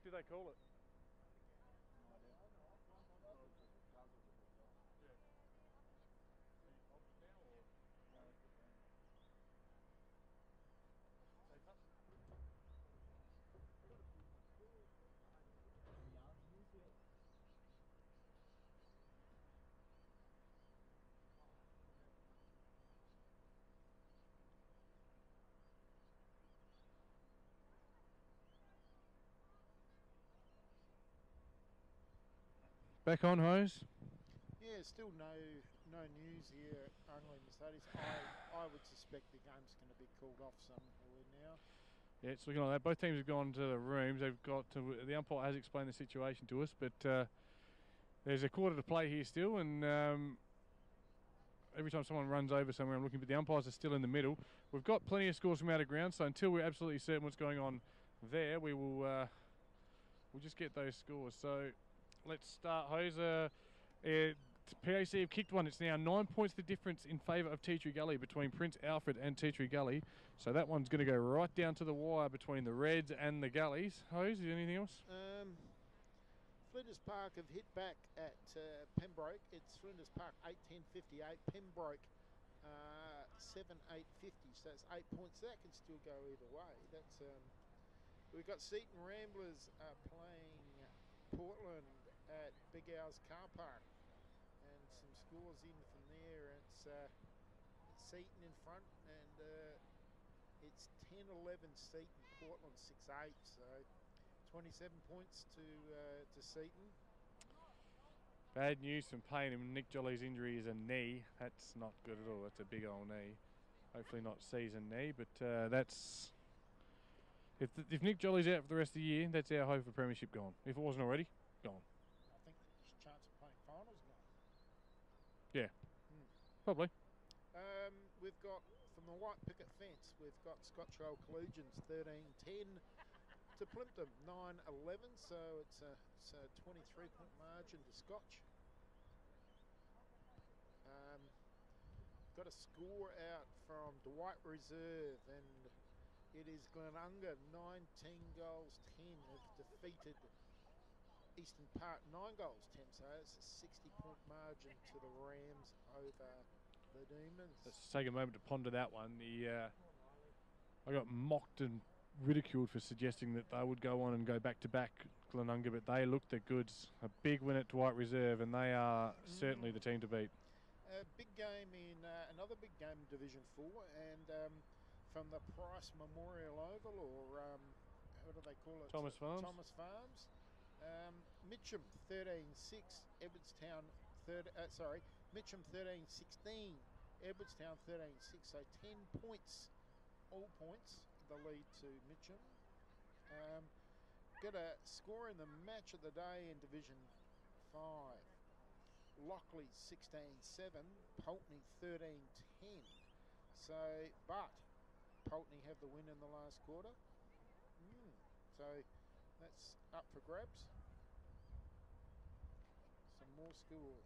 did they call it? Back on, Hose. Yeah, still no news here at Unley Mercedes. I would suspect the game's going to be called off somewhere now. Yeah, it's looking like that. Both teams have gone to the rooms. They've got to, the umpire has explained the situation to us, but there's a quarter to play here still, and every time someone runs over somewhere, I'm looking, but the umpires are still in the middle. We've got plenty of scores from out of ground, so until we're absolutely certain what's going on there, we will we'll just get those scores. So let's start, Hose. PAC have kicked one. It's now 9 points the difference in favour of Tea Tree Gully between Prince Alfred and Tea Tree Gully. So that one's going to go right down to the wire between the Reds and the Gullies. Hose, is there anything else? Flinders Park have hit back at Pembroke. It's Flinders Park 8-10-58. Pembroke 7-8-50. So it's 8 points. That can still go either way. That's we've got Seaton Ramblers playing Portland at Big Owl's Car Park, and some scores in from there. It's Seaton in front, and it's 10-11 Seaton, Portland 6-8. So 27 points to Seaton. Bad news from Payne, and Nick Jolly's injury is a knee. That's not good at all. That's a big old knee. Hopefully not season knee, but that's... If Nick Jolly's out for the rest of the year, that's our hope for premiership gone. If it wasn't already, gone. I think his chance of playing finals now. Yeah, probably. We've got, from the white picket fence, we've got Scotch Roll Collegians 13-10 to Plimpton 9-11, so it's a 23-point margin to Scotch. Got a score out from Dwight Reserve, and it is Glenunga 19 goals 10 have defeated Eastern Park 9 goals 10, so it's a 60-point margin to the Rams over the Demons. Let's take a moment to ponder that one. I got mocked and ridiculed for suggesting that they would go on and go back-to-back Glenunga, but they looked their goods. A big win at Dwight Reserve, and they are certainly the team to beat. A big game in another big game in Division 4, and from the Price Memorial Oval, or what do they call it? Thomas Farms. Thomas Farms. Mitcham 13-6, Edwardstown Mitcham 13-16, Edwardstown 13-6. So 10 points, all points, the lead to Mitcham. Got a score in the match of the day in Division 5. Lockley 16-7, Pulteney 13-10. So, but Pulteney have the win in the last quarter. So that's up for grabs. Some more scores.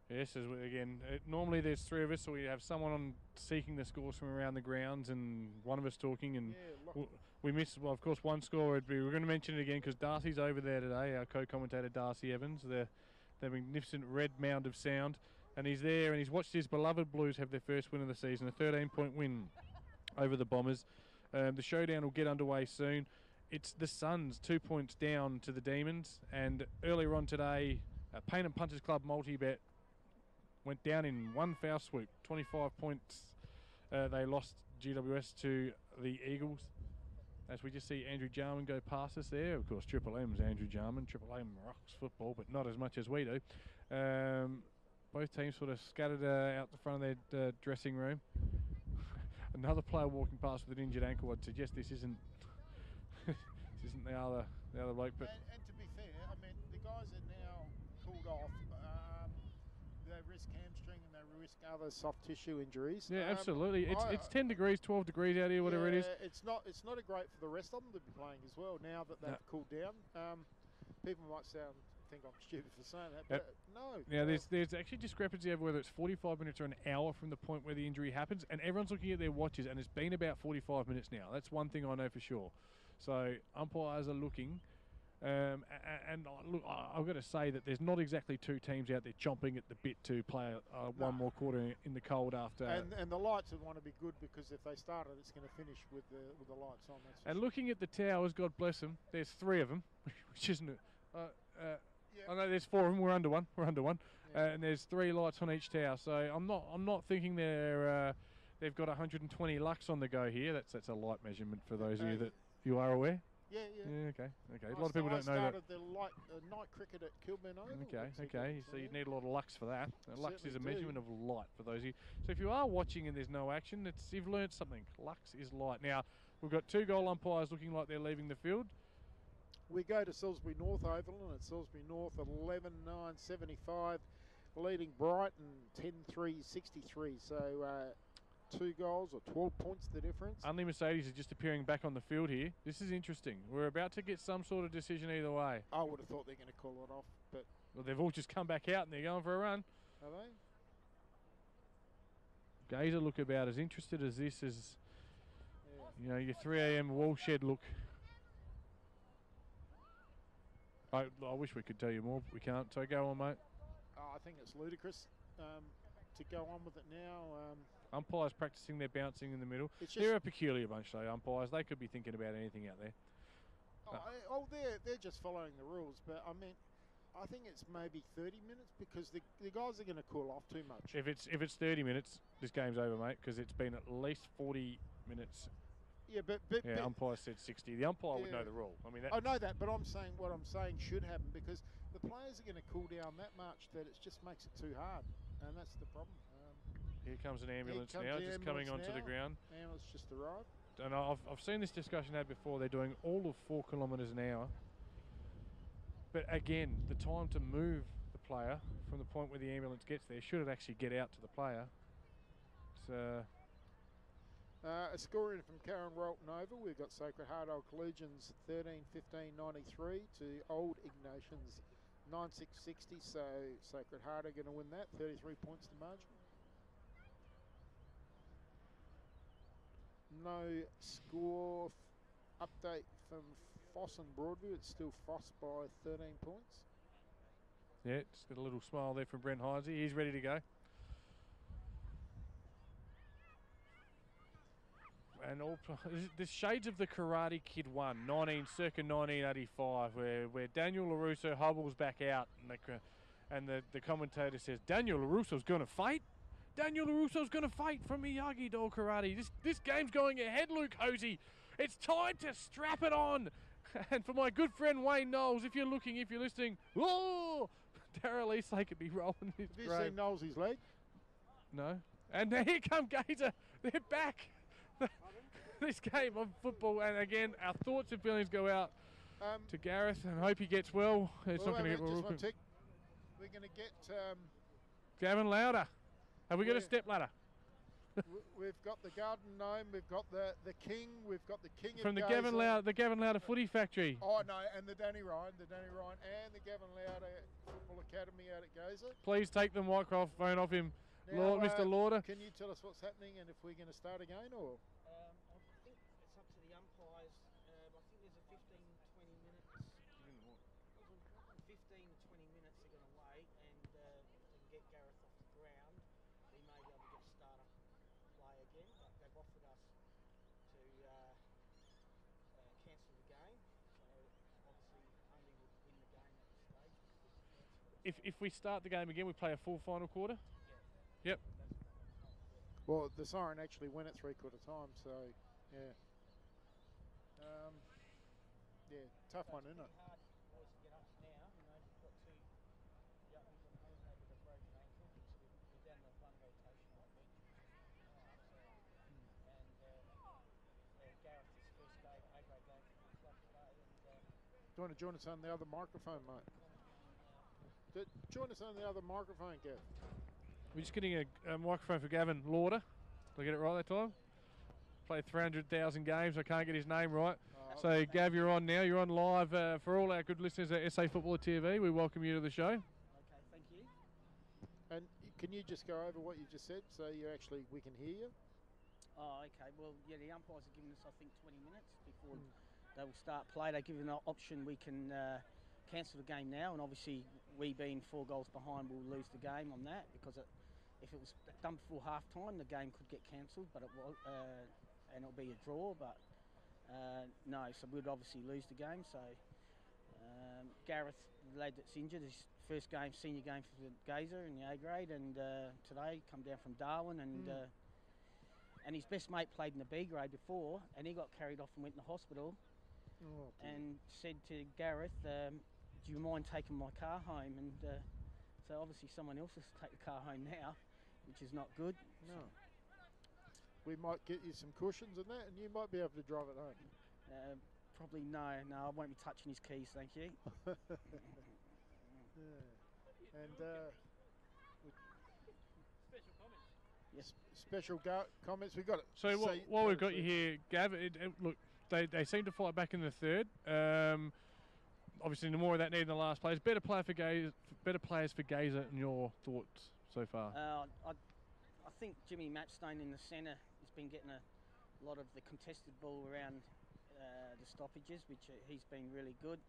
Yes, as again, normally there's three of us, so we have someone on seeking the scores from around the grounds and one of us talking, and we missed, well, of course, one score. We're going to mention it again because Darcy's over there today, our co-commentator Darcy Evans, the magnificent red mound of sound, and he's there and he's watched his beloved Blues have their first win of the season, a 13-point win over the Bombers. The showdown will get underway soon. It's the Suns 2 points down to the Demons, and earlier on today, Payne and Punters Club multi-bet went down in one foul swoop, 25 points. They lost GWS to the Eagles. As we just see Andrew Jarman go past us there. Of course, Triple M's Andrew Jarman. Triple M rocks football, but not as much as we do. Both teams sort of scattered out the front of their dressing room. Another player walking past with an injured ankle. I'd suggest this isn't this isn't the other bloke. But and to be fair, I mean, the guys are now pulled off. They risk hamstring and they risk other soft tissue injuries. Yeah, absolutely. It's 10 degrees, 12 degrees out here, whatever it is. It's not a great for the rest of them to be playing as well now that they've cooled down. People might think I'm stupid for saying that, but no. Now there's actually discrepancy over whether it's 45 minutes or an hour from the point where the injury happens, and everyone's looking at their watches, and it's been about 45 minutes now. That's one thing I know for sure. So umpires are looking. And look, I've got to say that there's not exactly two teams out there chomping at the bit to play one more quarter in the cold after. And the lights would want to be good, because if they started, it's going to finish with the lights on. And looking at the towers, God bless them, there's 3 of them, which isn't it? I know there's 4 of them. We're under one. Yeah. And there's 3 lights on each tower. So I'm not thinking they've got 120 lux on the go here. That's a light measurement for those of you that you are aware. Yeah. Okay. A lot of people don't know that. I started the night cricket at Kilburn Oval. Okay. So you need a lot of lux for that. Lux is a measurement of light for those of you. So if you are watching and there's no action, you've learned something. Lux is light. Now, we've got 2 goal umpires looking like they're leaving the field. We go to Salisbury North Oval, and it's Salisbury North 11-9-75, leading Brighton 10-3-63. So 2 goals or 12 points the difference. Unley Mercedes is just appearing back on the field here. This is interesting. We're about to get some sort of decision either way. I would have thought they're going to call it off, but... Well, they've all just come back out and they're going for a run. Are they? Gazer look about as interested as this as, you know, your 3 a.m. wall shed look. I wish we could tell you more, but we can't. So go on, mate. I think it's ludicrous to go on with it now. Umpires practicing their bouncing in the middle. They're a peculiar bunch, though, umpires. They could be thinking about anything out there. They're just following the rules. But, I mean, I think it's maybe 30 minutes, because the guys are going to cool off too much. If it's 30 minutes, this game's over, mate, because it's been at least 40 minutes. Yeah, but umpire said 60. The umpire would know the rule. I mean, I know that, but what I'm saying should happen, because the players are going to cool down that much that it just makes it too hard, and that's the problem. Here comes an ambulance now, just coming onto the ground. Ambulance just arrived. And I've seen this discussion had before. They're doing all of 4 kilometres an hour. But again, the time to move the player from the point where the ambulance gets there, should it actually get out to the player? It's a score in from Karen Rolton Oval. We've got Sacred Heart Old Collegians 13-15-93 to Old Ignatians 9-6-60. So Sacred Heart are going to win that. 33 points to margin. No score update from Foss and Broadview. It's still Foss by 13 points. Yeah, just got a little smile there from Brent Heinze. He's ready to go. And all the shades of the Karate Kid 1, circa 1985, where Daniel LaRusso hobbles back out, and the commentator says, Daniel LaRusso's going to fight? Daniel LaRusso's going to fight from Miyagi-Do Karate. This game's going ahead, Luke Hosey. It's time to strap it on. And for my good friend Wayne Knowles, if you're listening, oh, Darryl Eastlake could be rolling his grave. Have you seen Knowles' leg? No. And here come Gazer. They're back. This game of football, and again, our thoughts and feelings go out to Gareth, and hope he gets well. It's not going to get well. We're going to get Gavin Lauder. Have we got a step ladder? We've got the Garden Gnome. We've got the King. We've got the King from the Gavin Lauder Footy Factory. Oh no, and the Danny Ryan, and the Gavin Lauder Football Academy out at Gazer. Please take the microphone off him, now, Mr. Lauder. Can you tell us what's happening and if we're going to start again, or? I think it's up to the umpires. I think there's a 15-20 minutes. 15 to 20 minutes they're going to wait, and to get Gareth off the ground, we may be able to get a starter play again. But they've offered us to cancel the game, so obviously only would win the game at this stage. If we start the game again, we play a full final quarter. Yep. Well, the siren actually went at 3/4 time, so yeah. Yeah, tough one, isn't it? Hard boys to get up now. You know, we've got 2 youngies on home with a broken ankle, so we're down to 1 rotation on the bench. And Gareth, his first game, A-grade game for the club today. And do you want to join us on the other microphone, mate? Join us on the other microphone, Gav. We're just getting a microphone for Gavin Lauder. Did I get it right that time? Played 300,000 games. I can't get his name right. So, Gav, you're on now. You're on live for all our good listeners at SA Footballer TV. We welcome you to the show. Okay, thank you. And can you just go over what you just said so we can hear you? Oh, okay. Well, yeah, the umpires are giving us, I think, 20 minutes before they will start play. They give an option. We can cancel the game now, and obviously we being 4 goals behind will lose the game on that, because if it was done before half time, the game could get cancelled, but it will, and it'll be a draw. But no, so we'd obviously lose the game. So Gareth, the lad that's injured, his first game, senior game for the Gazer in the A grade, and today come down from Darwin, and his best mate played in the B grade before, and he got carried off and went in the hospital. Oh, and said to Gareth, do you mind taking my car home? And so obviously someone else has to take the car home now, which is not good. No. We might get you some cushions and that, and you might be able to drive it home. Probably no, I won't be touching his keys, thank you. Yeah. And Special comments. Yes. Special comments. We got it. So while we've got you here, Gav, look, they seem to fight back in the third. Obviously, the more of that needed in the last place. Better players for Gazer, in your thoughts so far? I think Jimmy Mapstone in the centre has been getting a lot of the contested ball around the stoppages, which he's been really good.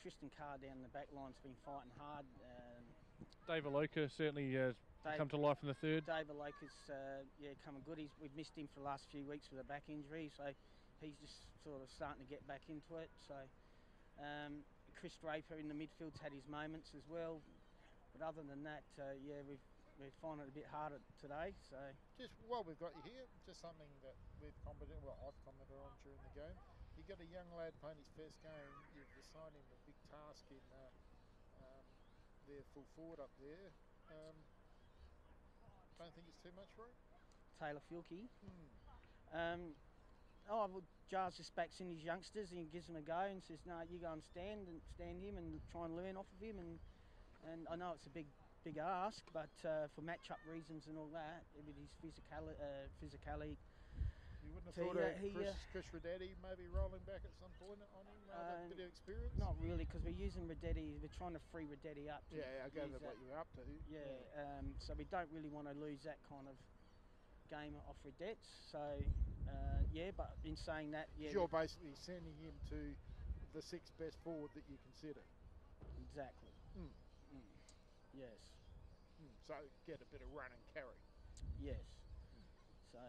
Tristan Carr down the back line's been fighting hard. Dave Aloka certainly come to life in the third. Dave Aloka's coming good. We've missed him for the last few weeks with a back injury, so he's just sort of starting to get back into it. So Chris Draper in the midfield's had his moments as well, but other than that, we're finding it a bit harder today. So just while we've got you here, just something that I've commented on during the game. You got a young lad playing his first game. You've assigned him a big task in their full forward up there. Don't think it's too much for him. Taylor Filkey. Giles just backs in his youngsters and gives them a go and says, "No, you go and stand him and try and learn off of him." And I know it's a big ask, but for match-up reasons and all that, with his physicality. You wouldn't have thought of Chris Radetti maybe rolling back at some point on him, a bit of experience? Not really, because we're using Radetti. We're trying to free Radetti up. I gather what you're up to. So we don't really want to lose that kind of game off Radetti. So, but in saying that, you're basically sending him to the 6th best forward that you consider. Exactly. Yes. So get a bit of run and carry. Yes. So,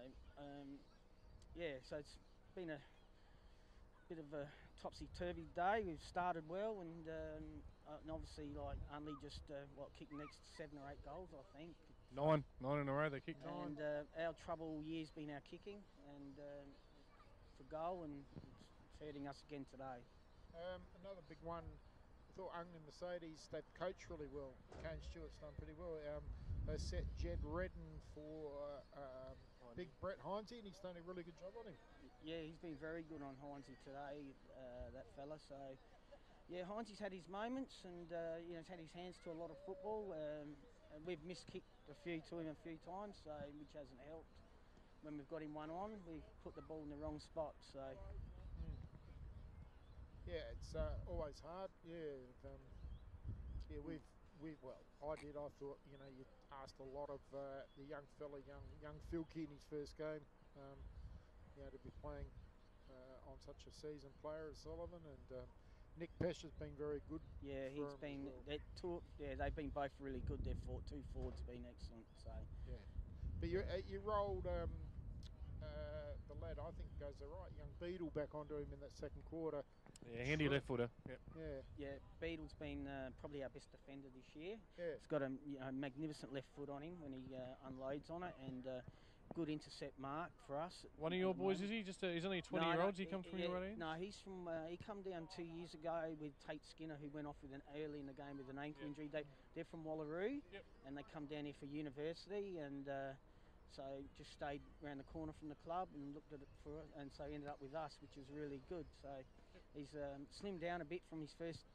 so it's been a bit of a topsy-turvy day. We've started well, and obviously, only just kicked the next 7 or 8 goals, I think. 9 in a row. They kicked 9. And our trouble all year's been our kicking, and for goal, and it's hurting us again today. Another big one. I thought Ung and Mercedes, they've coached really well. Kane Stewart's done pretty well. They set Jed Redden for big Brett Heinze, and he's done a really good job on him. Yeah, he's been very good on Heinze today, that fella. So, Heinze's had his moments, and he's had his hands to a lot of football. We've miskicked a few to him a few times, so which hasn't helped. When we've got him one on, we've put the ball in the wrong spot. So. Yeah, it's always hard. I thought, you asked a lot of the young fella, young Filkey in his first game, to be playing on such a seasoned player as Sullivan, and Nick Pesh has been very good. Yeah, he's been. Well. They've been both really good. Their 2 forwards have been excellent. So. Yeah, but you rolled the lad, I think goes the right young Beadle back onto him in that second quarter. Yeah, handy left footer. Yep. Yeah, Beadle's been probably our best defender this year. Yeah. He's got a magnificent left foot on him when he unloads on it, and good intercept mark for us. One of your boys, is he? He's only 20-year-old. He comes from your age? No, he's from. He come down 2 years ago with Tate Skinner, who went off early in the game with an ankle injury. They're from Wallaroo, and they come down here for university, and so just stayed around the corner from the club and looked at it and so ended up with us, which is really good. So he's slimmed down a bit from his first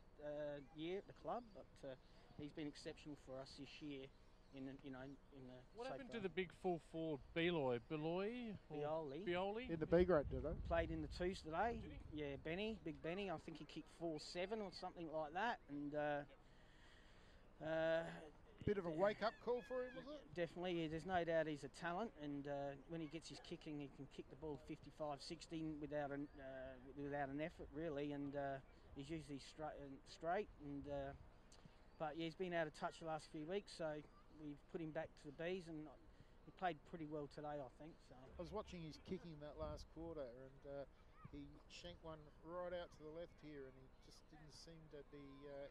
year at the club, but he's been exceptional for us this year. What happened to the big full forward, Bioli? In the B grade, did they? Played in the 2s today. Yeah, Big Benny. I think he kicked 4-7 or something like that, and bit of a wake-up call for him, was it? Definitely, yeah, there's no doubt he's a talent, and when he gets his kicking, he can kick the ball 55, 60 without an effort, really, and he's usually straight. And but yeah, he's been out of touch the last few weeks, so we've put him back to the Bs, and he played pretty well today, I think. So I was watching his kicking that last quarter, and he shanked one right out to the left here, and he just didn't seem to be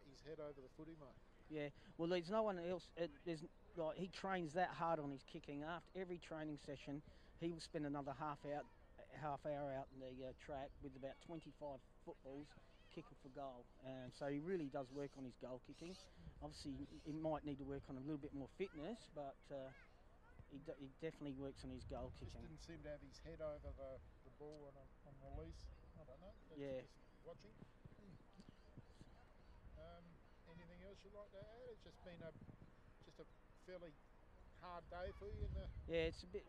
his head over the footy mark. yeah, well, there's no one else. He trains that hard on his kicking. After every training session, he will spend another half hour out in the track with about 25 footballs kicking for goal. So he really does work on his goal kicking. Obviously, he might need to work on a little bit more fitness, but he definitely works on his goal Just kicking. didn't seem to have his head over the ball on release. I don't know. That's Yeah. just watching. Anything else you'd like to add? It's just been a fairly hard day for you in the. Yeah, it's a bit.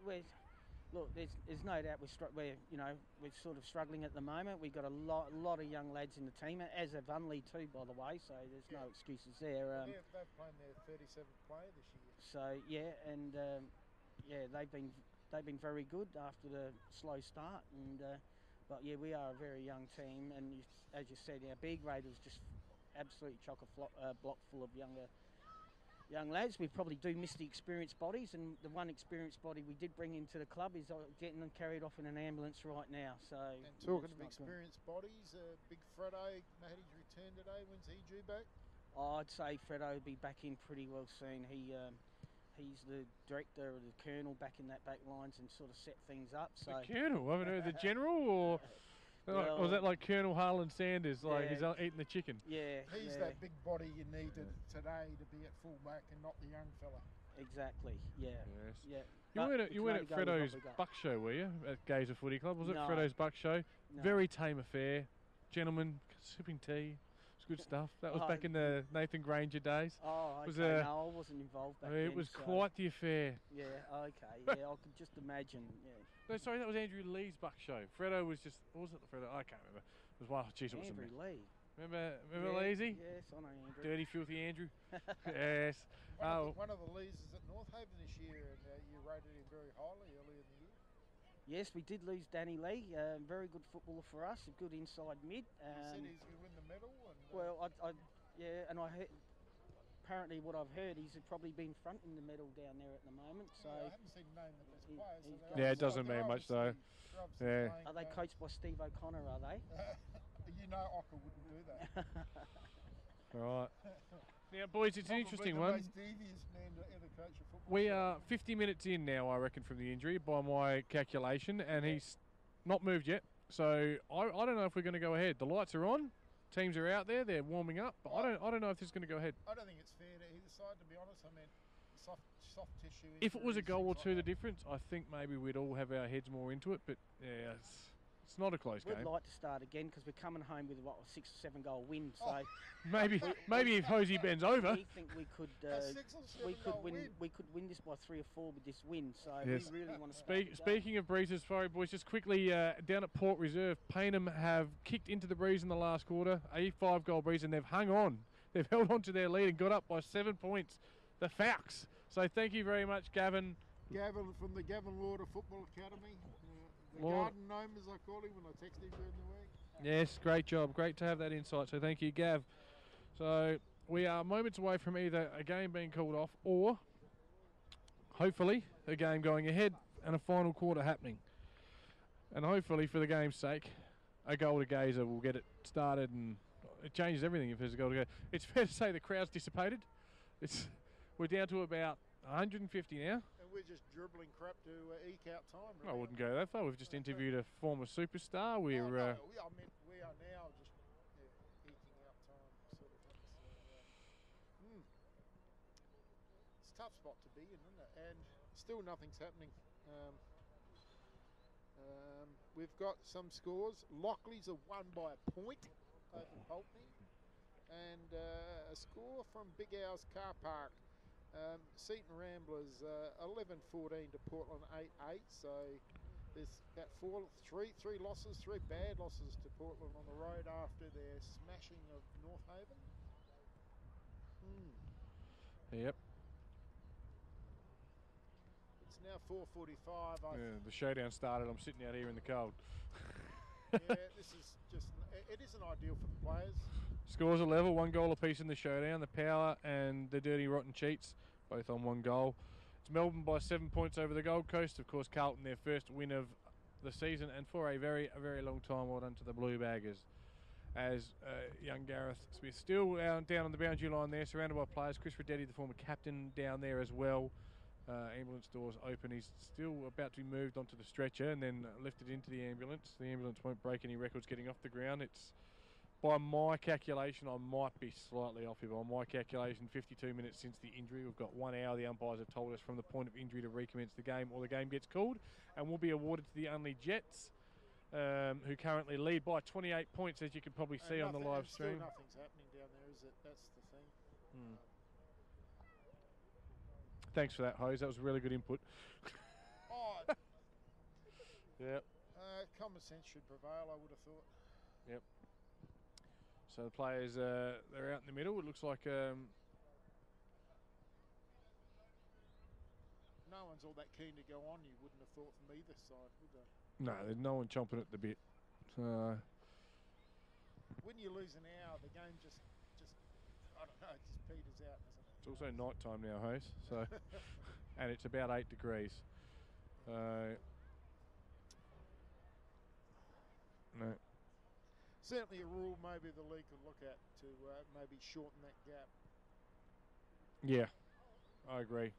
Look, there's no doubt we're sort of struggling at the moment. We've got a lot of young lads in the team, as have Unley too, by the way. So there's no excuses there. They've played their 37th player this year. So yeah, and they've been very good after the slow start. And but yeah, we are a very young team, and as you said, our B grade was just absolutely block full of young lads. We probably do miss the experienced bodies, and the one experienced body we did bring into the club is getting them carried off in an ambulance right now. So, and talking of experienced bodies, Big Fredo made his return today. When's he due back? I'd say Fredo will be back in pretty well soon. He's the director or the colonel back in that back lines and sort of set things up. So The colonel? I haven't heard the general, or was that like Colonel Harlan Sanders, like he's eating the chicken? Yeah, he's that big body you needed today to be at full back and not the young fella. Exactly. Yeah. Yes. Yeah. You weren't at Fredo's Buck Show, were you? At Gazer Footy Club, was it? No. Fredo's Buck Show. No. Very tame affair. Gentlemen sipping tea. It's good stuff. That was back in the Nathan Granger days. Oh, okay. Was, No, I wasn't involved back then. It was quite the affair. Yeah. Okay. Yeah, I could just imagine. Yeah. No, sorry, that was Andrew Lee's Buck Show. Fredo was just, what was it? Fredo? I can't remember. It was one. Jeez, it was Andrew Lee. Remember Leesy? Yes, I know Andrew. Dirty, filthy Andrew. Yes. One of the Lees is at North Haven this year, and you rated him very highly earlier in the year. Yes, we did lose Danny Lee. Very good footballer for us. A good inside mid. He said he's going to win the medal. And, well, and I heard, apparently what I've heard, he's probably been fronting the medal down there at the moment. So I haven't seen the name of the best players. So yeah, it doesn't mean much though. Yeah. Are they coached by Steve O'Connor? Are they? You know, Ocker wouldn't do that. Right. Now, boys, it's an interesting one. Most devious man to ever coach a football. We are 50 minutes in now, I reckon, from the injury by my calculation, and he's not moved yet. So I don't know if we're going to go ahead. The lights are on, teams are out there, they're warming up, but I don't know if this is going to go ahead. I don't think it's fair to either side, to be honest. I mean, soft tissue. If it was a goal or two, the difference, I think maybe we'd all have our heads more into it. But yeah, it's not a close game. We'd like to start again because we're coming home with a 6 or 7 goal win. So maybe if Hosey bends over, we think we could win this by 3 or 4 with this win. So yes. we really want to. Speaking of breezes, sorry boys, just quickly down at Port Reserve, Paynham have kicked into the breeze in the last quarter, a 5-goal breeze, and they've hung on. They've held on to their lead and got up by 7 points. The Falcons. So thank you very much, Gavin. Gavin from the Gavin Lauder Football Academy. The garden gnome, as I call him when I texted him during the week. Yes, great job. Great to have that insight. So thank you, Gav. So we are moments away from either a game being called off or hopefully a game going ahead and a final quarter happening. And hopefully, for the game's sake, a goal to Gazer will get it started, and it changes everything if there's a goal to go. It's fair to say the crowd's dissipated. We're down to about 150 now. We're just dribbling crap to eke out time. Really. I wouldn't go that far. We've just interviewed a former superstar. We are now just eking out time, sort of thing. So, it's a tough spot to be in, isn't it? And still nothing's happening. We've got some scores. Lockleys are won by a point over Pulteney, and a score from Big Owl's Car Park. Seaton Ramblers 11-14 to Portland 8-8, so there's about three losses, 3 bad losses to Portland on the road after their smashing of North Haven. Yep. now 4:45. Yeah, the showdown started. I'm sitting out here in the cold. Yeah, this is just, it isn't ideal for the players. Scores are level, 1 goal apiece in the showdown. The Power and the Dirty Rotten Cheats, both on 1 goal. It's Melbourne by 7 points over the Gold Coast. Of course, Carlton, their first win of the season, and for a very long time. Well done to the Blue Baggers. As young Gareth Smith still down on the boundary line there, surrounded by players. Chris Radetti, the former captain, down there as well. Ambulance doors open. He's still about to be moved onto the stretcher and then lifted into the ambulance. The ambulance won't break any records getting off the ground. It's, by my calculation, I might be slightly off here. By my calculation, 52 minutes since the injury. We've got 1 hour, the umpires have told us, from the point of injury to recommence the game, or the game gets called and will be awarded to the Unley Jets, who currently lead by 28 points, as you can probably see on the live stream. Still nothing's happening down there, is it? That's the thing. Thanks for that, Hose. That was really good input. Oh, Yep. common sense should prevail, I would have thought. Yep. So the players, they're out in the middle. It looks like No one's all that keen to go on, you wouldn't have thought, from either side, would they? no, there's no one chomping at the bit. So When you lose an hour, the game just I don't know, it just peters out, doesn't it? it's also night time now, Hose. So and it's about 8 degrees. No. Certainly a rule maybe the league could look at to maybe shorten that gap. Yeah, I agree.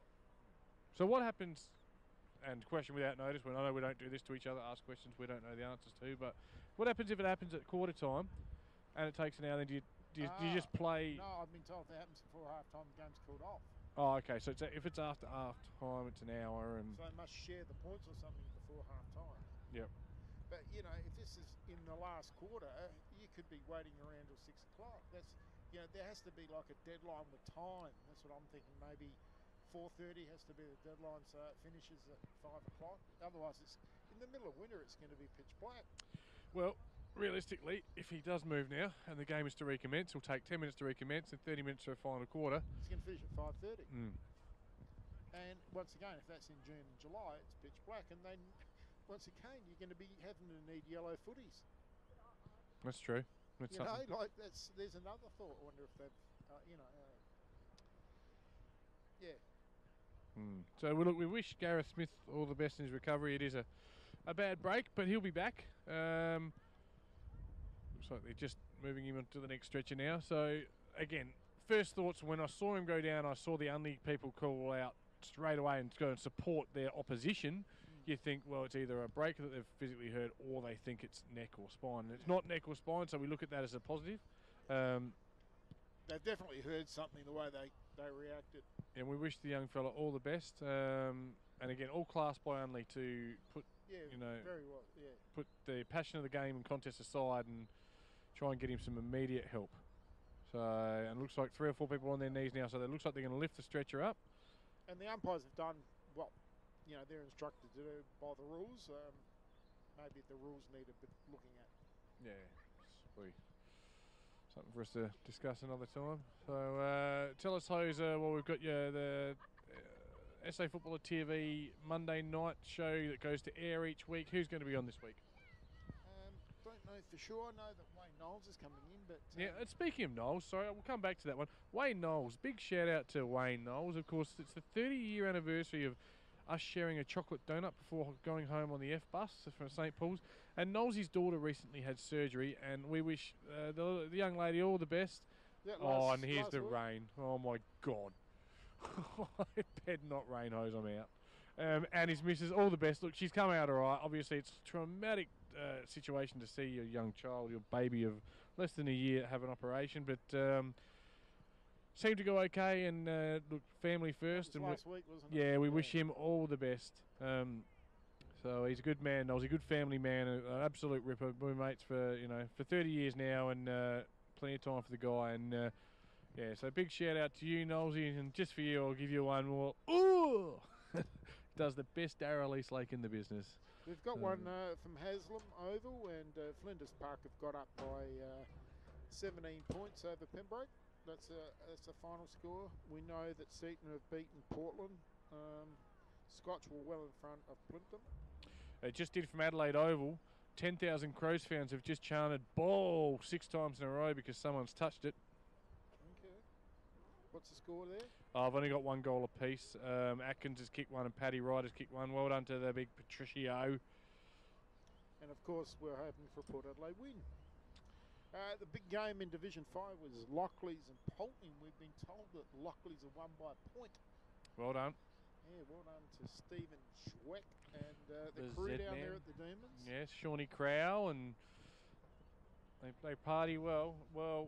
So what happens, and question without notice, when I know we don't do this to each other, ask questions we don't know the answers to, but what happens if it happens at quarter time and it takes an hour, then do you just play? No, I've been told if it happens before half time, the game's called off. Oh, okay, so if it's after half time, it's an hour, and So they must share the points or something before half time. yep. But, you know, if this is in the last quarter, you could be waiting around till 6 o'clock. That's, you know, there has to be like a deadline with time. That's what I'm thinking. Maybe 4:30 has to be the deadline, so it finishes at 5 o'clock. Otherwise, it's in the middle of winter, it's going to be pitch black. Well, realistically, if he does move now and the game is to recommence, it'll take 10 minutes to recommence and 30 minutes for a final quarter. It's going to finish at 5:30. And once again, if that's in June and July, it's pitch black. And then, once again, you're going to be having to need yellow footies. That's true. That's You know, something. like there's another thought. I wonder if they've, yeah. So we wish Gareth Smith all the best in his recovery. It is a bad break, but he'll be back. Looks like they're just moving him onto the next stretcher now. So again, first thoughts when I saw him go down, I saw the Unley people call out straight away and go and support their opposition. You think, well, it's either a break that they've physically hurt, or they think it's neck or spine. And it's not neck or spine, so we look at that as a positive. They've definitely heard something the way they reacted. And we wish the young fella all the best. And again, all class by Unley to put, Very well, yeah. put the passion of the game and contest aside and try and get him some immediate help. So, and it looks like 3 or 4 people on their knees now, so it looks like they're going to lift the stretcher up. And the umpires have done what, they're instructed to do by the rules. Maybe the rules need a bit looking at. Yeah, sweet. Something for us to discuss another time. So tell us, Hose, we've got the SA Footballer TV Monday night show that goes to air each week. Who's going to be on this week? Don't know for sure. I know that Wayne Knowles is coming in, but Yeah, and speaking of Knowles, sorry, we'll come back to that one. Wayne Knowles, big shout out to Wayne Knowles. Of course, it's the 30-year anniversary of us sharing a chocolate donut before going home on the F bus from St. Paul's. And Knowles' daughter recently had surgery, and we wish the young lady all the best. Yeah, And here's the rain. Oh my God. It better not rain, Hose, I'm out. And his missus, all the best. Look, she's come out all right. Obviously, it's a traumatic situation to see your young child, your baby of less than a year, have an operation, but seemed to go okay. And look, family first. And last week, wasn't it? yeah, we wish him all the best. So he's a good man. He's a good family man, an absolute ripper. We're mates for 30 years now, and plenty of time for the guy. And yeah, so big shout out to you, Knowlesy, and just for you, I'll give you one more. Ooh! Does the best Darrell Eastlake in the business. We've got one from Haslam Oval, and Flinders Park have got up by 17 points over Pembroke. That's the final score. We know that Seaton have beaten Portland, Scotch were well in front of Plympton. They just did from Adelaide Oval. 10,000 Crows fans have just chanted ball 6 times in a row because someone's touched it. Okay. What's the score there? I've only got 1 goal apiece. Atkins has kicked one and Paddy Wright has kicked one. Well done to the big Patricio. And of course, we're hoping for a Port Adelaide win. The big game in Division 5 was Lockleys and Pulteney. We've been told that Lockleys are won by a point. Well done. Yeah, well done to Stephen Schweck and the crew down there at the Demons. Yes, Shawnee Crowell, and they party well. Well,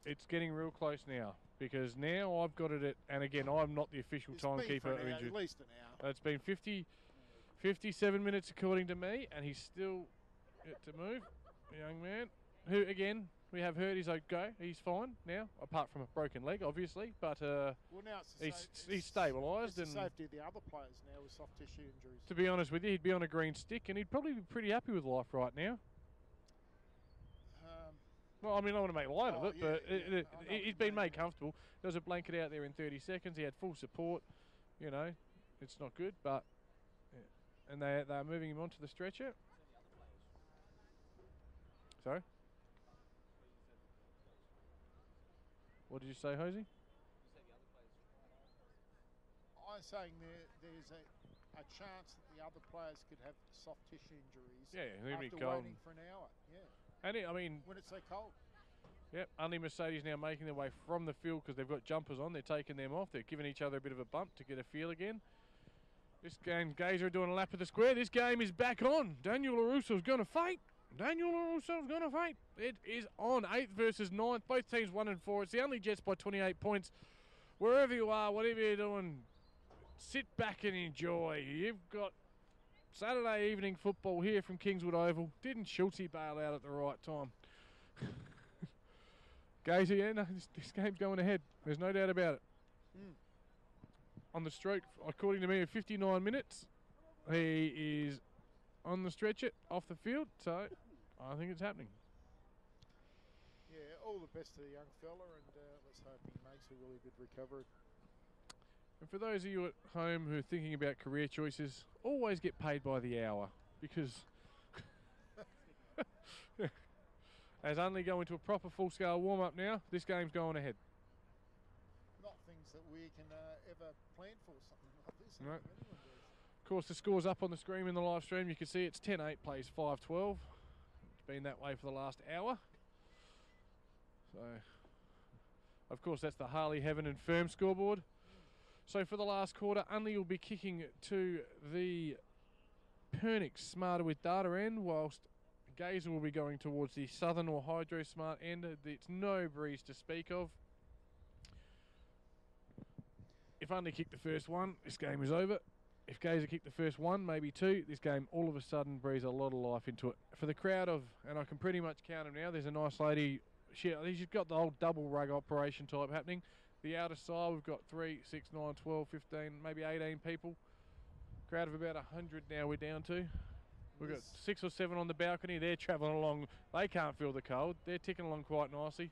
it's getting real close now because now I've got it at, and again, I'm not the official timekeeper of injury. At least an hour. It's been 57 minutes according to me, and he's still yet to move. A young man who, again, we have heard he's okay. He's fine now, apart from a broken leg, obviously. But well, now he's stabilised. It's the safety of the other players now with soft tissue injuries. To be honest with you, he'd be on a green stick, and he'd probably be pretty happy with life right now. Well, I mean, I want to make light of it, but he's been made comfortable. There was a blanket out there in 30 seconds. He had full support. You know, it's not good, but yeah. And they're moving him onto the stretcher. Sorry? What did you say, Hosey? I'm saying there's a chance that the other players could have soft tissue injuries. Yeah, after waiting for an hour. Yeah. And I mean, when it's so cold. Yep, only Mercedes now making their way from the field because they've got jumpers on. They're taking them off. They're giving each other a bit of a bump to get a feel again. This game, Gazer are doing a lap of the square. This game is back on. Daniel LaRusso's going to fight. Daniel LaRusso's going to fight. It is on. 8th versus 9th. Both teams 1 and 4. It's the only Jets by 28 points. Wherever you are, whatever you're doing, sit back and enjoy. You've got Saturday evening football here from Kingswood Oval. Didn't Schultz bail out at the right time? Gazer, yeah, no, this game's going ahead. There's no doubt about it. On the stroke, according to me, of 59 minutes, he is on the stretcher, off the field, so I think it's happening. Yeah, all the best to the young fella, and let's hope he makes a really good recovery. And for those of you at home who are thinking about career choices, always get paid by the hour, because as only going to a proper full-scale warm-up now, this game's going ahead. Not things that we can ever plan for, something like this. Right. Of course, the score's up on the screen in the live stream. You can see it's 10-8 plays 5-12. It's been that way for the last hour. So, of course, that's the Harley Heaven and Firm scoreboard. So for the last quarter, Unley will be kicking to the Pernix Smarter with Data end, whilst Gazer will be going towards the Southern or Hydro Smart end. It's no breeze to speak of. If Unley kicked the first one, this game is over. If Gazer kicked the first one, maybe two, this game all of a sudden breathes a lot of life into it. For the crowd of, and I can pretty much count them now, there's a nice lady. She's got the whole double rug operation type happening. The outer side, we've got 3, 6, 9, 12, 15, maybe 18 people. Crowd of about 100 now we're down to. We've got 6 or 7 on the balcony. They're travelling along. They can't feel the cold. They're ticking along quite nicely.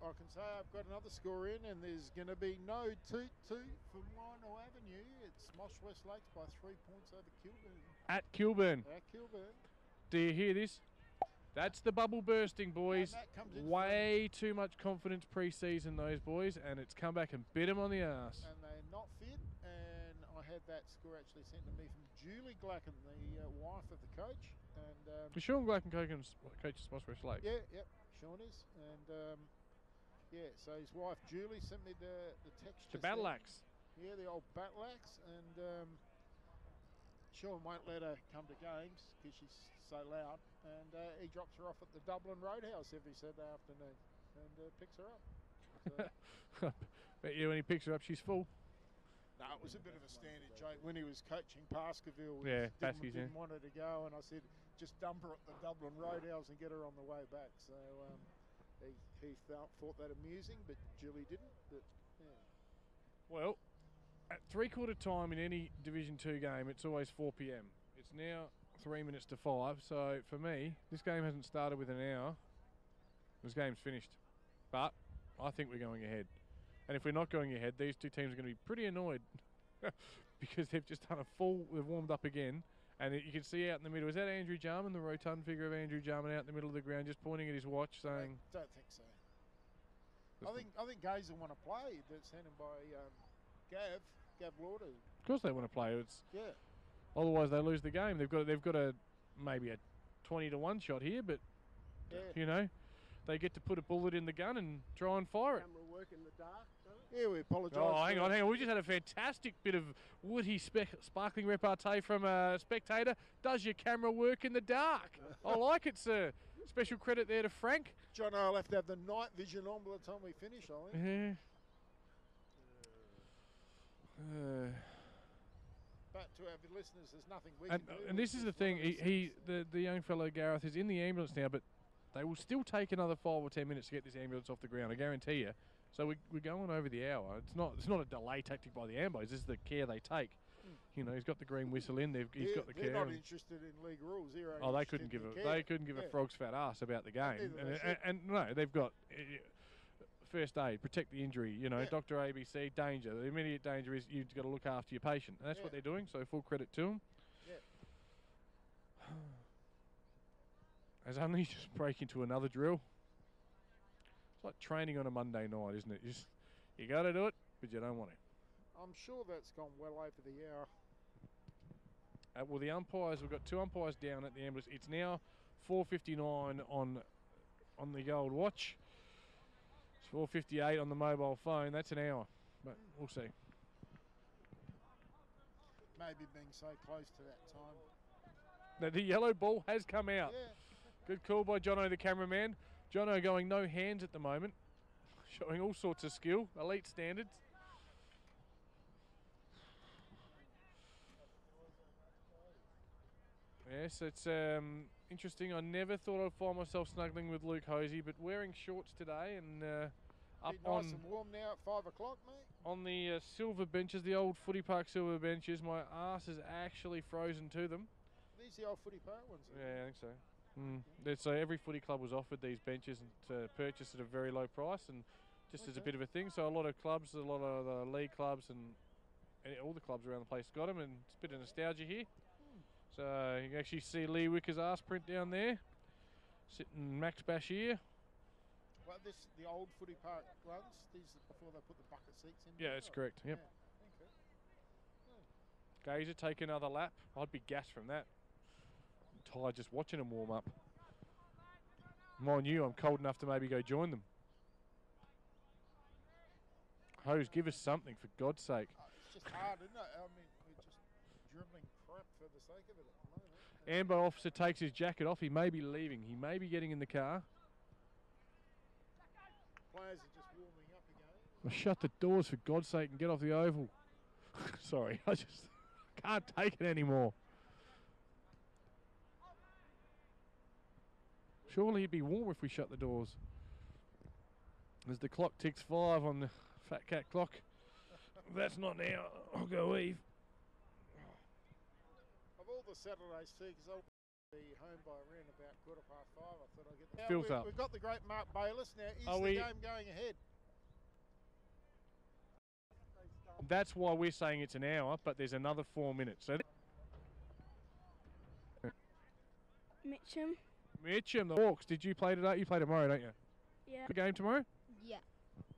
I can say I've got another score in, and there's going to be no toot-toot from Lionel Avenue. It's Mosh West Lakes by 3 points over Kilburn. At Kilburn. At Kilburn. Do you hear this? That's the bubble bursting, boys. Way too much confidence pre-season, those boys, and it's come back and bit them on the arse. And they're not fit, and I had that score actually sent to me from Julie Glacken, the wife of the coach. And Sean Glacken coaches Mosh West Lakes. Yeah, yep, Sean is. And yeah, so his wife Julie sent me the text. The battle axe. Yeah, the old battle axe, and Sean won't let her come to games because she's so loud, and he drops her off at the Dublin Roadhouse every Saturday afternoon and picks her up. So. Bet you when he picks her up, she's full. No, it was a bit of a standard joke when he was coaching Baskerville. Yeah, didn't want her to go, and I said, just dump her at the Dublin Roadhouse and get her on the way back. So he thought that amusing, but Julie didn't. But yeah. Well, at three-quarter time in any Division 2 game, it's always 4 p.m. It's now 3 minutes to 5. So for me, this game hasn't started with an hour. This game's finished. But I think we're going ahead. And if we're not going ahead, these two teams are going to be pretty annoyed because they've just done they've warmed up again. And you can see out in the middle, is that Andrew Jarman, the rotund figure of Andrew Jarman out in the middle of the ground, just pointing at his watch saying... I don't think so. I think guys that want to play, that's handed by Gav Lauder. Of course they want to play. Yeah. Otherwise they lose the game. They've got maybe a 20-1 shot here, but you know, they get to put a bullet in the gun and try and fire it. Camera work in the dark, does it? Yeah, we apologise. Oh, hang on. We just had a fantastic bit of woody sparkling repartee from a spectator. Does your camera work in the dark? I like it, sir. Special credit there to Frank. John, I'll have to have the night vision on by the time we finish, I think. Yeah. But to our listeners, there's nothing we can do. And this is the thing. The young fellow Gareth is in the ambulance now, but they will still take another 5 or 10 minutes to get this ambulance off the ground. I guarantee you. So we're going over the hour. It's not a delay tactic by the ambos. This is the care they take. You know, he's got the green whistle in. He's got the care. They're not interested in league rules. They couldn't give a frog's fat ass about the game. And no, they've got first aid, protect the injury. You know, Dr. ABC, danger. The immediate danger is you've got to look after your patient. And that's what they're doing. So full credit to them. Yeah. As only just break into another drill. It's like training on a Monday night, isn't it? You got to do it, but you don't want to. I'm sure that's gone well over the hour. Well, the umpires, we've got 2 umpires down at the ambulance. It's now 4:59 on the old watch. It's 4:58 on the mobile phone. That's an hour, but we'll see. Maybe being so close to that time. Now, the yellow ball has come out. Yeah. Good call by Jono, the cameraman. Jono going no hands at the moment, showing all sorts of skill, elite standards. Yes, it's interesting. I never thought I'd find myself snuggling with Luke Hosey, but wearing shorts today and up nice and warm now at 5 o'clock, mate. On the silver benches, the old Footy Park silver benches, my arse is actually frozen to them. These the old Footy Park ones? Yeah, I think so. So every footy club was offered these benches to purchase at a very low price, and just as a bit of a thing. So a lot of clubs, a lot of the league clubs, and all the clubs around the place got them, and it's a bit of nostalgia here. So you can actually see Lee Wicker's arse print down there, sitting Max Bashir. Well, the old Footy Park ones, these are before they put the bucket seats in. Yeah, that's correct. Yep. Yeah. Gazer, take another lap. I'd be gassed from that. I'm tired just watching them warm up. Mind you, I'm cold enough to maybe go join them. Hose, give us something for God's sake. It's just hard, isn't it? I mean, we're just dribbling crap for the sake of it at the moment. Ambo officer takes his jacket off. He may be leaving. He may be getting in the car. Players are just warming up again. Well, shut the doors for God's sake and get off the oval. Sorry, I just can't take it anymore. Surely it'd be warm if we shut the doors. As the clock ticks 5 on the Fat Cat clock. That's not now. I'll go Eve. Of all the Saturdays too, because I'll be home by around about 5:15. I thought I'd get the Fills up. We've got the great Mark Bayliss now. Is the game going ahead? That's why we're saying it's an hour, but there's another 4 minutes. So Mitchum, the Hawks. Did you play today? You play tomorrow, don't you? Yeah. The game tomorrow? Yeah.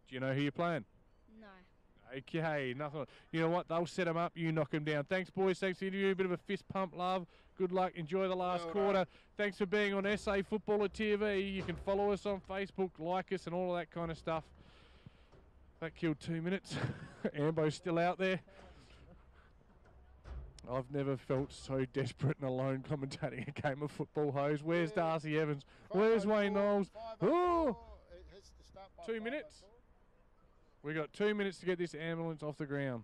Do you know who you're playing? No. Okay, nothing. You know what? They'll set them up. You knock them down. Thanks, boys. Thanks for the interview. Bit of a fist pump, love. Good luck. Enjoy the last quarter. Thanks for being on SA Footballer TV. You can follow us on Facebook, like us, and all of that kind of stuff. That killed 2 minutes. Ambo's still out there. I've never felt so desperate and alone commentating a game of football, Hose. Where's Darcy Evans? Where's Wayne Knowles? Oh! 2 minutes. We got 2 minutes to get this ambulance off the ground.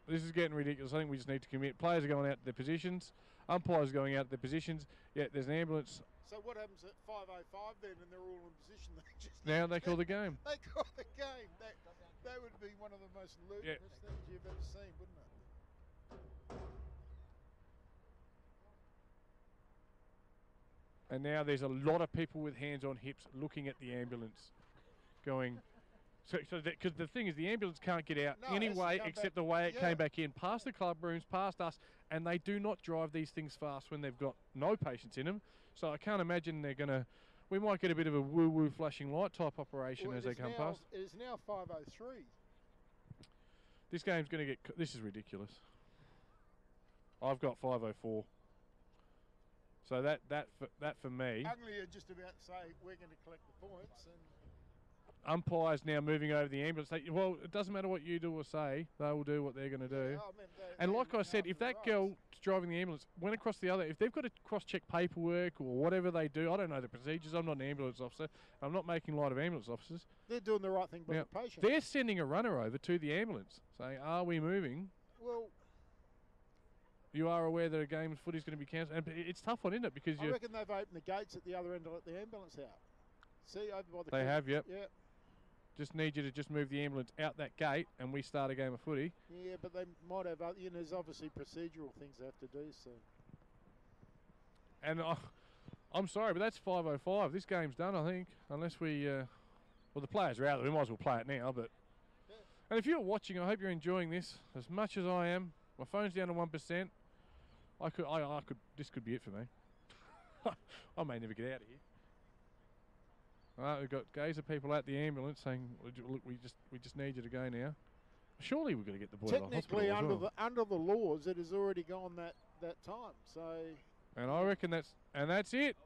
This is getting ridiculous. I think we just need to commit. Players are going out to their positions. Umpires are going out to their positions. Yeah, there's an ambulance. So what happens at 5:05 then, and they're all in position? Now they call the game. They call the game. That would be one of the most ludicrous things you've ever seen, wouldn't it? And now there's a lot of people with hands on hips looking at the ambulance, going, So because the thing is, the ambulance can't get out No, it has to anyway, come except back. the way it Yeah. came back in, past the club rooms, past us, and they do not drive these things fast when they've got no patients in them. So I can't imagine they're going to... We might get a bit of a woo-woo flashing light type operation Well, as they come past. It is now 5:03. This game's going to get... This is ridiculous. I've got 5:04. So that for me... Ugly are just about to say we're going to collect the points, and Umpires now moving over the ambulance. Well, it doesn't matter what you do or say. They will do what they're going to do. yeah, I mean, And they're like I said, looking if after that the girl driving the ambulance went across the other, if they've got to cross-check paperwork or whatever they do, I don't know the procedures. I'm not an ambulance officer. I'm not making light of ambulance officers. they're doing the right thing by Now, the patient. they're sending a runner over to the ambulance saying, are we moving? Well, You are aware that a game of footy is going to be cancelled. And it's tough one, isn't it? Because I reckon they've opened the gates at the other end to let the ambulance out. See, over by the They corner. have, yep. Yeah, just need you to just move the ambulance out that gate and we start a game of footy. yeah, but they might have other, there's obviously procedural things they have to do, so. And I'm sorry, but that's 5:05. This game's done, I think, unless we... well, the players are out there. We might as well play it now, but... Yeah. And if you're watching, I hope you're enjoying this as much as I am. My phone's down to 1%. I could. This could be it for me. I may never get out of here. We've got gazer people at the ambulance saying, "Look, we just need you to go now." Surely we've got to get the boy to the hospital Technically, as well. under the laws, it has already gone that time. So. And I reckon that's it.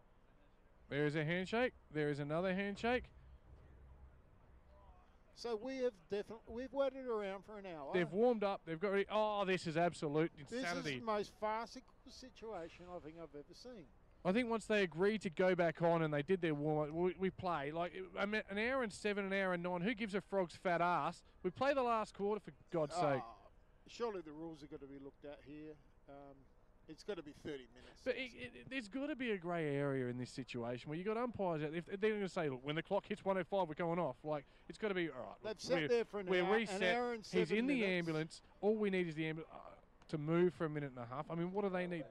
There is a handshake. There is another handshake. So we've waited around for an hour. They've warmed up. They've got ready. Oh, this is absolute insanity. This is the most farcical situation I think I've ever seen. I think once they agreed to go back on and they did their warm up, we play like an hour and 7, an hour and 9. Who gives a frog's fat ass? We play the last quarter for God's sake. Surely the rules are going to be looked at here. It's got to be 30 minutes. But there's got to be a grey area in this situation where you got umpires out. If they're going to say, look, when the clock hits 1:05, we're going off. Like it's got to be all right. They've sat there for we're reset. an hour and 7 He's in minutes. the ambulance. All we need is the ambulance to move for a minute and a half. I mean, what do they need?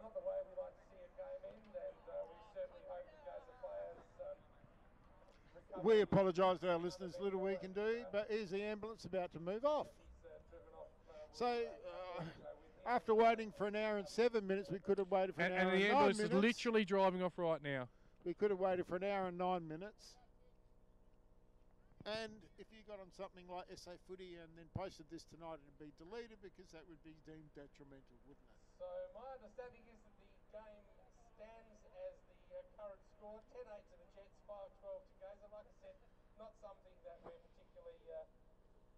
Not the way we like to see a game end, and we certainly hope the players recover. We apologise to our listeners. Little we can do, but here's the ambulance about to move off. So. After waiting for an hour and 7 minutes, we could have waited for an hour and 9 minutes. And the ambulance is literally driving off right now. We could have waited for an hour and 9 minutes. And if you got on something like SA Footy and then posted this tonight, it'd be deleted because that would be deemed detrimental, wouldn't it? So my understanding is that the game stands as the current score, 10-8 to the Jets, 5-12 to Gazer. Like I said, not something that we're particularly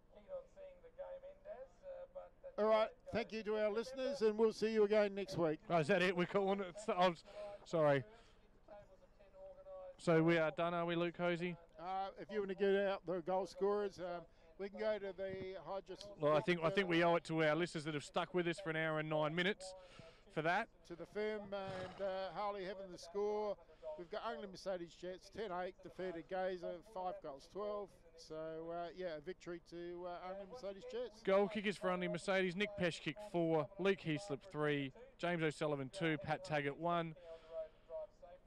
keen on seeing the game end as, but... All right, thank you to our listeners, and we'll see you again next week. Oh, is that it? We're calling it. I'm sorry. So we are done, are we, Luke Hosey? If you want to get out the goal scorers, we can go to the Hydros. Well, I think we owe it to our listeners that have stuck with us for an hour and 9 minutes for that. To the firm and Harley having the score. We've got only Mercedes Jets, 10-8, defeated Gazer, 5-12. So, a victory to only Mercedes Jets. Goal kickers for only Mercedes. Nick Peshkick 4, Luke Heaslip 3, James O'Sullivan 2, Pat Taggart 1.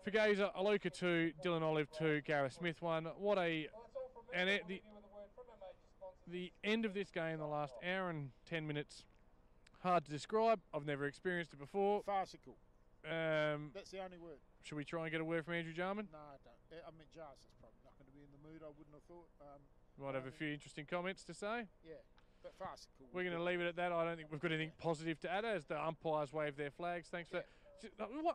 For Gazer, Aluka 2, Dylan Olive 2, Gareth Smith 1. The end of this game, the last hour and 10 minutes, hard to describe. I've never experienced it before. Farcical. That's the only word. Should we try and get a word from Andrew Jarman? No, I don't. I mean, Jars is probably not going to be in the mood, I wouldn't have thought. Might have a few interesting comments to say. Yeah, but farcical. We're going to leave it at that. I don't think we've got anything positive to add as the umpires wave their flags. Thanks for that.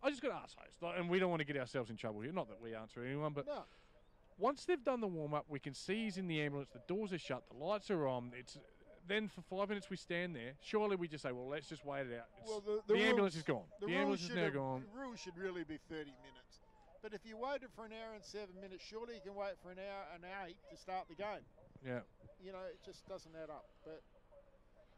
I just got to ask host, and we don't want to get ourselves in trouble here. Not that we answer anyone, but No. once they've done the warm-up, we can see he's in the ambulance, the doors are shut, the lights are on. Then for 5 minutes we stand there. Surely we just say, well, let's just wait it out. Well, the ambulance is gone. The ambulance is now gone. The rule should really be 30 minutes. But if you waited for an hour and 7 minutes, surely you can wait for an hour and 8 to start the game. Yeah. You know, it just doesn't add up. But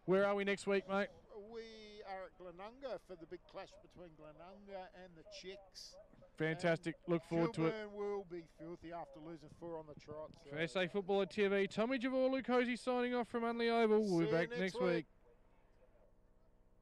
where are we next week, mate? we are at Glenunga for the big clash between Glenunga and the Chicks. Fantastic. Look forward to it. Kilburn will be filthy after losing 4 on the trot. So. For SA Footballer TV, Tommy Javor, Luke Hosey signing off from Unley Oval. We'll be back next week.